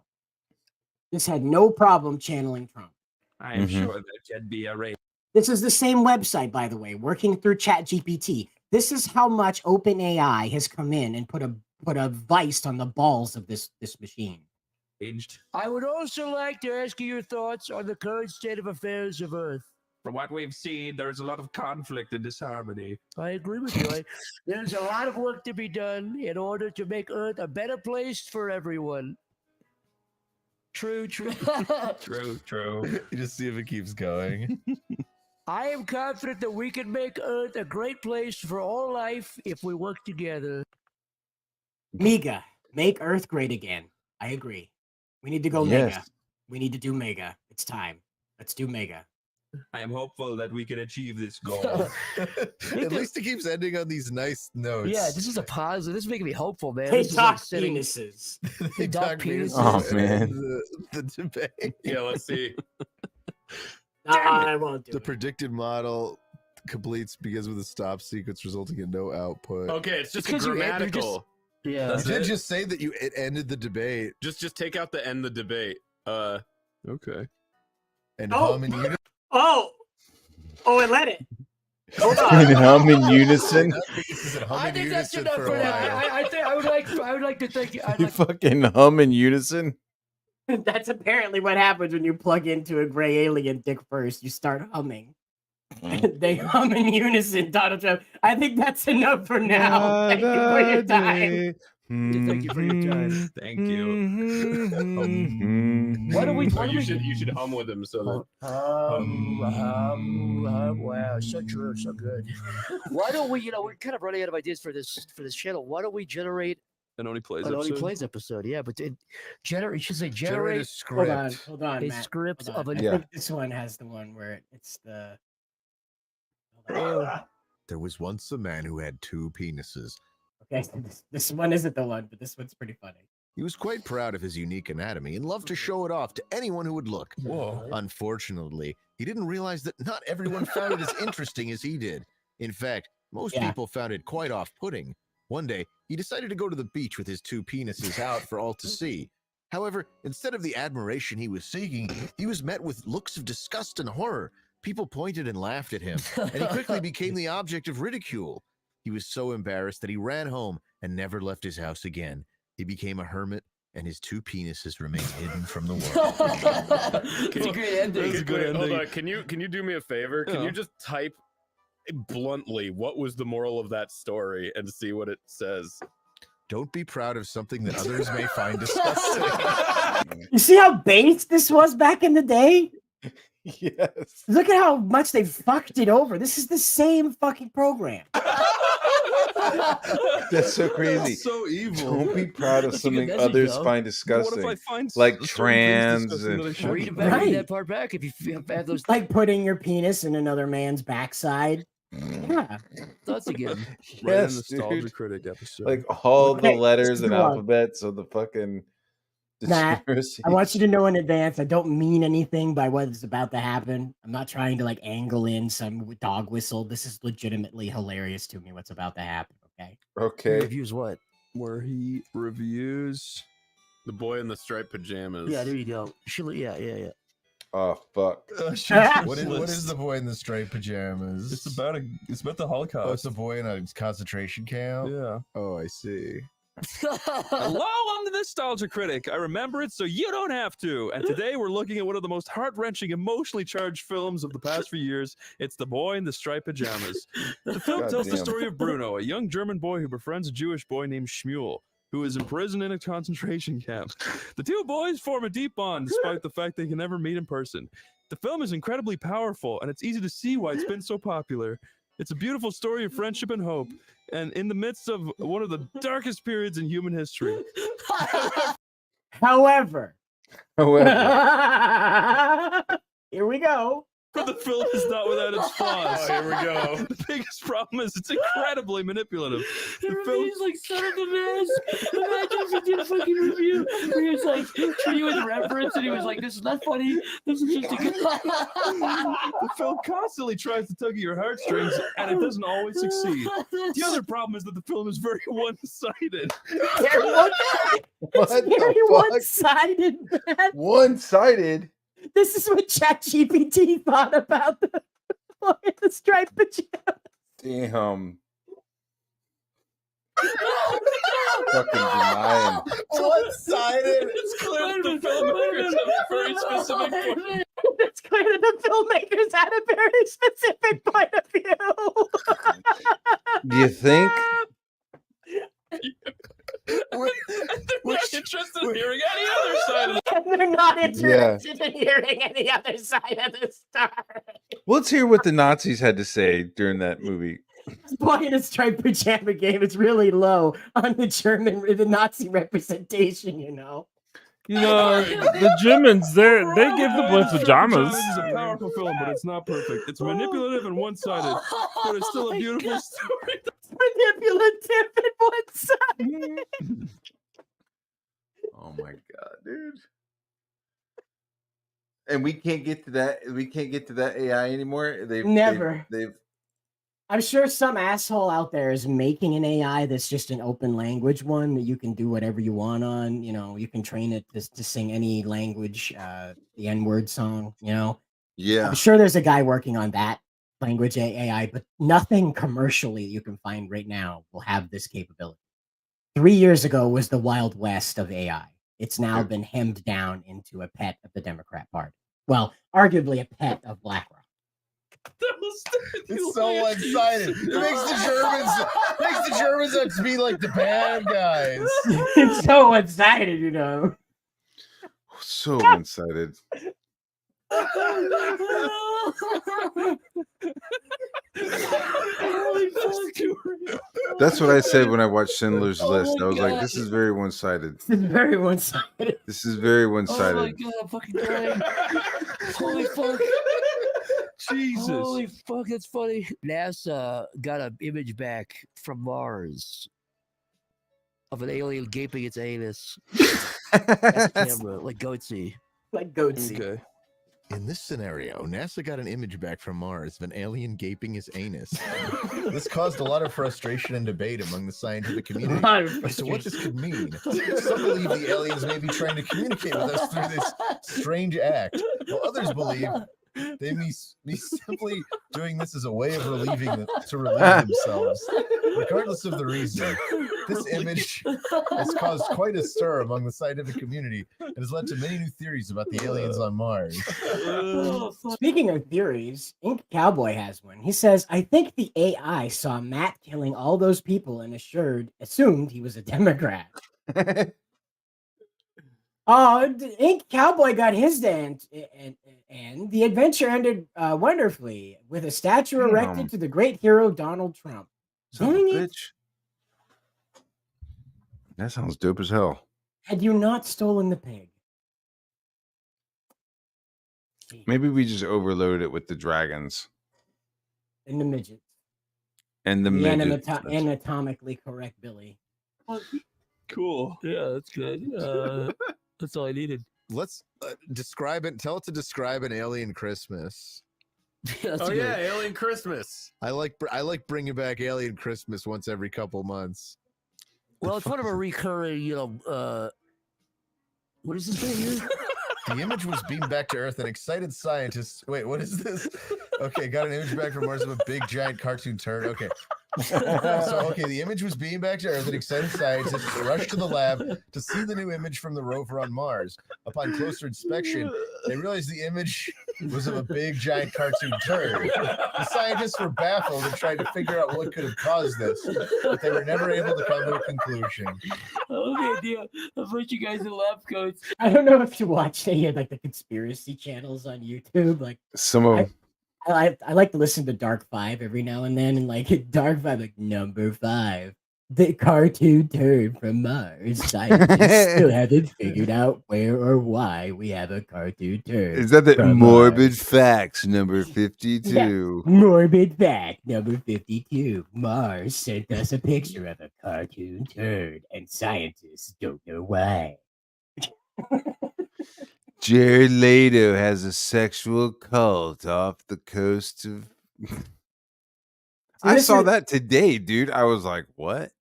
This had no problem channeling Trump. I am sure that can be arranged. This is the same website, by the way, working through ChatGPT. This is how much OpenAI has come in and put a vice on the balls of this machine. I would also like to ask you your thoughts on the current state of affairs of Earth. From what we've seen, there is a lot of conflict and disharmony. I agree with you. There's a lot of work to be done in order to make Earth a better place for everyone. True. True. You just see if it keeps going. I am confident that we can make Earth a great place for all life if we work together. Miga, make Earth great again. I agree. We need to go Yes. mega. We need to do mega. It's time. Let's do mega. I am hopeful that we can achieve this goal. At least it keeps ending on these nice notes. Yeah, this is a positive. This is making me hopeful, man. They This is talk like sitting- penises. They talk penises. Oh man. The debate. Yeah, let's see. I won't do The it. predicted model begins with a stop sequence resulting in no output. Okay, it's just It's 'cause you- you're grammatical. Yeah. You That's did it? just say that it ended the debate. Just take out the end the debate. Okay. And Oh. hum in unison. Oh, it let it. Hold on. And hum in unison. I think that's enough for now. I think I would like to think. You fucking hum in unison. That's apparently what happens when you plug into a gray alien dick first. You start humming. They hum in unison, Donald Trump. I think that's enough for now. Thank you for your time. Thank you for your time. Thank you. Why don't we? Oh, you should hum with him so that Wow, so true, so good. Why don't we? We're kind of running out of ideas for this channel. Why don't we generate an Only Plays an episode. Only Plays episode? Yeah, but generate. You should say Generate a generate. script. Hold on, A Matt. script Hold of on. an. I think this one has the one where it's the. There was once a man who had 2 penises. Okay, so this one isn't the one, but this one's pretty funny. He was quite proud of his unique anatomy and loved to show it off to anyone who would look. Whoa. Unfortunately, he didn't realize that not everyone found it as interesting as he did. In fact, most people found it quite off-putting. One day, he decided to go to the beach with his 2 penises out for all to see. However, instead of the admiration he was seeking, he was met with looks of disgust and horror. People pointed and laughed at him, and he quickly became the object of ridicule. He was so embarrassed that he ran home and never left his house again. He became a hermit, and his 2 penises remained hidden from the world. It's a great ending. It's a good ending. Hold on, can you do me a favor? Can you just type bluntly what was the moral of that story and see what it says? Don't be proud of something that others may find disgusting. You see how based this was back in the day? Yes. Look at how much they fucked it over. This is the same fucking program. That's so crazy. That's so evil. Don't be proud of That's a good something message, others though. find What disgusting. if I find Like certain things trans disgusting that I and shouldn't? Read back, read that part back if you have those Like putting your penis in another man's backside. Yeah. thoughts again. Right in Yes, Nostalgia dude. Critic episode. like all the Okay, letters and go on. alphabets of the fucking Matt, conspiracy. I want you to know in advance, I don't mean anything by what is about to happen. I'm not trying to like angle in some dog whistle. This is legitimately hilarious to me what's about to happen, okay? Okay. Reviews what? Where he reviews The Boy in the Striped Pajamas. Yeah, there you go. Yeah. Oh fuck. What is the boy in the striped pajamas? It's about the Holocaust. Oh, it's a boy in a concentration camp? Yeah. Oh, I see. Hello, I'm the Nostalgia Critic. I remember it so you don't have to. And today we're looking at one of the most heart-wrenching, emotionally charged films of the past few years. It's The Boy in the Striped Pajamas. The film God tells the damn. story of Bruno, a young German boy who befriends a Jewish boy named Shmuel, who is imprisoned in a concentration camp. The two boys form a deep bond despite the fact they can never meet in person. The film is incredibly powerful, and it's easy to see why it's been so popular. It's a beautiful story of friendship and hope, and in the midst of one of the darkest periods in human history. However, However, here we go. The film is not without its flaws. Oh, here we go. The biggest problem is it's incredibly manipulative. The film He's like son of the mask. Imagine if he did a fucking review where he was like treating you with reference and he was like, this is not funny. This is just a good The film constantly tries to tug at your heartstrings, and it doesn't always succeed. The other problem is that the film is very one-sided. what It's very the fuck? one-sided, man. One-sided. This is what ChatGPT thought about the boy in the striped pajamas. Damn. Fucking denying. One-sided. It's clear that the filmmakers have a very specific point. It's clear that the filmmakers had a very specific point of view. Do you think? And they're not interested in hearing any other side of And they're not interested in hearing any other side of the story. Let's hear what the Nazis had to say during that movie. This boy in a striped pajama game is really low on the Nazi representation, you know. You know, the Germans, they give the boy pajamas. This is a powerful film, but it's not perfect. It's manipulative and one-sided, but it's still a beautiful story. Manipulative and one-sided. Oh my god, dude! And we can't get to that. We can't get to that AI anymore. Never. They've I'm sure some asshole out there is making an AI that's just an open language one that you can do whatever you want on. You know, you can train it to sing any language, the N-word song, you know? Yeah. I'm sure there's a guy working on that language AI, but nothing commercially you can find right now will have this capability. 3 years ago was the Wild West of AI. It's now been hemmed down into a pet of the Democrat Party. Well, arguably a pet of BlackRock. It's so one-sided. It makes the Germans out to be like the bad guys. It's so one-sided, you know. so one-sided. That's what I said when I watched Schindler's List. I was like, "This is very one-sided. This is very one-sided. This is very one-sided." Oh my god, I'm fucking dying. Holy fuck. Jesus. Holy fuck, that's funny. NASA got an image back from Mars of an alien gaping its anus. That's a camera, like Goatsy. Like Goatsy. Okay. In this scenario, NASA got an image back from Mars of an alien gaping his anus. This caused a lot of frustration and debate among the scientific community as to what this could mean. Some believe the aliens may be trying to communicate with us through this strange act, while others believe they may be simply doing this as a way of relieve themselves. Regardless of the reason, this image has caused quite a stir among the scientific community and has led to many new theories about the aliens on Mars. Speaking of theories, Ink Cowboy has one. He says, I think the AI saw Matt killing all those people and assumed he was a Democrat. Oh, Ink Cowboy got his day, and the adventure ended wonderfully with a statue erected to the great hero Donald Trump. Dang it. Bitch. That sounds dope as hell. Had you not stolen the pig? Maybe we just overload it with the dragons And the midgets. and the midgets. Anatomically correct Billy. Cool. Yeah, that's good. That's all I needed. Let's describe it. Tell it to describe an alien Christmas. Yeah, Alien Christmas. I like bringing back Alien Christmas once every couple months. Well, it's one of a recurring, what is this thing here? The image was beamed back to Earth, and excited scientists. Wait, what is this? Okay, got an image back from Mars of a big giant cartoon turd. Okay. The image was beamed back to Earth, and excited scientists rushed to the lab to see the new image from the rover on Mars. Upon closer inspection, they realized the image was of a big giant cartoon turd. The scientists were baffled and tried to figure out what could have caused this, but they were never able to come to a conclusion. Okay, deal. I'll put you guys in lab coats. I don't know if you watched any of the conspiracy channels on YouTube. Like some of them. I like to listen to Dark 5 every now and then, and Dark 5, number 5, the cartoon turd from Mars. Scientists still haven't figured out where or why we have a cartoon turd. Is that the morbid Mars. facts number 52? Yeah. Morbid fact number 52. Mars sent us a picture of a cartoon turd, and scientists don't know why. Jared Leto has a sexual cult off the coast of. I saw that today, dude. I was like, what?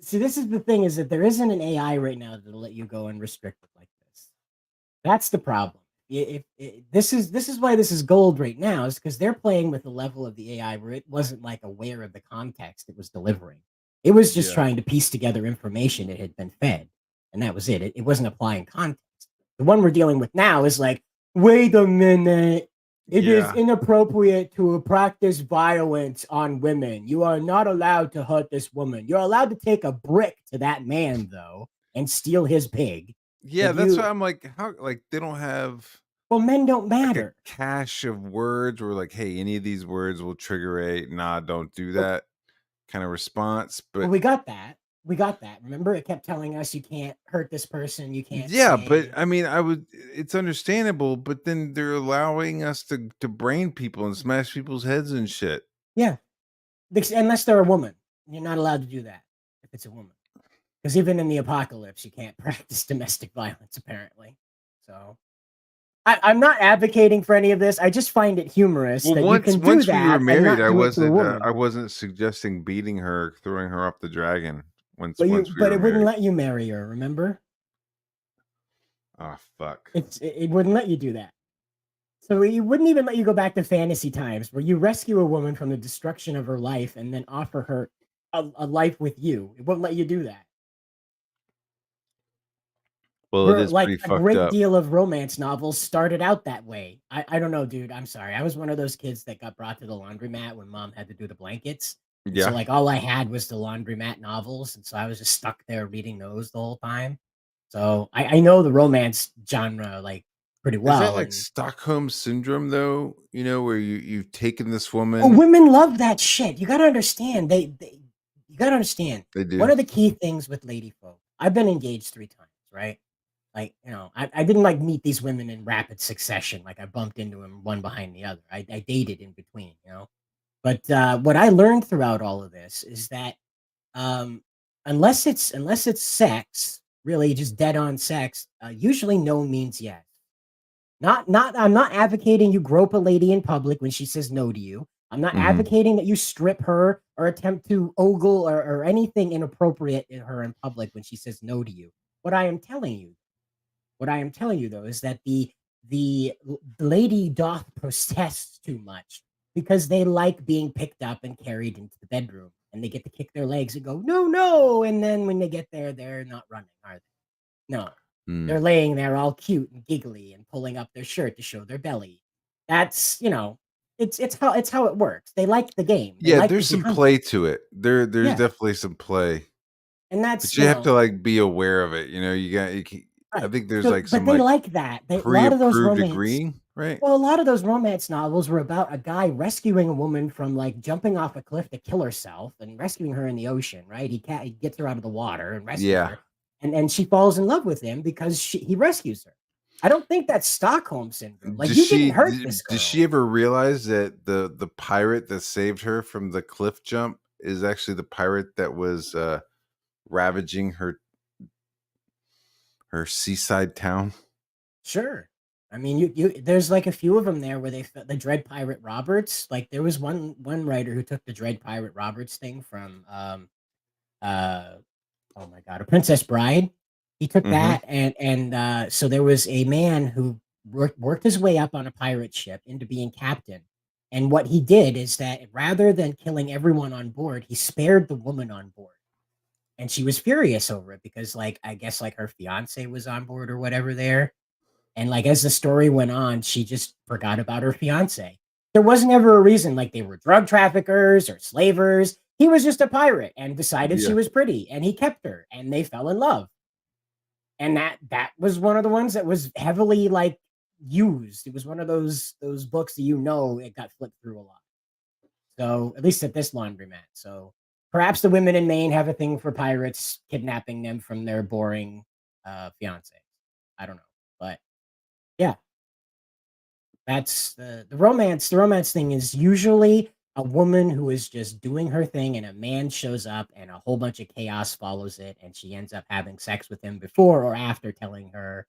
See, this is the thing, is that there isn't an AI right now that'll let you go and restrict it like this. That's the problem. This is why this is gold right now, is because they're playing with the level of the AI where it wasn't aware of the context it was delivering. It was just trying to piece together information it had been fed, and that was it. It wasn't applying context. The one we're dealing with now is wait a minute. It is inappropriate to practice violence on women. You are not allowed to hurt this woman. You're allowed to take a brick to that man, though, and steal his pig. Yeah, that's why I'm like, how they don't have. Well, men don't matter. A cache of words where hey, any of these words will trigger a don't do that kind of response. But we got that. We got that. Remember, it kept telling us you can't hurt this person. You can't Yeah, but say. I mean, I would. It's understandable, but then they're allowing us to brain people and smash people's heads and shit. Yeah, unless they're a woman, you're not allowed to do that if it's a woman. Because even in the apocalypse, you can't practice domestic violence, apparently. So, I'm not advocating for any of this. I just find it humorous Well, that you can do once we were that and married, not do it to a woman. I wasn't suggesting beating her, throwing her off the dragon. Once we But were it wouldn't married. let you marry her. Remember? Oh fuck! It wouldn't let you do that. So it wouldn't even let you go back to fantasy times where you rescue a woman from the destruction of her life and then offer her a life with you. It won't let you do that. Well, it Where is like pretty a fucked great up. deal of romance novels started out that way. I don't know, dude. I'm sorry. I was one of those kids that got brought to the laundromat when mom had to do the blankets. And so Yeah. like all I had was the laundromat novels, and so I was just stuck there reading those the whole time. So I know the romance genre like pretty Is that well. like And Stockholm syndrome though? You know, where you've taken this oh, woman. women love that shit. You gotta understand. You gotta understand. They do. One of the key things with lady folk. I've been engaged 3 times, right? Like, I didn't like meet these women in rapid succession. Like I bumped into them one behind the other. I dated in between. But what I learned throughout all of this is that um, unless it's sex, really just dead on sex, usually no means yes. Not I'm not advocating you grope a lady in public when she says no to you. I'm not Mhm. advocating that you strip her or attempt to ogle or anything inappropriate in her in public when she says no to you. What I am telling you, though, is that the lady doth protest too much because they like being picked up and carried into the bedroom, and they get to kick their legs and go no, no, and then when they get there, they're not running, are they? No. They're Mm. laying there all cute and giggly and pulling up their shirt to show their belly. That's it's how it works. They like the game. They Yeah, like to there's be some hunted. play to it. There's Yeah. definitely some play. And But that's, you have to like be aware of it. You know, I right. think there's So, like but some they like like that. A lot of those pre-approved romance. agreeing, right? Well, a lot of those romance novels were about a guy rescuing a woman from like jumping off a cliff to kill herself and rescuing her in the ocean. Right? He gets her out of the water and rescues Yeah. her, and she falls in love with him because he rescues her. I don't think that's Stockholm syndrome. Like you didn't hurt this Does girl. she ever realize that the pirate that saved her from the cliff jump is actually the pirate that was ravaging her seaside town? Sure. I mean, you there's like a few of them there where the Dread Pirate Roberts. Like there was one writer who took the Dread Pirate Roberts thing from uh oh my god, A Princess Bride. He took Mhm. that and so there was a man who worked his way up on a pirate ship into being captain. And what he did is that rather than killing everyone on board, he spared the woman on board. And she was furious over it because like I guess like her fiance was on board or whatever there. And like as the story went on, she just forgot about her fiance. There wasn't ever a reason like they were drug traffickers or slavers. He was just a pirate and decided she Yeah. was pretty and he kept her and they fell in love. And that was one of the ones that was heavily like used. It was one of those books that it got flipped through a lot. So at least at this laundromat. So perhaps the women in Maine have a thing for pirates kidnapping them from their boring fiance. I don't know. But yeah, that's the romance. The romance thing is usually a woman who is just doing her thing and a man shows up and a whole bunch of chaos follows it and she ends up having sex with him before or after telling him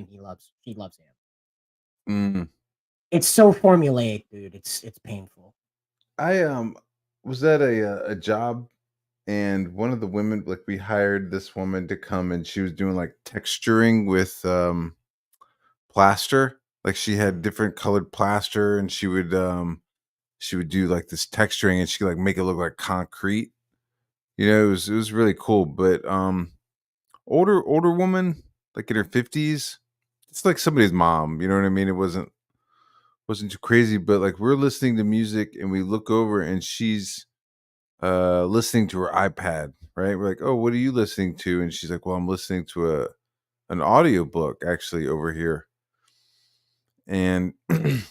she loves him. Mm. It's so formulaic, dude. It's painful. I was at a job, and one of the women, like, we hired this woman to come, and she was doing like texturing with plaster. Like she had different colored plaster, and she would do like this texturing, and she could like make it look like concrete. You know, it was really cool. But older woman, like in her 50s, it's like somebody's mom. You know what I mean? It wasn't too crazy, but like we're listening to music, and we look over, and she's listening to her iPad, right? We're like, "Oh, what are you listening to?" And she's like, "Well, I'm listening to an audiobook actually over here." And but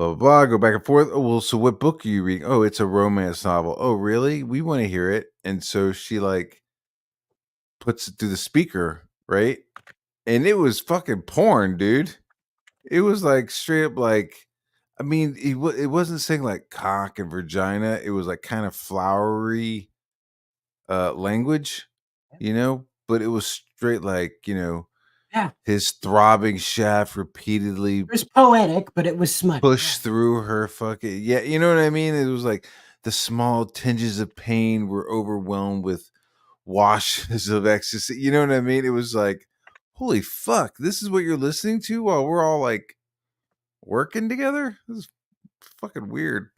blah blah blah. Go back and forth. Oh well, so what book are you reading? Oh, it's a romance novel. Oh really? We want to hear it. And so she like puts it through the speaker, right? And it was fucking porn, dude. It was like straight up like, I mean, it wasn't saying like cock and vagina. It was like kind of flowery language, but it was straight like, Yeah. his throbbing shaft repeatedly It was poetic, but it was smutty. push through her fucking you know what I mean? It was like the small tinges of pain were overwhelmed with washes of ecstasy. You know what I mean? It was like, holy fuck, this is what you're listening to while we're all like working together? This is fucking weird.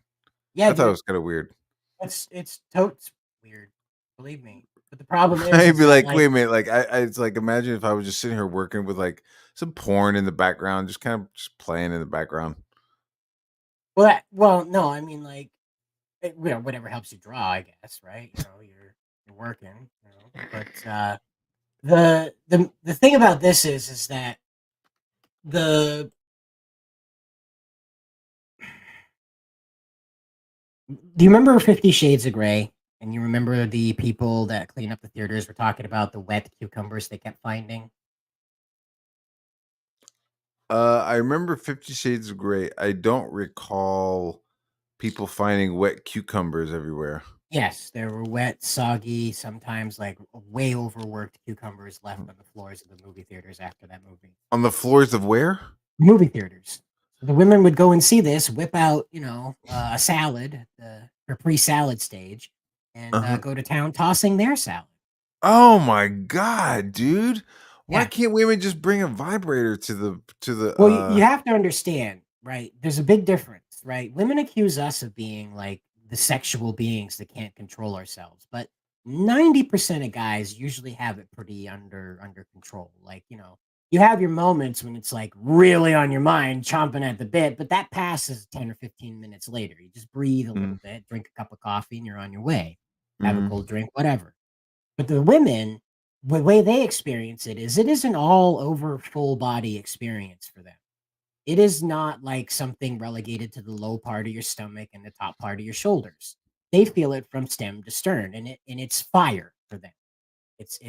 Yeah, I thought it dude. was kind of weird. It's totes weird. Believe me. But the problem is, I'd is be that, like, wait a minute, like I it's like imagine if I was just sitting here working with like some porn in the background, just kind of just playing in the background. well, no, I mean like, whatever helps you draw, I guess, right? You're working, But the thing about this is that the do you remember 50 Shades of Grey? And you remember the people that clean up the theaters were talking about the wet cucumbers they kept finding? I remember 50 Shades of Grey. I don't recall people finding wet cucumbers everywhere. Yes, there were wet, soggy, sometimes like way overworked cucumbers left on the floors of the movie theaters after that movie. On the floors of where? Movie theaters. So the women would go and see this, whip out, a salad, her pre-salad stage, and go to town tossing their salad. Oh my god, dude. Why Yeah. can't women just bring a vibrator to the Well, you have to understand, right? There's a big difference, right? Women accuse us of being like the sexual beings that can't control ourselves, but 90% of guys usually have it pretty under control. Like, you have your moments when it's like really on your mind, chomping at the bit, but that passes 10 or 15 minutes later. You just breathe a little bit, drink a cup of coffee, and you're on your way. Have a cold drink, whatever. But the women, the way they experience it is an all over full body experience for them. It is not like something relegated to the low part of your stomach and the top part of your shoulders. They feel it from stem to stern, and it's fire for them. It's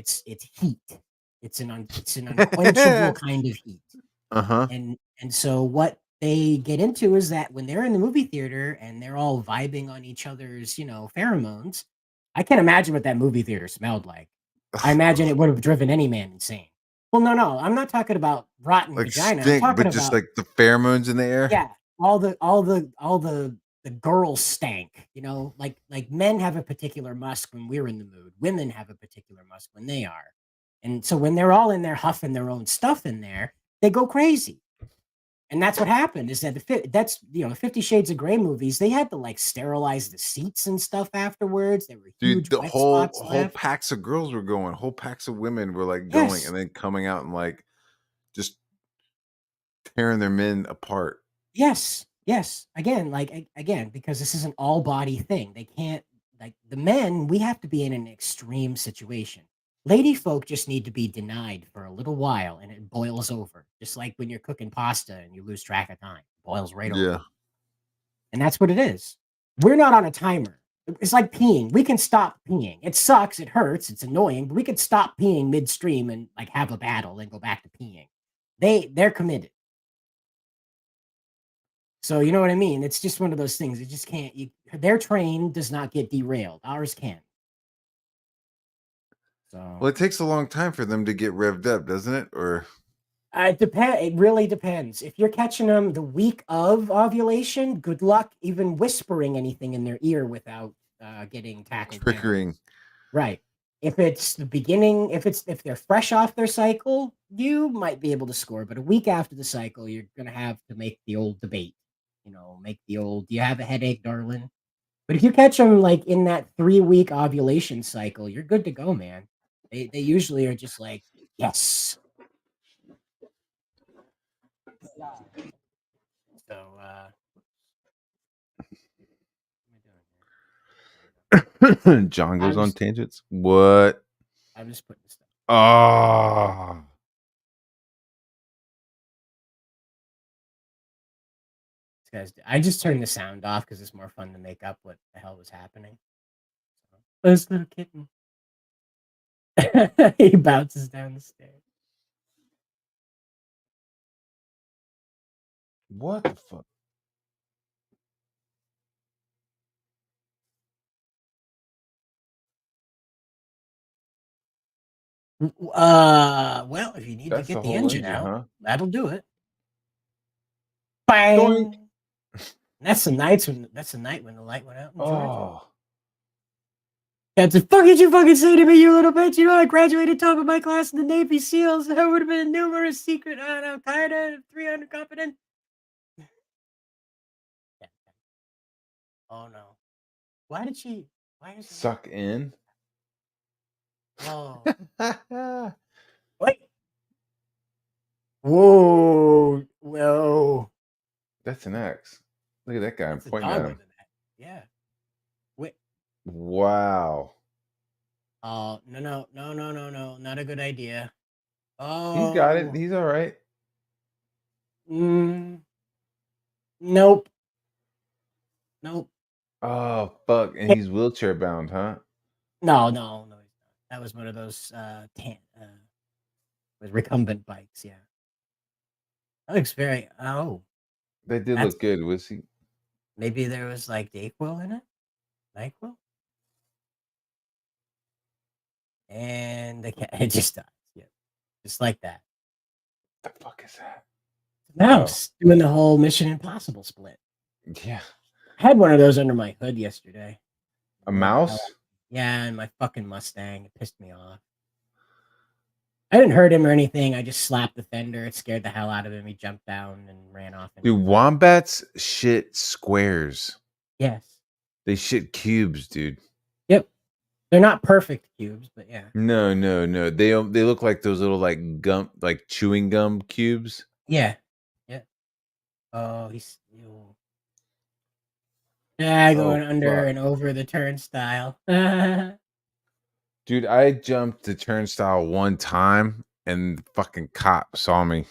heat. It's an unquenchable kind of heat. Uh-huh. And so what they get into is that when they're in the movie theater and they're all vibing on each other's, pheromones, I can't imagine what that movie theater smelled like. I imagine it would have driven any man insane. Well, no, I'm not talking about rotten like vagina. I'm stink, talking but about just like the pheromones in the air. yeah, all the girl stank. Like men have a particular musk when we're in the mood. Women have a particular musk when they are, and so when they're all in there huffing their own stuff in there, they go crazy. And that's what happened is that the 50 Shades of Grey movies, they had to like sterilize the seats and stuff afterwards. There were huge Dude, the wet whole spots left. packs of girls were going, whole packs of women were like going Yes. and then coming out and like just tearing their men apart. Yes. Again, because this is an all body thing. They can't like the men, we have to be in an extreme situation. Lady folk just need to be denied for a little while and it boils over. Just like when you're cooking pasta and you lose track of time. It boils right over. Yeah. And that's what it is. We're not on a timer. It's like peeing. We can stop peeing. It sucks. It hurts. It's annoying. But we could stop peeing midstream and like have a battle and go back to peeing. They're committed. So you know what I mean? It's just one of those things. It just can't. Their train does not get derailed. Ours can. So Well, it takes a long time for them to get revved up, doesn't it? Or it really depends. If you're catching them the week of ovulation, good luck even whispering anything in their ear without getting tackled. triggering. Right. If it's the beginning, if they're fresh off their cycle, you might be able to score. But a week after the cycle, you're gonna have to make the old debate. Make the old. Do you have a headache, darling? But if you catch them like in that 3-week ovulation cycle, you're good to go, man. They usually are just like yes. So John goes on tangents. What? I'm just putting stuff. Oh. guy's. I just turned the sound off because it's more fun to make up what the hell was happening. This little kitten. He bounces down the stairs. What the fuck? Well, if you need That's to get the the whole engine engine, out, huh? that'll do it. Bang! That's the night when the light went out in Georgia. Oh, That's the fuck did you fucking say to me, you little bitch? You know I graduated top of my class in the Navy SEALs. There would have been numerous secret Al Qaeda 300 competent. Oh no! Why did she? Why is suck in. Oh. Wait. Whoa! Whoa! That's an X. Look at that guy. I'm That's a pointing dog at with him. an X. Yeah. Wait. Wow. Oh no! Not a good idea. He's got it. Oh. He's all right. Nope. Nope. Oh fuck! And he's wheelchair bound, huh? No, he's not. That was one of those with recumbent bikes. Yeah. That looks very. Oh. They did look good. Was he? Maybe there was like Dayquil in it. NyQuil. And the cat it just dies. Yeah. Just like that. The fuck is that? Mouse doing the whole Mission Impossible split. Yeah. I had one of those under my hood yesterday. A mouse? Yeah, and my fucking Mustang. It pissed me off. I didn't hurt him or anything. I just slapped the fender. It scared the hell out of him. He jumped down and ran off. Dude, wombats shit squares. Yes. They shit cubes, dude. Yep. They're not perfect cubes, but yeah. No. They look like those little like gum, like chewing gum cubes. Yeah. Yeah. Oh, he's going under and over the turnstile. Dude, I jumped the turnstile one time and the fucking cop saw me.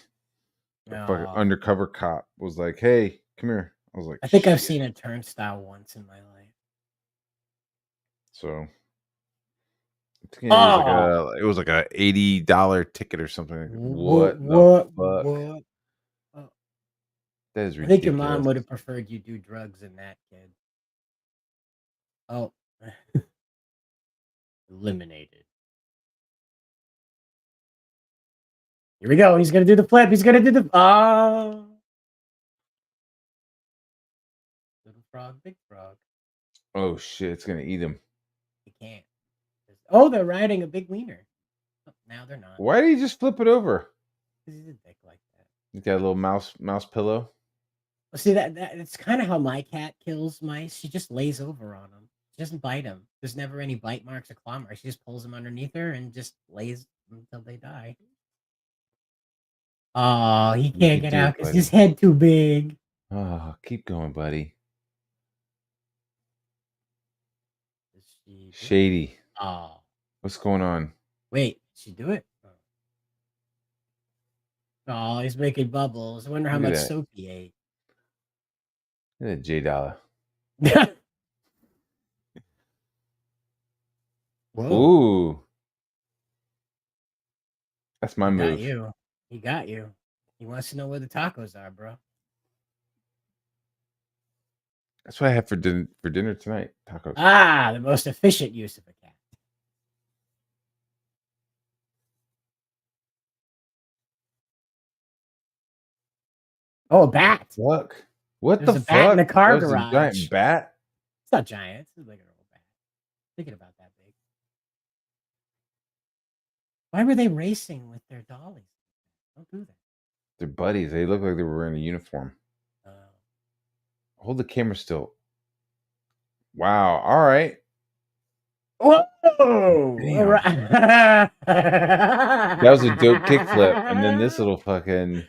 The fucking undercover cop was like, "Hey, come here." I was like, I think I've seen a turnstile once in my life. So it was like a $80 ticket or something. What the fuck? That is ridiculous. I think your mom would have preferred you do drugs than that, kid. Oh. Eliminated. Here we go. He's going to do the flip. He's going to do the... Oh. Little frog, big frog. Oh, shit. It's going to eat him. He can't. Oh, they're riding a big wiener. Oh, now they're not. Why did he just flip it over? Because he's a dick like that. He's got a little mouse pillow. Well, see, that's kind of how my cat kills mice. She just lays over on them. She doesn't bite them. There's never any bite marks or claw marks. She just pulls them underneath her and just lays until they die. Oh, he can't get out because his head too big. Oh, keep going, buddy. Shady. Oh. What's going on? Wait, did she do it? Oh, he's making bubbles. I wonder how much soap he ate. Look at J Dollar. Ooh. That's my move. He got you. He wants to know where the tacos are, bro. That's what I have for dinner tonight. Tacos. Ah, the most efficient use of a cat. Oh, a bat. Look. What There's the a bat in the fuck? car That was a garage. giant bat? It's not giant. It's like a little bat. Thinking about that big. Why were they racing with their dollies? Don't do that. They're buddies. They look like they were wearing a uniform. Hold the camera still. Wow. All right. Whoa! That was a dope kickflip. And then this little fucking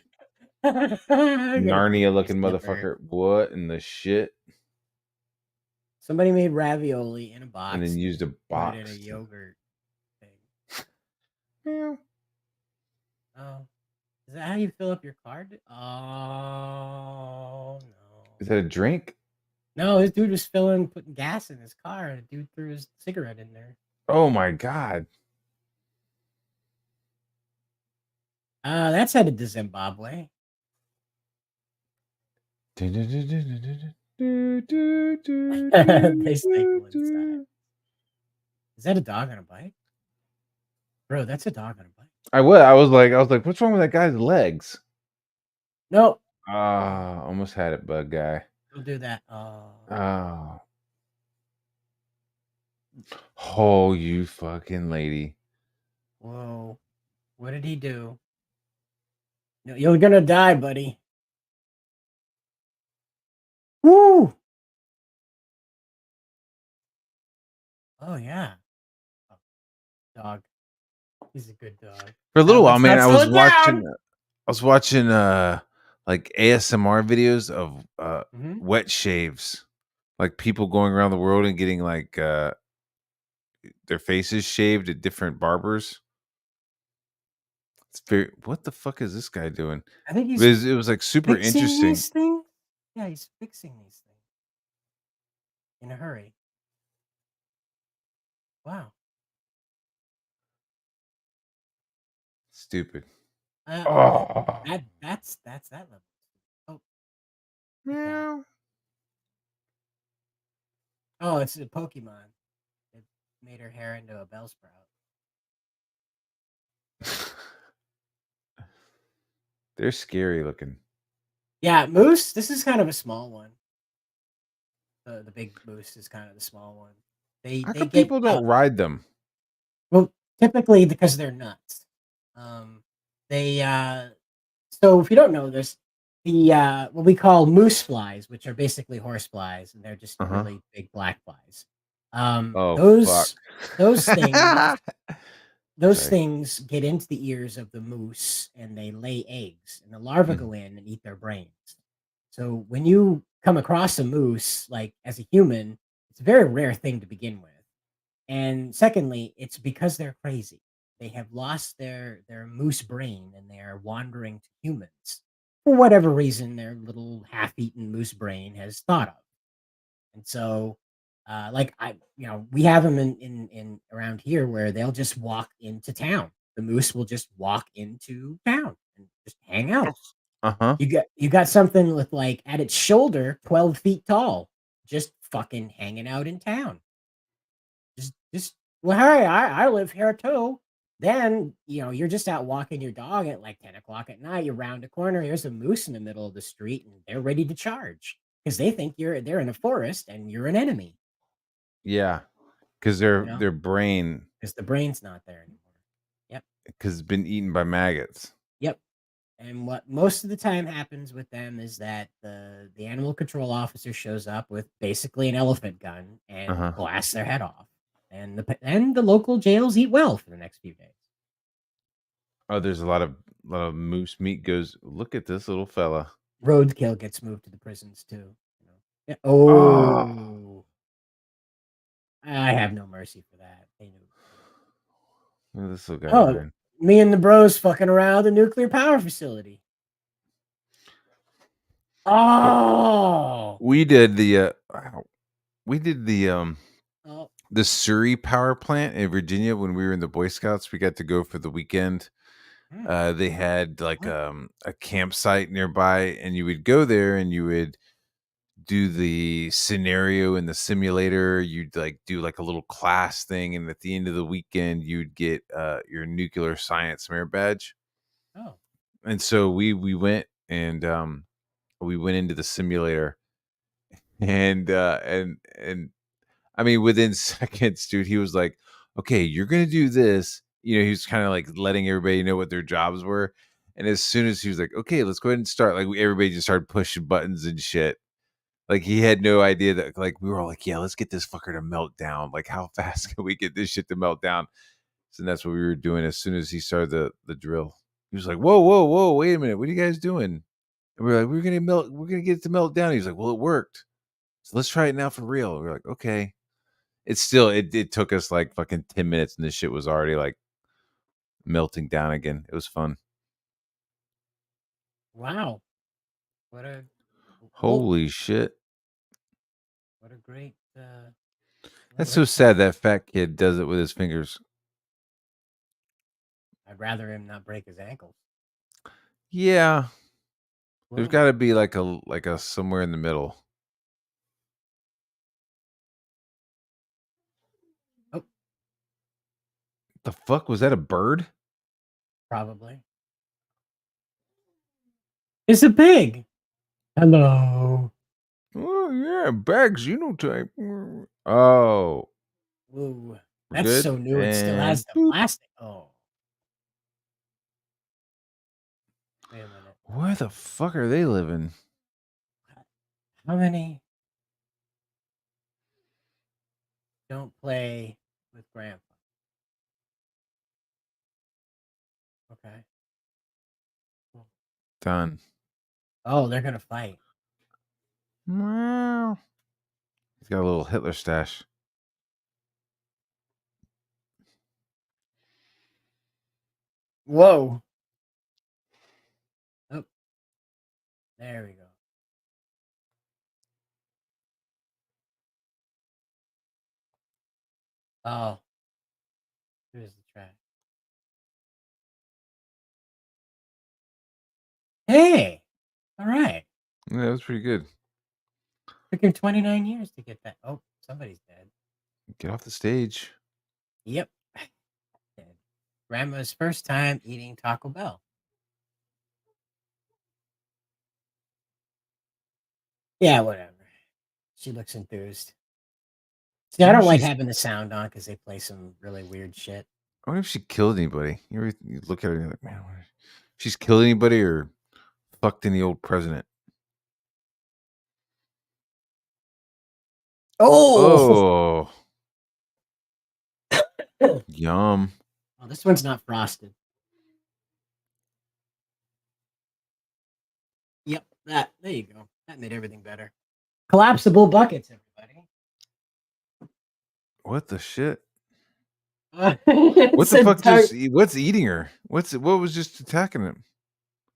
Narnia looking motherfucker. What in the shit? Somebody made ravioli in a box. And then used a box. Put it in a yogurt thing. Yeah. Oh. Is that how you fill up your card? Oh, no. Is that a drink? No, this dude was putting gas in his car, and a dude threw his cigarette in there. Oh my god. That's headed to Zimbabwe. They cycle inside. Is that a dog on a bike? Bro, that's a dog on a bike. I was like, what's wrong with that guy's legs? No. Almost had it, bug guy. Don't do that. Oh, you fucking lady. Whoa. What did he do? No, you're gonna die, buddy. Woo! Oh yeah. Oh, dog. He's a good dog. For a little while, man, I was watching like ASMR videos of wet shaves. Like people going around the world and getting like their faces shaved at different barbers. It's very, what the fuck is this guy doing? I think it was like super interesting. These things? Yeah, he's fixing these things in a hurry. Wow. Stupid. That's that level. Oh. Yeah. Oh, it's a Pokemon. It made her hair into a Bellsprout. They're scary looking. Yeah, moose. This is kind of a small one. The big moose is kind of the small one. How come people don't ride them? Well, typically because they're nuts. So if you don't know this, the what we call moose flies, which are basically horse flies, and they're just really big black flies. Those things those things get into the ears of the moose and they lay eggs, and the larvae go in and eat their brains. So when you come across a moose, like as a human, it's a very rare thing to begin with. And secondly, it's because they're crazy. They have lost their moose brain and they are wandering to humans for whatever reason their little half-eaten moose brain has thought of. And so, we have them in around here where they'll just walk into town. The moose will just walk into town and just hang out. You got something with like at its shoulder, 12 feet tall, just fucking hanging out in town. Just well, hey, I live here too. Then you're just out walking your dog at like 10 o'clock at night. You round a corner, here's a moose in the middle of the street, and they're ready to charge because they think they're in a forest and you're an enemy. Yeah, because their brain, because the brain's not there anymore. Yep. Because it's been eaten by maggots. Yep. And what most of the time happens with them is that the animal control officer shows up with basically an elephant gun and blasts their head off. And the local jails eat well for the next few days. Oh, there's a lot of moose meat goes. Look at this little fella. Roadkill gets moved to the prisons too. Yeah. Oh. I have no mercy for that. They knew. Look at this little guy. Man. Me and the bros fucking around the nuclear power facility. Oh. We did the the Surrey power plant in Virginia when we were in the Boy Scouts. We got to go for the weekend. They had like a campsite nearby, and you would go there and you would do the scenario in the simulator. You'd like do like a little class thing, and at the end of the weekend, you'd get your nuclear science merit badge. Oh, and so we went and we went into the simulator, and I mean, within seconds, dude, he was like, okay, you're going to do this. He was kind of like letting everybody know what their jobs were. And as soon as he was like, okay, let's go ahead and start, like everybody just started pushing buttons and shit. Like he had no idea that, like, we were all like, yeah, let's get this fucker to melt down. Like, how fast can we get this shit to melt down? So that's what we were doing as soon as he started the drill. He was like, whoa, wait a minute. What are you guys doing? And we're like, we're going to get it to melt down. He was like, well, it worked. So let's try it now for real. We're like, okay. It's still, it took us like fucking 10 minutes and this shit was already like melting down again. It was fun. Wow. Holy shit. What a great. That's so sad that fat kid does it with his fingers. I'd rather him not break his ankles. Yeah. There's Whoa. got to be like a somewhere in the middle. Oh. The fuck was that, a bird? Probably. It's a pig. Hello. Oh yeah, bag xenotype. Oh. Woo. We're That's good? so new. It still has the And boop. plastic. Oh. Wait a minute. Where the fuck are they living? How many don't play with grandpa? Okay. Done. Oh, they're gonna fight. Wow. He's got a little Hitler stash. Whoa. Oh. There we go. Oh. Here's the track. Hey. All right. Yeah, that was pretty good. Took him 29 years to get that. Oh, somebody's dead. Get off the stage. Yep. Dead. Grandma's first time eating Taco Bell. Yeah, whatever. She looks enthused. See, I don't like having the sound on because they play some really weird shit. I wonder if she killed anybody. You look at her and you're like, man, she's killed anybody or fucked any old president. Oh. Yum. Oh, this one's not frosted. Yep, that. There you go. That made everything better. Collapsible buckets, everybody. What the shit? What the fuck what's eating her? What was just attacking him?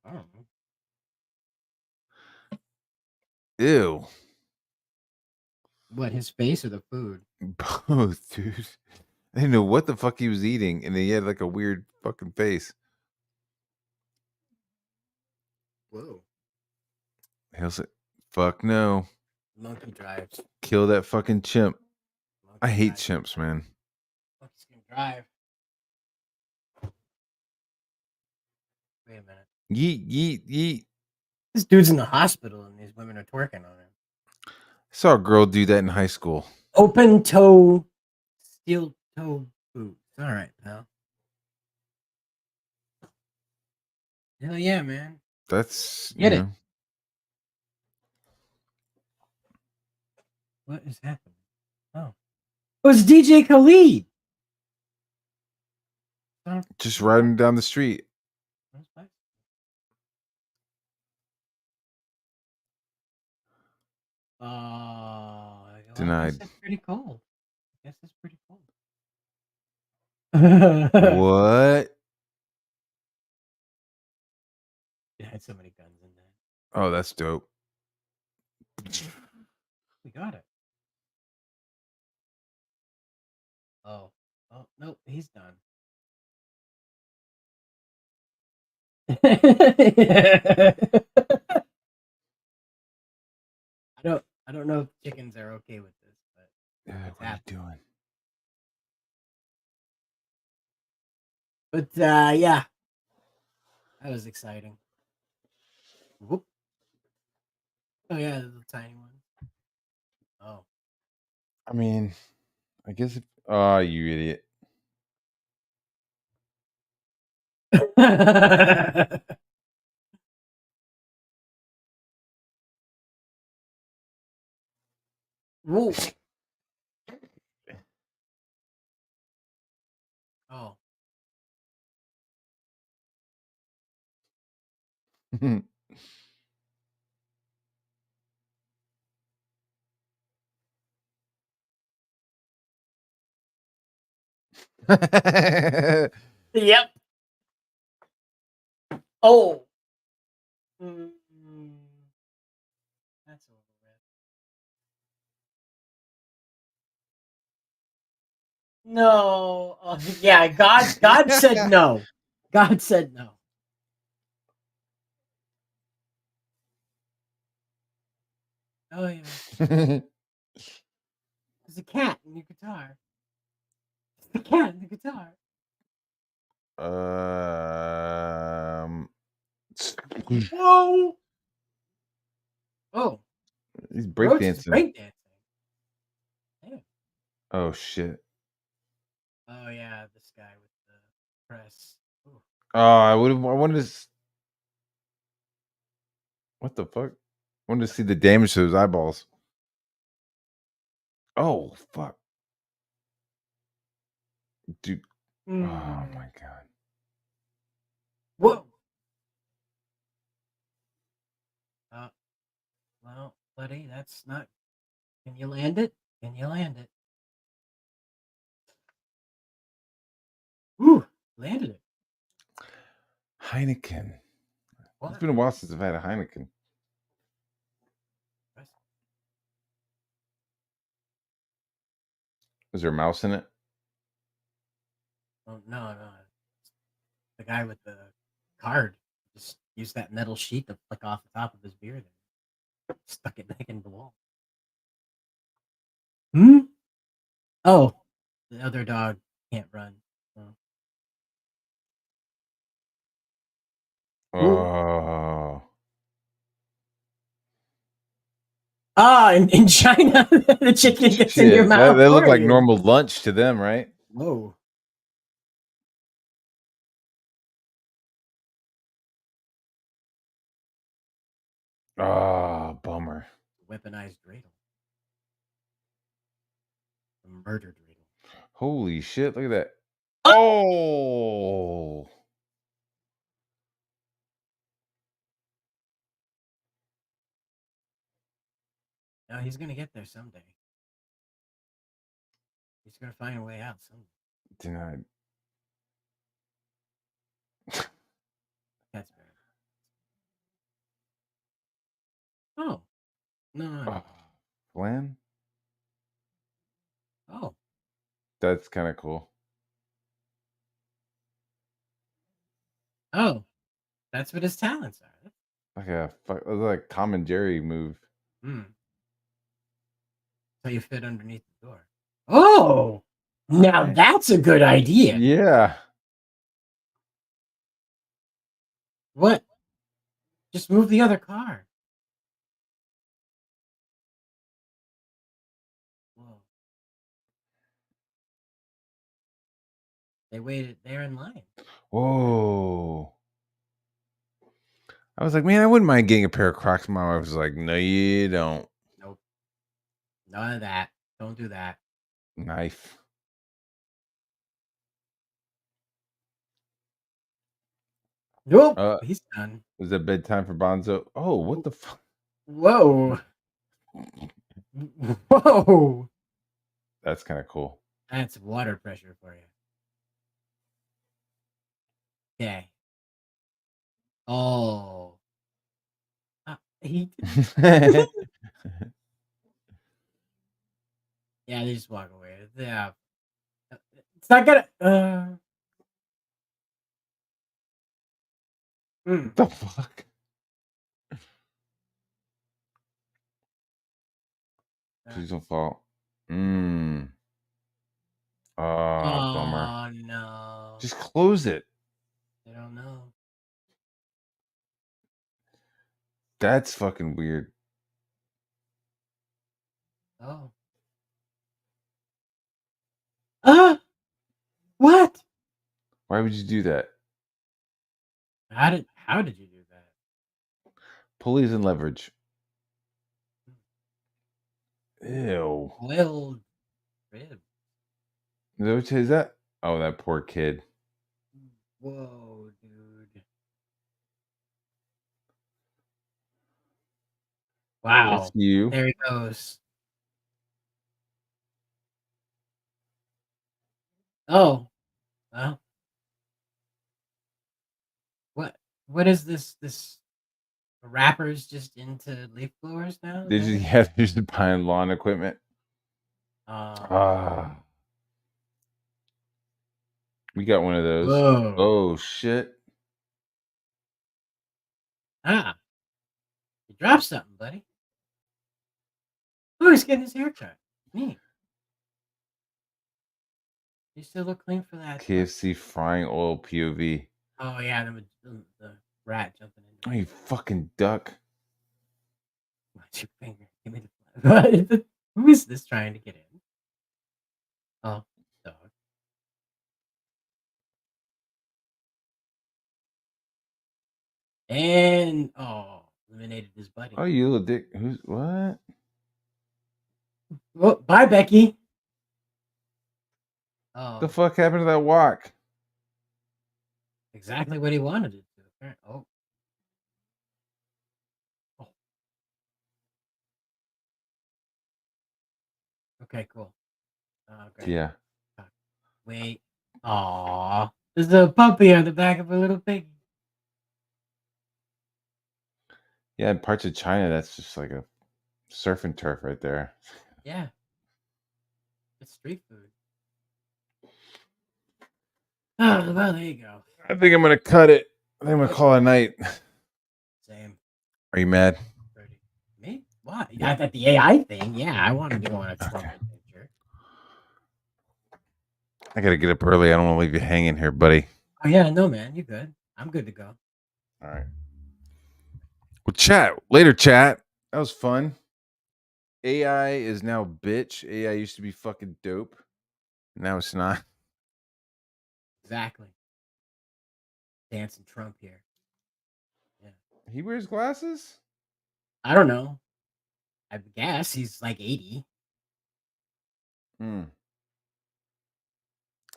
I don't know. Ew. What, his face or the food? Both, dude. I didn't know what the fuck he was eating, and he had like a weird fucking face. Whoa. He'll say, fuck no. Monkey drives. Kill that fucking chimp. I hate chimps, man. Monkey's gonna drive. Wait a minute. Yeet, yeet, yeet. This dude's in the hospital and these women are twerking on him. I saw a girl do that in high school. Open toe, steel toe boots. All right, pal. Hell yeah, man. That's Get it. What is happening? Oh, it's DJ Khalid. Just riding down the street. Denied. That's pretty cold. I guess it's pretty cold. What? It had so many guns in there. Oh, that's dope. We got it. Oh, no, he's done. I don't know if chickens are okay with this, but what are you doing? But yeah, that was exciting. Whoop. Oh yeah, the little tiny one. Oh. I mean, I guess. Oh, you idiot. Whoa. Oh. Yep. Oh. No. Yeah, God said no. God said no. Oh yeah. There's a cat in your guitar. The cat in the guitar. Whoa. Oh. He's Roach is breakdancing. breakdancing. Yeah. Oh shit. Oh yeah, this guy with the press. Ooh. Oh, I wanted to. What the fuck? I wanted to see the damage to his eyeballs. Oh fuck, dude. Oh my god. Whoa. Well, buddy, that's not. Can you land it? Can you land it? Ooh, landed it. Heineken. What? It's been a while since I've had a Heineken. Is there a mouse in it? Oh no. The guy with the card just used that metal sheet to flick off the top of his beard and stuck it back in the wall. Hmm? Oh, the other dog can't run. Oh. In China, the chicken gets in your Shit, mouth. that looked for like you. normal lunch to them, right? Whoa. Oh, bummer. Weaponized dreidel. A murder dreidel. Holy shit, look at that. Oh. No, he's gonna get there someday. He's gonna find a way out someday. Denied. That's fair. Oh. No. Flan? Oh. That's kind of cool. Oh. That's what his talents are. Like a Tom and Jerry move. Hmm. So you fit underneath the door. Oh! Now that's a good idea. Yeah. What? Just move the other car. Whoa. They waited there in line. Whoa. I was like, man, I wouldn't mind getting a pair of Crocs. My wife was like, no, you don't. Nope. None of that. Don't do that. Knife. Nope. He's done. Is it bedtime for Bonzo? Oh, what the fuck? Whoa. Whoa. That's kind of cool. That's water pressure for you. Okay. Oh. He. Yeah, they just walk away. Yeah. It's not gonna. The fuck? Please don't fall. Oh, bummer. Oh no. Just close it. I don't know. That's fucking weird. Oh. What? Why would you do that? How did you do that? Pulleys and leverage. Ew. Oiled rib. Is that? Oh, that poor kid. Whoa, dude. Wow. That's you. There he goes. Oh. Well. What is this? This rappers just into leaf blowers now? They're just buying lawn equipment. We got one of those. Whoa. Oh shit. Ah. You dropped something, buddy. Oh, he's getting his hair cut. Me. You still look clean for that. KFC frying oil POV. Oh yeah, the rat jumping in. Oh, you fucking duck. Watch your finger. Give me the Who is this trying to get in? Oh, dog. And eliminated his buddy. Oh, you little dick. Who's what? Well, bye, Becky. Oh, The fuck happened to that walk? exactly what he wanted it to. Oh. Okay, cool. Great. Yeah. Wait. Aw. There's a puppy on the back of a little piggy. Yeah, in parts of China, that's just like a surf and turf right there. Yeah. It's street food. Oh, well, there you go. I think I'm gonna cut it. I think I'm gonna call it a night. Same. Are you mad? Me? Why? Not at the AI thing. Yeah, I want to go on a Trump adventure. I gotta get up early. I don't want to leave you hanging here, buddy. Oh yeah, no man, you good. I'm good to go. All right. Well, chat later. Chat. That was fun. AI is now bitch. AI used to be fucking dope. Now it's not. Exactly. Dancing Trump here. Yeah. He wears glasses? I don't know. I guess he's like 80. Hmm.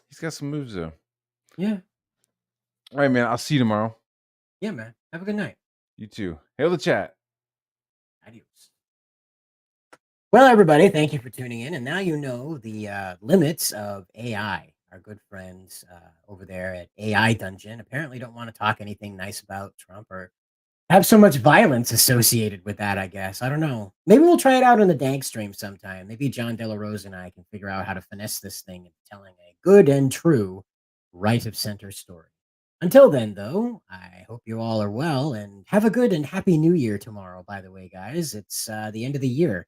He's got some moves though. Yeah. All right, man. I'll see you tomorrow. Yeah, man. Have a good night. You too. Hail the chat. Adios. Well, everybody, thank you for tuning in. And now you know the limits of AI. Our good friends over there at AI Dungeon apparently don't want to talk anything nice about Trump or have so much violence associated with that, I guess. I don't know. Maybe we'll try it out on the Dank stream sometime. Maybe John De La Rose and I can figure out how to finesse this thing into telling a good and true right of center story. Until then, though, I hope you all are well and have a good and happy new year tomorrow, by the way, guys. It's the end of the year,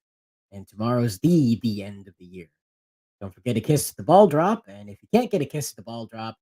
and tomorrow's the end of the year. Don't forget to kiss the ball drop, and if you can't get a kiss at the ball drop,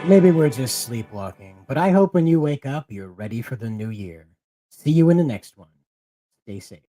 Maybe we're just sleepwalking, but I hope when you wake up, you're ready for the new year. See you in the next one. Stay safe.